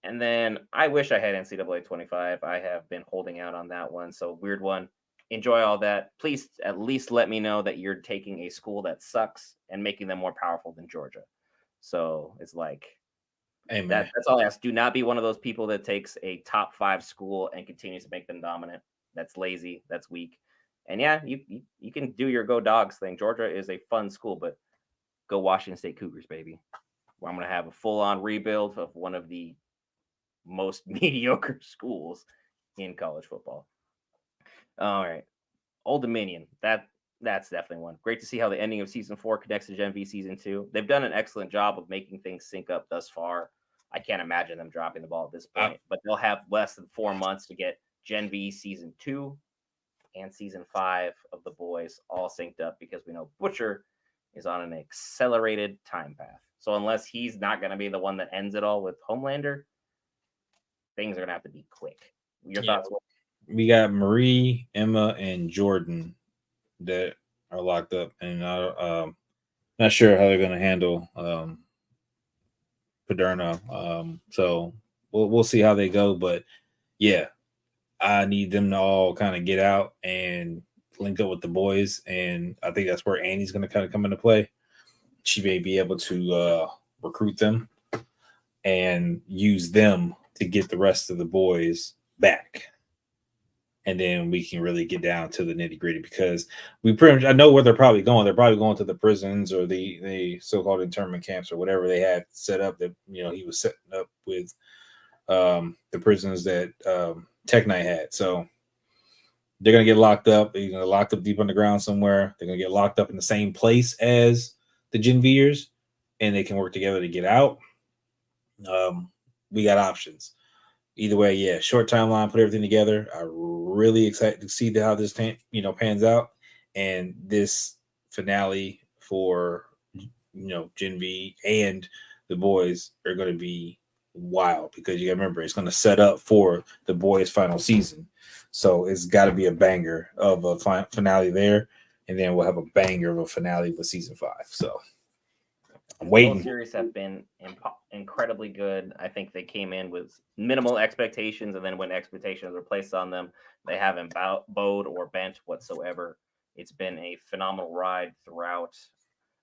Speaker 1: And then I wish I had NCAA 25. I have been holding out on that one. So, weird one. Enjoy all that. Please at least let me know that you're taking a school that sucks and making them more powerful than Georgia. So, it's like
Speaker 2: hey man.
Speaker 1: that's all I ask. Do not be one of those people that takes a top 5 school and continues to make them dominant. That's lazy. That's weak. And yeah, you can do your go dogs thing. Georgia is a fun school, but go Washington State Cougars, baby. Where I'm going to have a full on rebuild of one of the most mediocre schools in college football. All right, Old Dominion. That's definitely one. Great to see how the ending of season 4 connects to Gen V season 2. They've done an excellent job of making things sync up thus far. I can't imagine them dropping the ball at this
Speaker 2: I,
Speaker 1: point. But they'll have less than 4 months to get Gen V season 2 and season 5 of The Boys all synced up because we know Butcher is on an accelerated time path. So unless he's not going to be the one that ends it all with Homelander, things are going to have to be quick. Your
Speaker 2: yeah,
Speaker 1: thoughts?
Speaker 2: we got Marie, Emma, and Jordan that are locked up, and not sure how they're going to handle Paderno. So we'll see how they go, but yeah, I need them to all kind of get out and link up with the boys, and I think that's where Annie's going to kind of come into play. She may be able to recruit them and use them to get the rest of the boys back. And then we can really get down to the nitty gritty because we pretty much, I know where they're probably going. They're probably going to the prisons or the so-called internment camps or whatever they had set up that, he was setting up with the prisons that Tech Knight had. So they're going to get locked up. They're going to locked up deep underground somewhere. They're going to get locked up in the same place as the Genviers, and they can work together to get out. We got options. Either way, yeah, short timeline, put everything together. I'm really excited to see how this pans out, and this finale for Gen V and the boys are going to be wild because you got to remember it's going to set up for the boys' final season, so it's got to be a banger of a finale there, and then we'll have a banger of a finale with season 5. So I'm
Speaker 1: Both
Speaker 2: waiting.
Speaker 1: series have been incredibly good. I think they came in with minimal expectations, and then when expectations were placed on them, they haven't bowed or bent whatsoever. It's been a phenomenal ride throughout.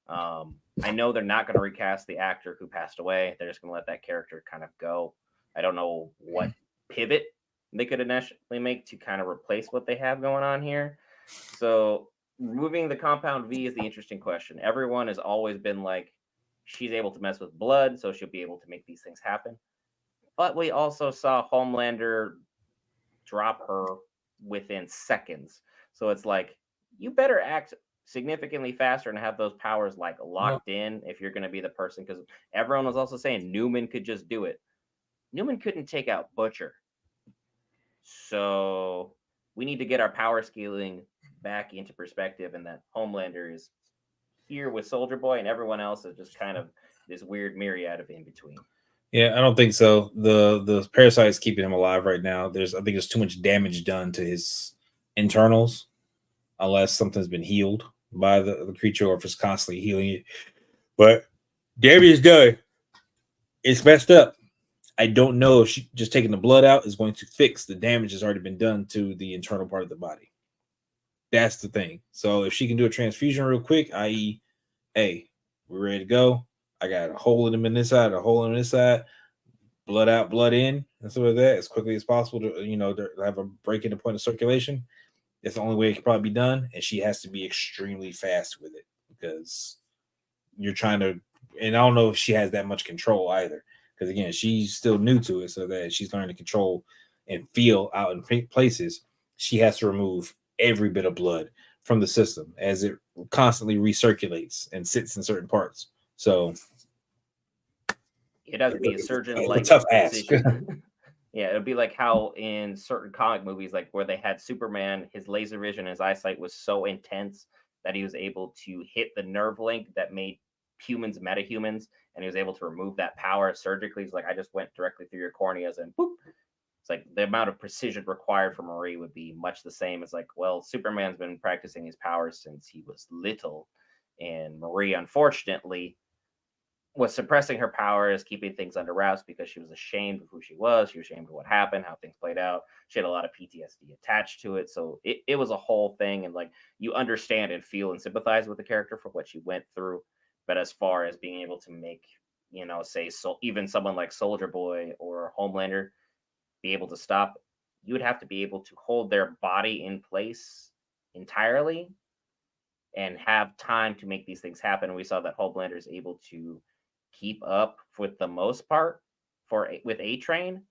Speaker 1: I know they're not going to recast the actor who passed away. They're just going to let that character kind of go. I don't know what pivot they could initially make to kind of replace what they have going on here. So removing the compound V is the interesting question. Everyone has always been like, she's able to mess with blood, so she'll be able to make these things happen. But we also saw Homelander drop her within seconds. So it's like, you better act significantly faster and have those powers like locked in if you're going to be the person. Because everyone was also saying Newman could just do it. Newman couldn't take out Butcher. So we need to get our power scaling back into perspective, and that Homelander is here with Soldier Boy, and everyone else is just kind of this weird myriad of in between.
Speaker 2: Yeah, I don't think so. The parasite is keeping him alive right now. I think there's too much damage done to his internals, unless something's been healed by the creature or if it's constantly healing it. But damage is done. It's messed up. I don't know if just taking the blood out is going to fix the damage that's already been done to the internal part of the body. That's the thing. So if she can do a transfusion real quick, i.e., hey, we're ready to go. I got a hole in him in this side, a hole in this side, blood out, blood in, and stuff like that as quickly as possible to have a break in the point of circulation. That's the only way it can probably be done, and she has to be extremely fast with it because you're trying to. And I don't know if she has that much control either, because again, she's still new to it, so that she's learning to control and feel out in places. She has to remove every bit of blood from the system as it constantly recirculates and sits in certain parts. So
Speaker 1: It has to be a surgeon
Speaker 2: it's
Speaker 1: like
Speaker 2: a tough ask.
Speaker 1: decision. Yeah, it'd be like how in certain comic movies, like where they had Superman, his laser vision, his eyesight was so intense that he was able to hit the nerve link that made humans metahumans, and he was able to remove that power surgically. He's like, I just went directly through your corneas, and boop. It's like the amount of precision required for Marie would be much the same. It's like, well, Superman's been practicing his powers since he was little, and Marie, unfortunately, was suppressing her powers, keeping things under wraps because she was ashamed of who she was. She was ashamed of what happened, how things played out. She had a lot of PTSD attached to it. So it was a whole thing. And like, you understand and feel and sympathize with the character for what she went through. But as far as being able to make, say, so even someone like Soldier Boy or Homelander be able to stop, you would have to be able to hold their body in place entirely and have time to make these things happen. And we saw that Homelander is able to keep up with the most part with A Train.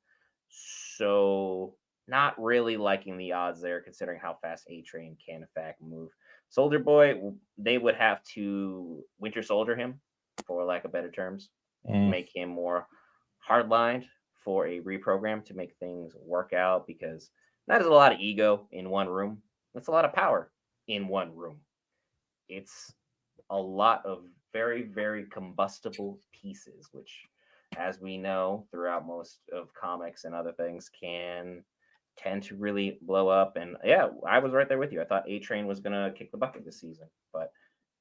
Speaker 1: So not really liking the odds there, considering how fast A Train can in fact move. Soldier Boy, they would have to Winter Soldier him, for lack of better terms, make him more hardlined for a reprogram to make things work out because that is a lot of ego in one room. That's a lot of power in one room. It's a lot of very, very combustible pieces, which, as we know throughout most of comics and other things, can tend to really blow up. And yeah, I was right there with you. I thought A Train was going to kick the bucket this season, but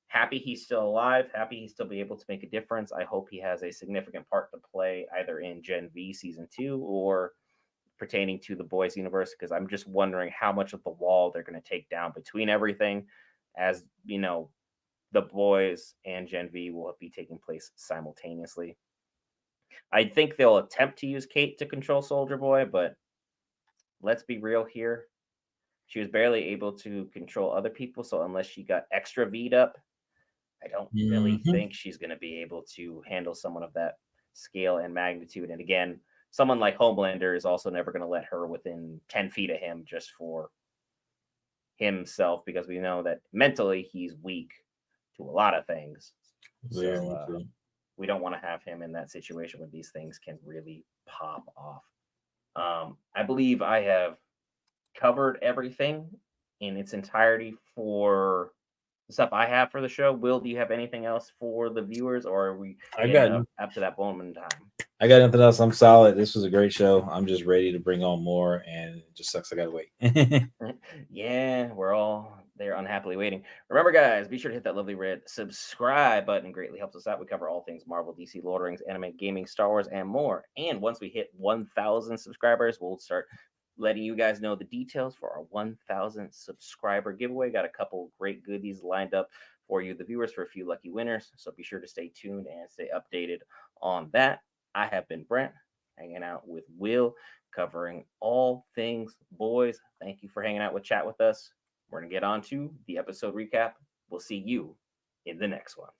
Speaker 1: happy he's still alive. Happy he's still be able to make a difference. I hope he has a significant part to play either in Gen V season 2 or pertaining to the boys universe, because I'm just wondering how much of the wall they're going to take down between everything, as you know, the boys and Gen V will be taking place simultaneously. I think they'll attempt to use Kate to control Soldier Boy, but let's be real here. She was barely able to control other people, so unless she got extra V'd up, I don't really
Speaker 2: Hmm.
Speaker 1: think she's going to be able to handle someone of that scale and magnitude. And again, someone like Homelander is also never going to let her within 10 feet of him just for himself, because we know that mentally he's weak to a lot of things. So
Speaker 2: Very true.
Speaker 1: we don't want to have him in that situation where these things can really pop off. I believe I have covered everything in its entirety for the stuff I have for the show. Will, do you have anything else for the viewers, or are we
Speaker 2: I
Speaker 1: getting
Speaker 2: got
Speaker 1: up to that moment in time?
Speaker 2: I got nothing else. I'm solid. This was a great show. I'm just ready to bring on more, and it just sucks. I gotta wait.
Speaker 1: Yeah, we're all there unhappily waiting. Remember, guys, be sure to hit that lovely red subscribe button. It greatly helps us out. We cover all things Marvel, DC, Lord of the Rings, anime, gaming, Star Wars, and more. And once we hit 1,000 subscribers, we'll start letting you guys know the details for our 1,000 subscriber giveaway. Got a couple great goodies lined up for you, the viewers, for a few lucky winners. So be sure to stay tuned and stay updated on that. I have been Brent, hanging out with Will, covering all things boys. Thank you for hanging out with Chat with us. We're going to get on to the episode recap. We'll see you in the next one.